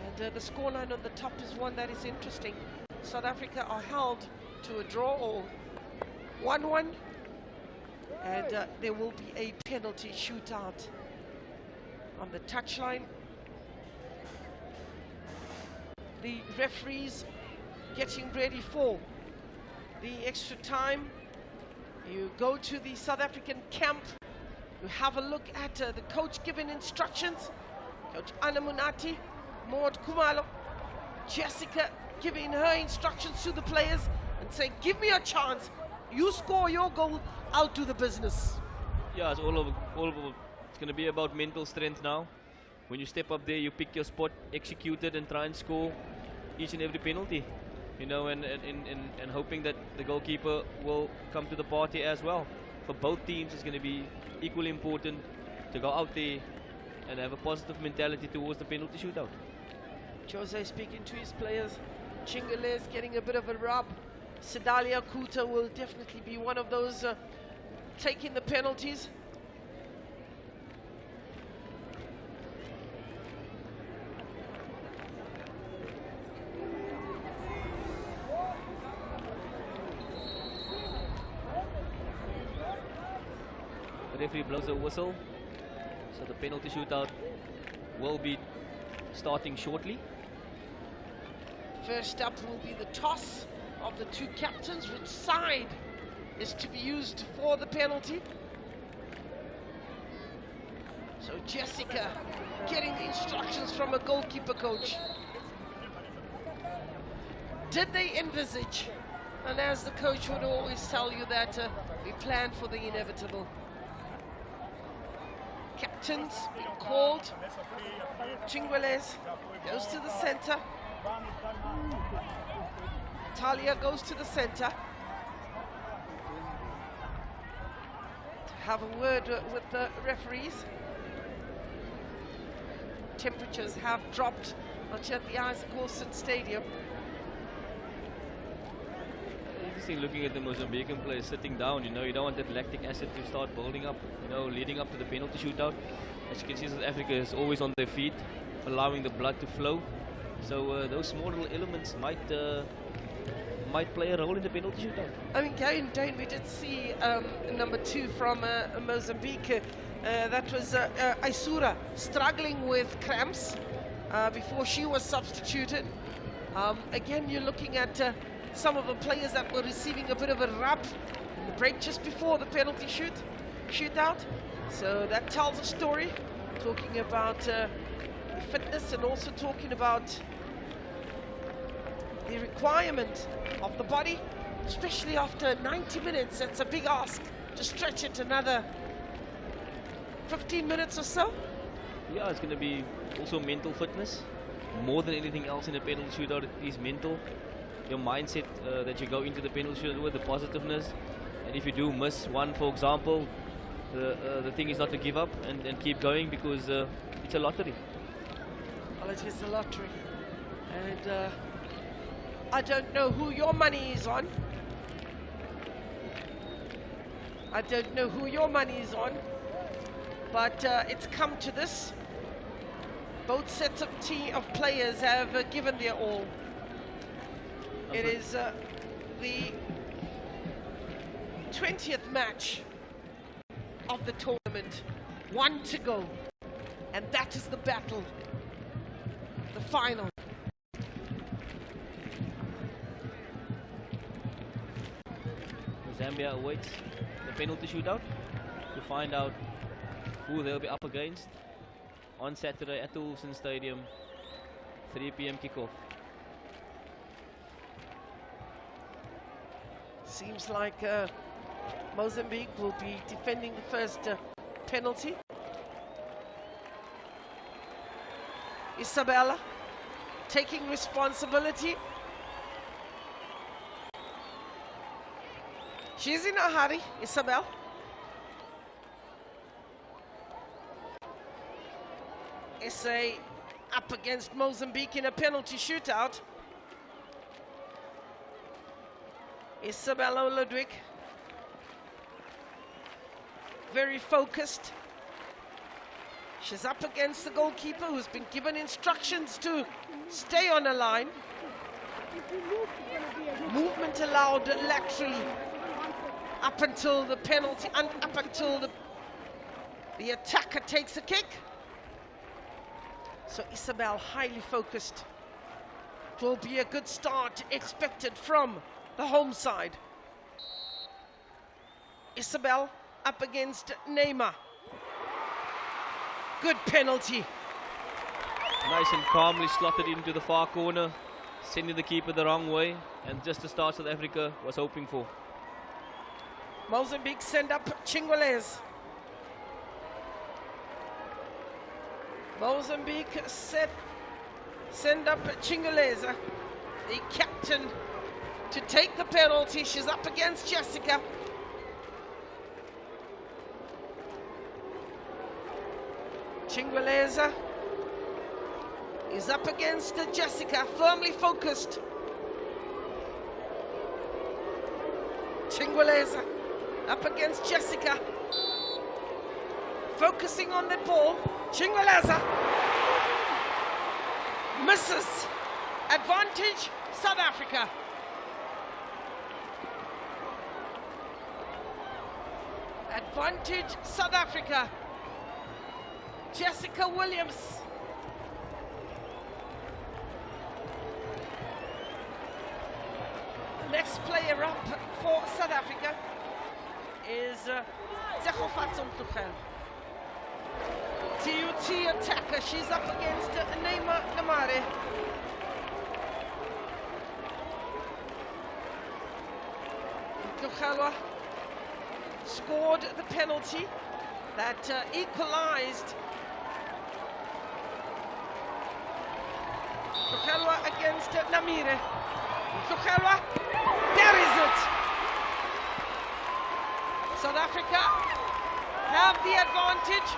And the scoreline on the top is one that is interesting. South Africa are held to a draw or 1-1. And there will be a penalty shootout on the touchline. The referees getting ready for the extra time. You go to the South African camp. You have a look at the coach giving instructions. Coach Anna Munati, Maud Kumalo, Jessica giving her instructions to the players and saying, give me a chance. You score your goal, I'll do the business. Yeah, it's all over. It's going to be about mental strength now. When you step up there, you pick your spot, execute it, and try and score each and every penalty. You know, and hoping that the goalkeeper will come to the party as well. For both teams, it's going to be equally important to go out there and have a positive mentality towards the penalty shootout. Jose speaking to his players. Chingale is getting a bit of a rub. Sedalia Kuta will definitely be one of those taking the penalties. The referee blows a whistle, so the penalty shootout will be starting shortly. First up will be the toss of the two captains. Which side is to be used for the penalty? So Jessica getting the instructions from a goalkeeper coach. Did they envisage? And as the coach would always tell you that we planned for the inevitable. Captains being called. Chingwales goes to the center. Talia goes to the center. To have a word with the referees. Temperatures have dropped, not yet the Isaac Wilson Stadium. Interesting looking at the Mozambican players sitting down. You know, you don't want that lactic acid to start building up, you know, leading up to the penalty shootout. As you can see, South Africa is always on their feet, allowing the blood to flow. So those small little elements might play a role in the penalty shootout. I mean, Dane, we did see number 2 from Mozambique. That was Aisura struggling with cramps before she was substituted. Again, you're looking at some of the players that were receiving a bit of a rub in the break just before the penalty shoot. shootout. So that tells a story, talking about fitness and also talking about the requirement of the body, especially after 90 minutes. That's a big ask to stretch it another 15 minutes or so. Yeah, it's going to be also mental fitness. More than anything else in a penalty shootout, it is mental. Your mindset that you go into the penalty shootout with, the positiveness. And if you do miss one, for example, the thing is not to give up and keep going, because it's a lottery. Well, it is a lottery. And I don't know who your money is on. I don't know who your money is on. But it's come to this. Both sets of players have given their all. It is the 20th match of the tournament. One to go. And that is the battle. The final. Zambia awaits the penalty shootout to find out who they'll be up against on Saturday at the Wilson Stadium, 3 p.m. kickoff. Seems like Mozambique will be defending the first penalty. Isabella taking responsibility. She's in a hurry, Isabel. SA up against Mozambique in a penalty shootout. Isabella Ludwig, very focused. She's up against the goalkeeper, who's been given instructions to stay on the line. Movement allowed laterally up until the penalty, and up until the attacker takes a kick. So Isabel highly focused. It will be a good start expected from the home side. Isabel up against Neymar. Good penalty. Nice and calmly slotted into the far corner, sending the keeper the wrong way, and just the start South Africa was hoping for. Mozambique send up Chingwelez. Mozambique send up Chingwelez, the captain, to take the penalty. She's up against Jessica. Chingweleza is up against Jessica, firmly focused. Chingweleza up against Jessica, focusing on the ball. Chingweleza misses. Advantage South Africa. Advantage South Africa. Jessica Williams. Next player up for South Africa is Zegofatson Tuchel. TUT attacker, she's up against Neymar Namare. Tuchelwa scored the penalty that equalized. Tuchelwa against Namire. Tuchelwa buries it. South Africa have the advantage.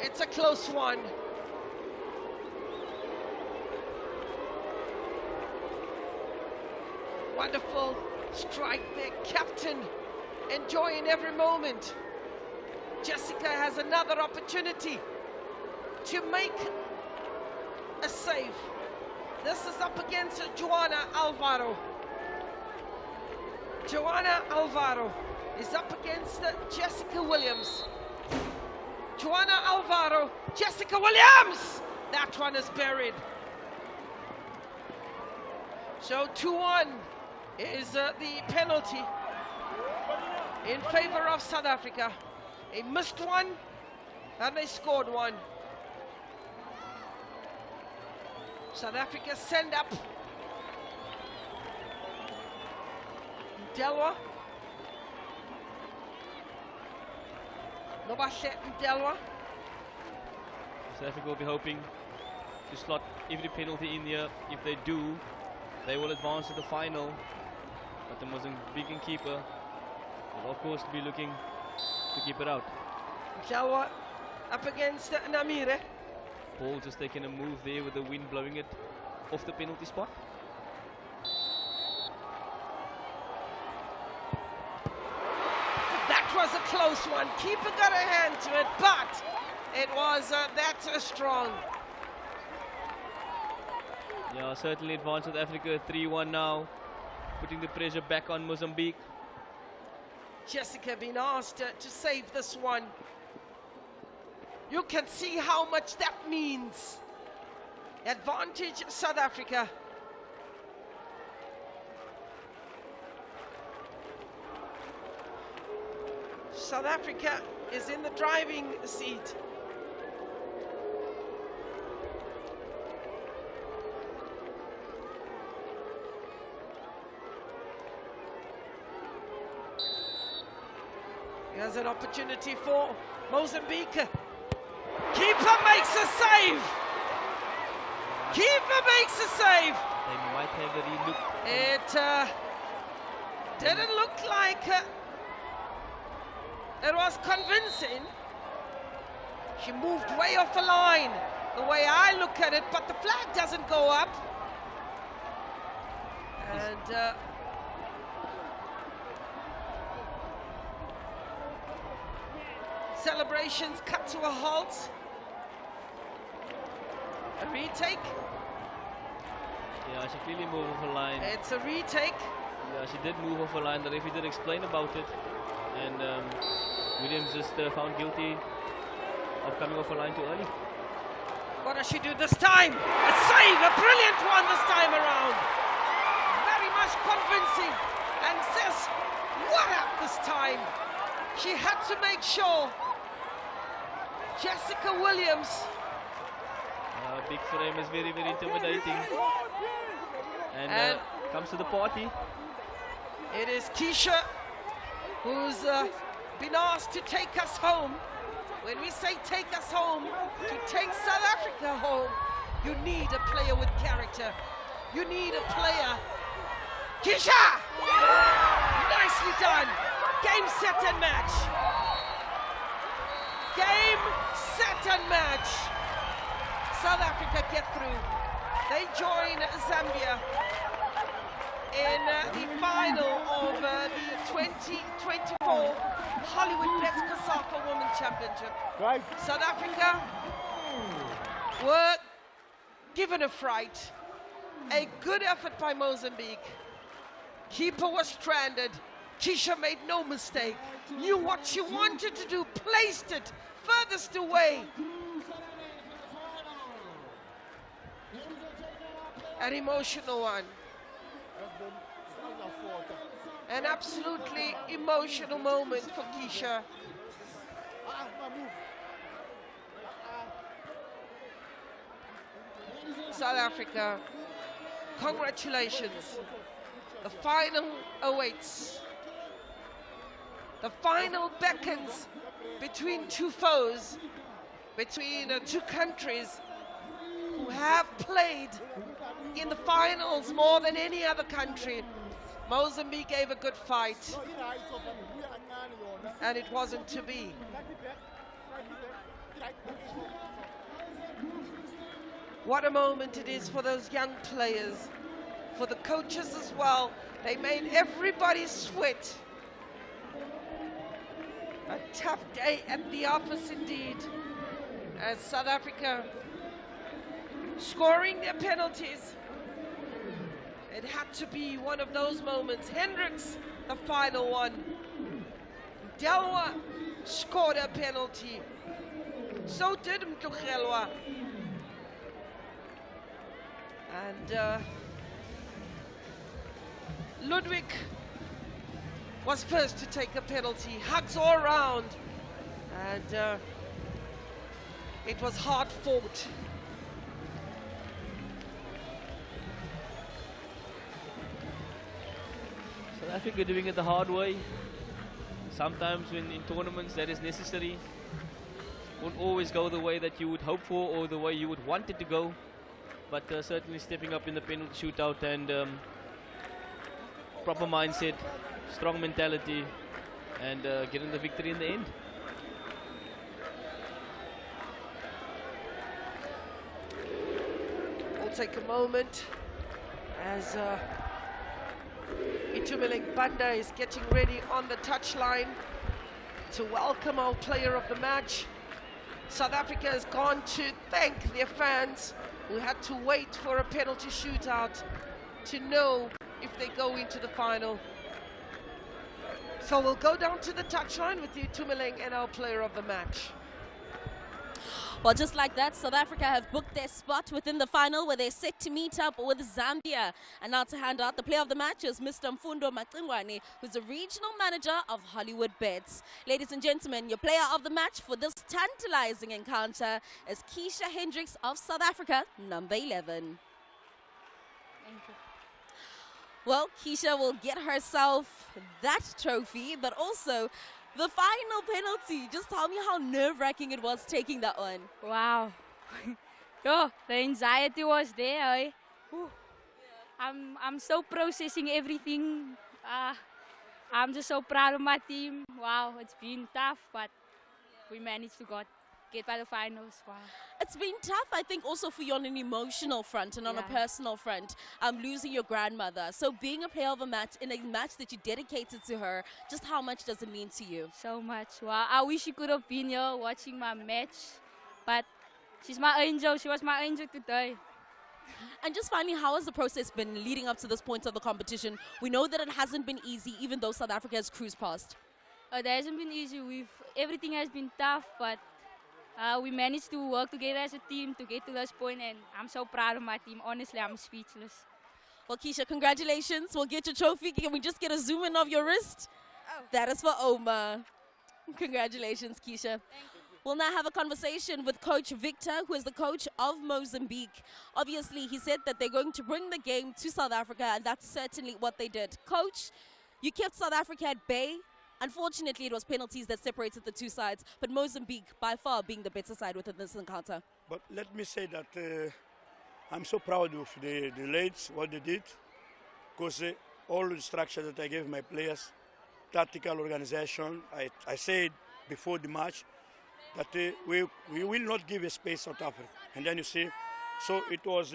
It's a close one. Wonderful strike there, captain, enjoying every moment. Jessica has another opportunity to make a save. This is up against Joanna Alvaro. Joanna Alvaro is up against Jessica Williams. Joanna Alvaro, Jessica Williams! That one is buried. So 2-1 is the penalty in favor of South Africa. They missed one and they scored one. South Africa send up. Delwa. Nobahle Delwa. South Africa will be hoping to slot every penalty in here. If they do, they will advance to the final. But the Mozambican keeper will of course be looking to keep it out. Delwa up against Namire. Paul just taking a move there with the wind blowing it off the penalty spot. That was a close one. Keeper got a hand to it, but it was that strong. Yeah, certainly advanced South Africa 3-1 now, putting the pressure back on Mozambique. Jessica being asked to save this one. You can see how much that means. Advantage South Africa. South Africa is in the driving seat. Here's an opportunity for Mozambique. Keeper makes a save. Keeper makes a save. They might have a relook. It didn't look like it was convincing. She moved way off the line, the way I look at it, but the flag doesn't go up. And celebrations cut to a halt. A retake. Yeah, she clearly moved off the line. It's a retake. Yeah, she did move off the line. The referee did explain about it. And Williams just found guilty of coming off the line too early. What does she do this time? A save, a brilliant one this time around. Very much convincing. And says, what up this time? She had to make sure. Jessica Williams. Big frame is very, very intimidating. And comes to the party. It is Keisha who's been asked to take us home. When we say take us home, to take South Africa home, you need a player with character. You need a player. Keisha! Nicely done. Game, set, and match. Game, set, and match. South Africa get through. They join Zambia in the final of the 2024 HollywoodBets COSAFA Women's Championship. Right. South Africa were given a fright. A good effort by Mozambique. Keeper was stranded. Keisha made no mistake. Knew what she wanted to do, placed it furthest away. An emotional one. An absolutely emotional moment for Keisha. South Africa, congratulations. The final awaits. The final beckons between two foes, between two countries who have played in the finals more than any other country. Mozambique gave a good fight, and it wasn't to be. What a moment it is for those young players, for the coaches as well. They made everybody sweat. A tough day at the office indeed, as South Africa scoring their penalties. It had to be one of those moments. Hendricks, the final one. Delwa scored a penalty. So did Mtugelwa. And Ludwig was first to take a penalty. Hugs all round. And it was hard fought. South Africa doing it the hard way. Sometimes when in tournaments that is necessary. Won't always go the way that you would hope for or the way you would want it to go. But certainly stepping up in the penalty shootout and proper mindset, strong mentality, and getting the victory in the end. We'll take a moment as Itumeleng Banda is getting ready on the touchline to welcome our player of the match. South Africa has gone to thank their fans who had to wait for a penalty shootout to know if they go into the final. So we'll go down to the touchline with Itumeleng and our player of the match. Well, just like that, South Africa have booked their spot within the final where they're set to meet up with Zambia. And now to hand out the player of the match is Mr. Mfundo Macingwane, who's the regional manager of HollywoodBets. Ladies and gentlemen, your player of the match for this tantalizing encounter is Keisha Hendricks of South Africa, number 11. Thank you. Well, Keisha will get herself that trophy, but also the final penalty. Just tell me how nerve-wracking it was taking that one. Wow. Yo, the anxiety was there. Eh? Whew. I'm still processing everything. I'm just so proud of my team. Wow, it's been tough, but we managed to get by the finals. Wow. It's been tough, I think, also for you on an emotional front and on a personal front, losing your grandmother. So being a player of a match, in a match that you dedicated to her, just how much does it mean to you? So much. Wow. I wish you could have been here watching my match, but she's my angel. She was my angel today. And just finally, how has the process been leading up to this point of the competition? We know that it hasn't been easy, even though South Africa has cruised past. It hasn't been easy. Everything has been tough, but we managed to work together as a team to get to this point, and I'm so proud of my team. Honestly, I'm speechless. Well, Keisha, congratulations. We'll get your trophy. Can we just get a zoom in of your wrist? Oh. That is for Oma. Congratulations, Keisha. We'll now have a conversation with Coach Victor, who is the coach of Mozambique. Obviously, he said that they're going to bring the game to South Africa, and that's certainly what they did. Coach, you kept South Africa at bay. Unfortunately, it was penalties that separated the two sides, but Mozambique by far being the better side within this encounter. But let me say that I'm so proud of the ladies, what they did, because all the structure that I gave my players, tactical organization, I said before the match that we will not give a space South Africa. And then you see, so it was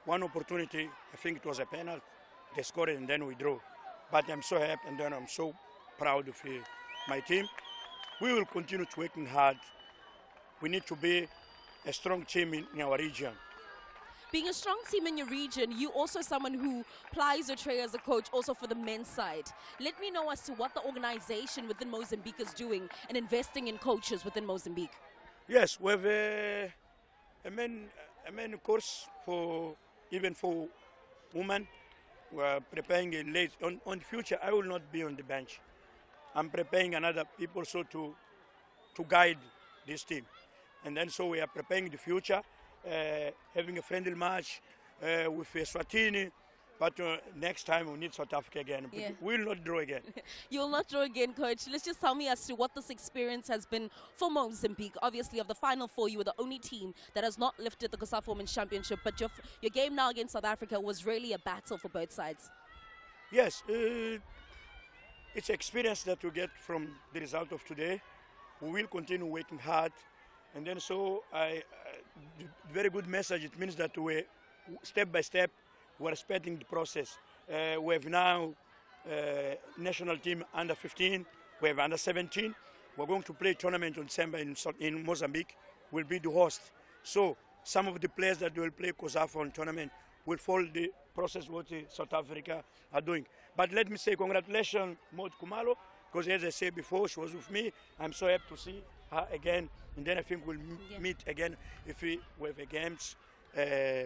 one opportunity, I think it was a penalty, they scored it and then we drew. But I'm so happy and then I'm so proud of my team. We will continue to working hard. We need to be a strong team in our region. Being a strong team in your region, you also someone who plies your trade as a coach also for the men's side. Let me know as to what the organization within Mozambique is doing and investing in coaches within Mozambique. Yes, we have a main course for even for women. We are preparing a late on the future. I will not be on the bench. I'm preparing another people so to guide this team, and then so we are preparing the future. Having a friendly match with Swatini, but next time we need South Africa again. Yeah. We will not draw again. You will not draw again, Coach. Let's just tell me as to what this experience has been for Mozambique. Obviously, of the Final Four, you were the only team that has not lifted the COSAFA Women's Championship, but your game now against South Africa was really a battle for both sides. Yes, it's experience that we get from the result of today. We will continue working hard, and then so very good message. It means that we step by step we're respecting the process. We have now national team under 15. We have under 17. We're going to play a tournament in December in Mozambique. We'll be the host. So some of the players that will play COSAFA on tournament will follow the process what South Africa are doing. But let me say congratulations, Maud Kumalo, because as I said before, she was with me. I'm so happy to see her again. And then I think we'll meet again if we have a games,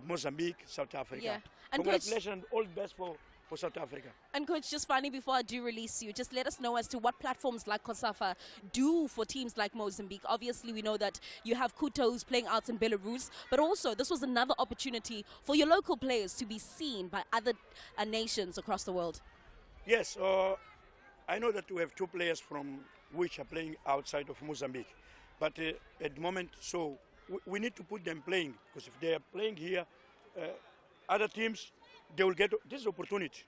Mozambique, South Africa. Yeah. And congratulations, all the best for for South Africa. And Coach, just finally, before I do release you, just let us know as to what platforms like COSAFA do for teams like Mozambique. Obviously, we know that you have Kutos playing out in Belarus, but also this was another opportunity for your local players to be seen by other nations across the world. Yes, I know that we have 2 players from which are playing outside of Mozambique. But at the moment, so we need to put them playing, because if they are playing here, other teams, they will get this opportunity.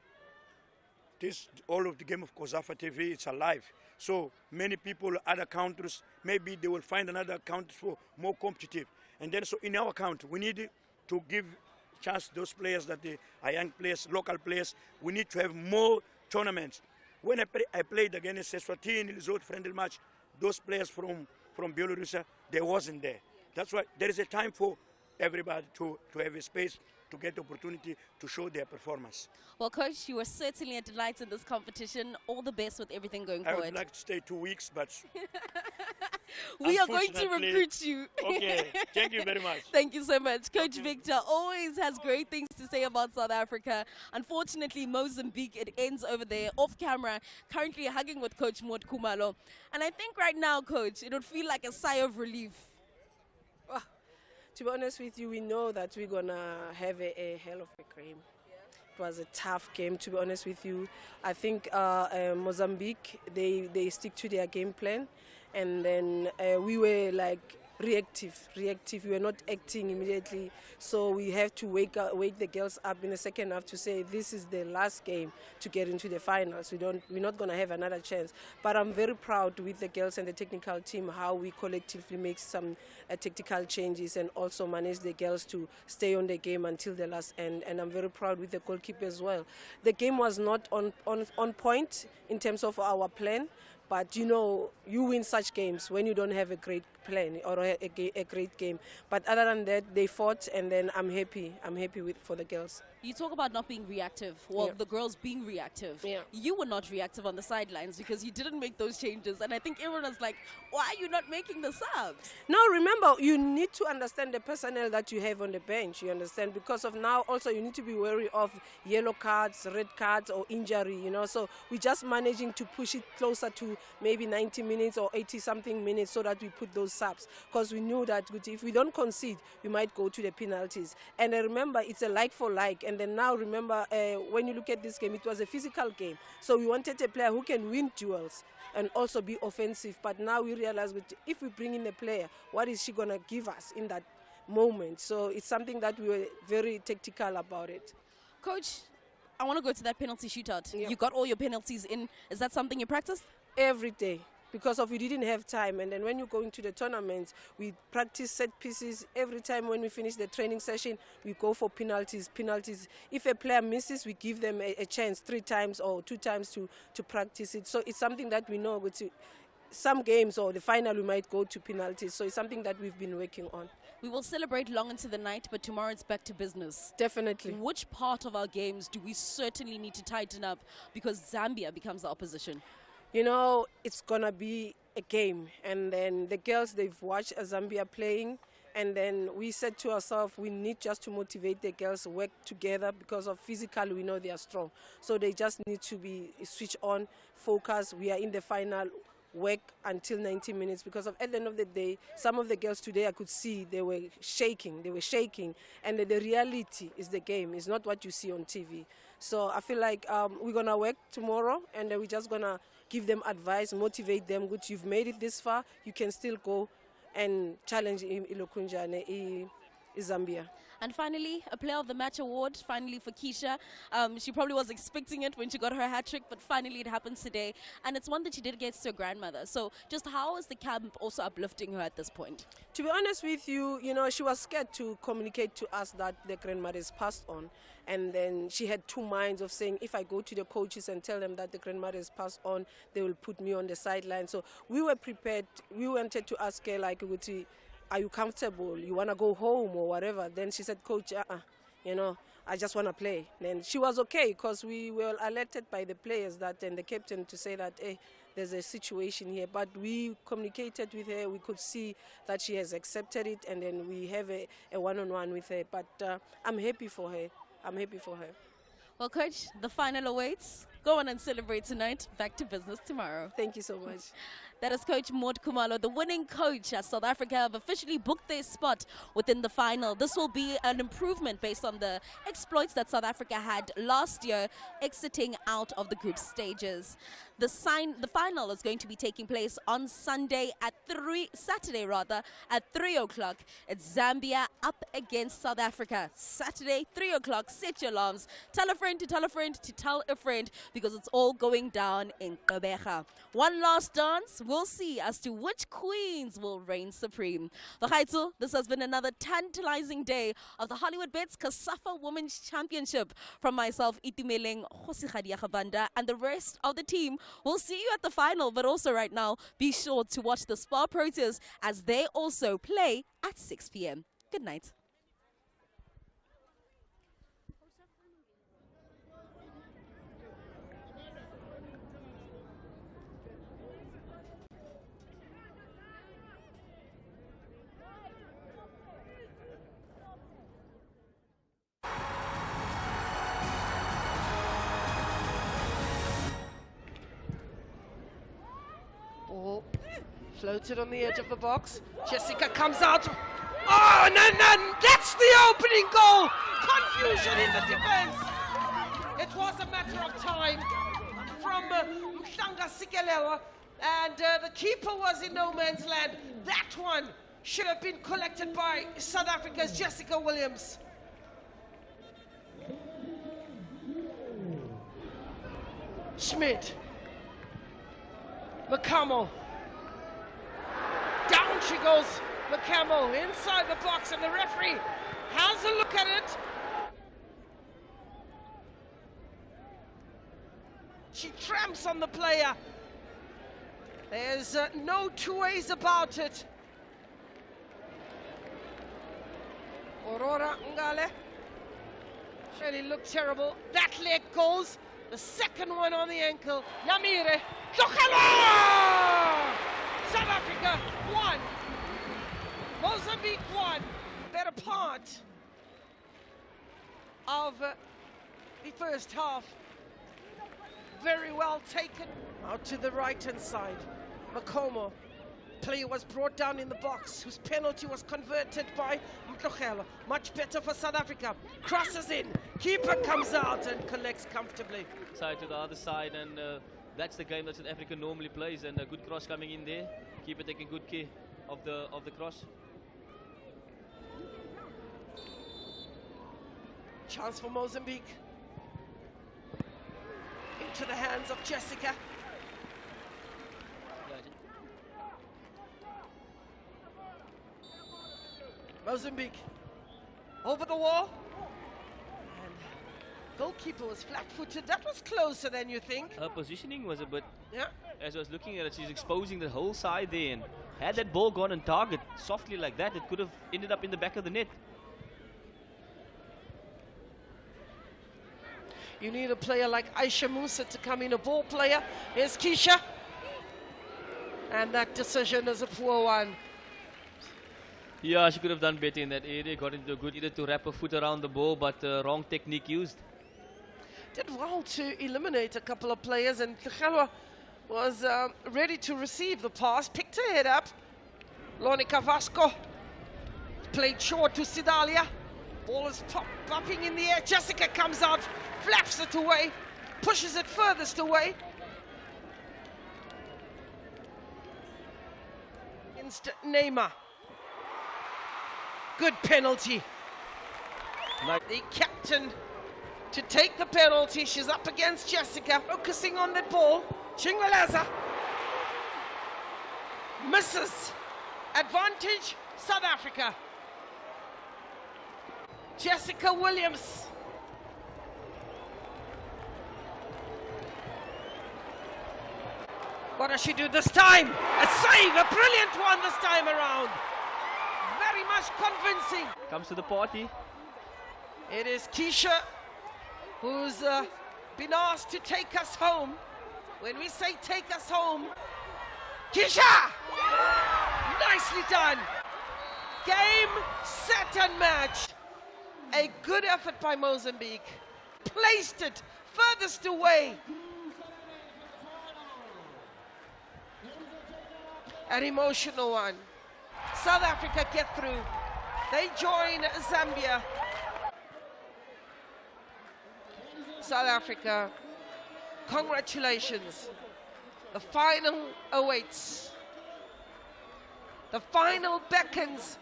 All of the game of COSAFA TV, it's alive. So many people, other countries, maybe they will find another country for more competitive. And then so in our country, we need to give chance to those players that are young players, local players. We need to have more tournaments. When I played against Eswatini, resort friendly match, those players from Belarus, they wasn't there. That's why there is a time for everybody to have a space to get the opportunity to show their performance. Well, Coach, you were certainly a delight in this competition. All the best with everything going forward. I would like to stay 2 weeks, but we are going to recruit you. Okay, thank you very much. Thank you so much. Coach Victor always has great things to say about South Africa. Unfortunately, Mozambique, it ends over there, off camera, currently hugging with Coach Mort Kumalo. And I think right now, Coach, it would feel like a sigh of relief. To be honest with you, we know that we're going to have a hell of a game. It was a tough game, to be honest with you. I think Mozambique, they stick to their game plan. And then we were like reactive. We were not acting immediately. So we have to wake the girls up in the second half to say this is the last game to get into the finals. We're not going to have another chance. But I'm very proud with the girls and the technical team how we collectively make some tactical changes and also manage the girls to stay on the game until the last end. And I'm very proud with the goalkeeper as well. The game was not on point in terms of our plan. But, you know, you win such games when you don't have a great plan or a great game. But other than that, they fought, and then I'm happy for the girls. You talk about not being reactive. Well, the girls being reactive. Yeah. You were not reactive on the sidelines because you didn't make those changes. And I think everyone was like, why are you not making the subs? No, remember, you need to understand the personnel that you have on the bench, you understand? Because of now, also, you need to be wary of yellow cards, red cards, or injury, you know? So we're just managing to push it closer to maybe 90 minutes or 80-something minutes so that we put those subs. Because we knew that if we don't concede, we might go to the penalties. And remember, it's a like for like. And then now, remember, when you look at this game, it was a physical game. So we wanted a player who can win duels and also be offensive. But now we realize that if we bring in a player, what is she going to give us in that moment? So it's something that we were very tactical about it. Coach, I want to go to that penalty shootout. Yeah. You got all your penalties in. Is that something you practice? Every day. Because we didn't have time, and then when you go into the tournaments, we practice set pieces. Every time when we finish the training session, we go for penalties. If a player misses, we give them a chance 3 times or 2 times to practice it. So it's something that we know. Some games or the final, we might go to penalties. So it's something that we've been working on. We will celebrate long into the night, but tomorrow it's back to business. Definitely. Which part of our games do we certainly need to tighten up because Zambia becomes the opposition? You know, it's going to be a game. And then the girls, they've watched Zambia playing. And then we said to ourselves, we need just to motivate the girls to work together because of physically, we know they are strong. So they just need to be switch on, focus. We are in the final, work until 90 minutes because at the end of the day, some of the girls today I could see they were shaking. And the reality is the game. It's not what you see on TV. So I feel like we're going to work tomorrow and we're just going to give them advice, motivate them. Good, you've made it this far. You can still go and challenge Ilokunja and Zambia. And finally, a Player of the Match award, finally for Keisha. She probably was expecting it when she got her hat trick, but finally it happens today. And it's one that she did against her grandmother. So just how is the camp also uplifting her at this point? To be honest with you, you know, she was scared to communicate to us that the grandmother is passed on. And then she had 2 minds of saying, if I go to the coaches and tell them that the grandmother is passed on, they will put me on the sideline. So we were prepared. We wanted to ask her, like, are you comfortable? You want to go home or whatever? Then she said, Coach, you know, I just want to play. Then she was okay because we were alerted by the players and the captain to say that, hey, there's a situation here. But we communicated with her. We could see that she has accepted it, and then we have a one-on-one with her. But I'm happy for her. Well, Coach, the final awaits. Go on and celebrate tonight. Back to business tomorrow. Thank you so much. That is Coach Maud Khumalo, the winning coach as South Africa have officially booked their spot within the final. This will be an improvement based on the exploits that South Africa had last year, exiting out of the group stages. The final is going to be taking place on Saturday at 3 at 3 o'clock. It's Zambia up against South Africa. Saturday, 3 o'clock. Set your alarms. Tell a friend to tell a friend to tell a friend, because it's all going down in Gqeberha. One last dance. We'll see as to which queens will reign supreme. Bagaitso, this has been another tantalizing day of the HollywoodBets COSAFA Women's Championship. From myself, Itumeleng Khosikgadi, and the rest of the team, we'll see you at the final. But also right now, be sure to watch the Spa Proteas as they also play at 6 p.m. Good night. Ball floated on the edge of the box. Jessica comes out. Oh, and that's the opening goal. Confusion in the defense. It was a matter of time from Mhlanga Sikelelwa, and the keeper was in no man's land. That one should have been collected by South Africa's Jessica Williams. Schmidt. Makamo. Down she goes, Makamo, inside the box, and the referee has a look at it. She tramps on the player. There's no two ways about it. Aurora Ngale really looked terrible. That leg goes. The second one on the ankle. Yamire. Lokhala! South Africa won. Mozambique won. Better part of the first half. Very well taken. Out to the right-hand side. Makomo. Player was brought down in the box, whose penalty was converted by Mhlogela. Much better for South Africa. Crosses in. Keeper comes out and collects comfortably. Side to the other side, and that's the game that South Africa normally plays, and a good cross coming in there. Keeper taking good care of the cross. Chance for Mozambique. Into the hands of Jessica. Mozambique over the wall, and goalkeeper was flat-footed. That was closer than you think. Her positioning was a bit, Yeah. as I was looking at it, she's exposing the whole side there, and had that ball gone on target softly like that, it could have ended up in the back of the net. You need a player like Aisha Musa to come in, a ball player. Here's Keisha, and that decision is a poor one. Yeah, she could have done better in that area. Got into a good either to wrap her foot around the ball, but wrong technique used. Did well to eliminate a couple of players, and Mhlogela was ready to receive the pass. Picked her head up. Lonica Vasco played short to Sidalia. Ball is popping in the air. Jessica comes out, flaps it away, pushes it furthest away. Instant Neymar. Good penalty. The captain to take the penalty. She's up against Jessica, focusing on that ball. Chingwalaza misses. Advantage, South Africa. Jessica Williams. What does she do this time? A save, a brilliant one this time around. Very much convincing. Comes to the party. It is Keisha who's been asked to take us home. When we say take us home, Keisha! Nicely done. Game, set and match. A good effort by Mozambique. placed it furthest away. An emotional one. South Africa get through. They join Zambia. South Africa, congratulations. The final awaits. The final beckons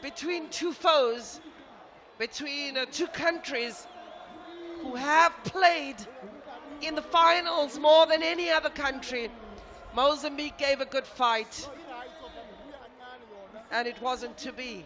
between two foes, between two countries who have played in the finals more than any other country. Mozambique gave a good fight, and it wasn't to be.